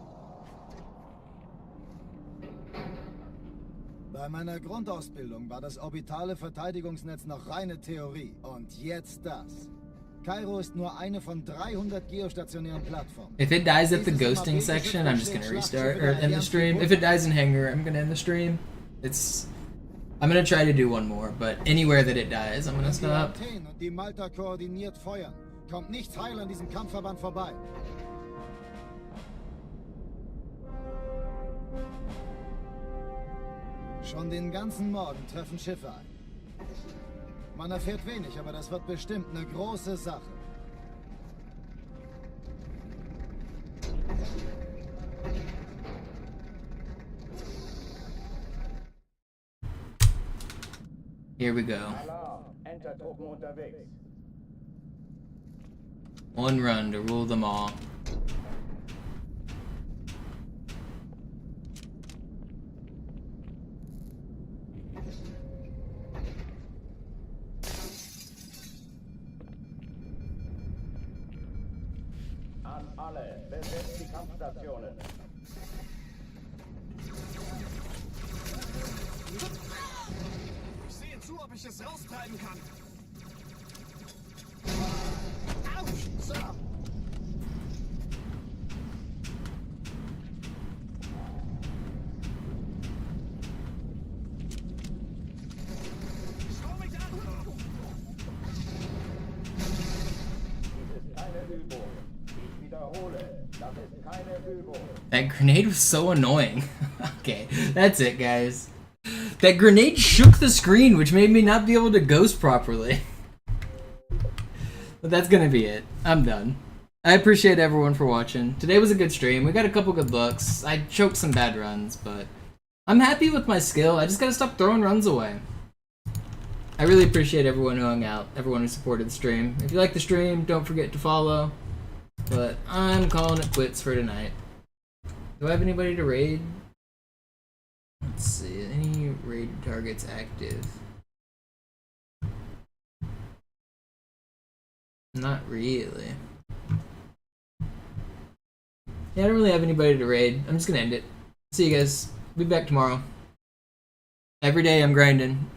Bei meiner Grundausbildung war das orbitale Verteidigungsnetz noch reine Theorie. Und jetzt das. Kairo ist nur eine von 300 geostationären Plattformen. If it dies at the ghosting section, I'm just gonna restart or end the stream. If it dies in hangar, I'm gonna end the stream. I'm gonna try to do one more, but anywhere that it dies, I'm gonna stop. Und die Malta koordiniert feuern. Kommt nichts heil an diesem Kampfverband vorbei. Schon den ganzen Morgen treffen Schiffe ein. Man erfährt wenig, aber das wird bestimmt eine große Sache. Here we go. Alarm, Enter-Truppen unterwegs. One run to rule them all. An alle, besetzt die Kampfstationen. Ich sehe zu, ob ich es raustreiben kann. Autsch, Sir! Schau mich an! Dies ist keine Übung. Ich wiederhole, das ist keine Übung. That grenade was so annoying. Okay, that's it, guys. That grenade shook the screen, which made me not be able to ghost properly. But that's gonna be it. I'm done. I appreciate everyone for watching. Today was a good stream. We got a couple good looks. I choked some bad runs, but I'm happy with my skill. I just gotta stop throwing runs away. I really appreciate everyone who hung out, everyone who supported the stream. If you like the stream, don't forget to follow. But I'm calling it quits for tonight. Do I have anybody to raid? Let's see, any raid targets active? Not really. Yeah, I don't really have anybody to raid. I'm just gonna end it. See you guys. Be back tomorrow. Every day I'm grinding.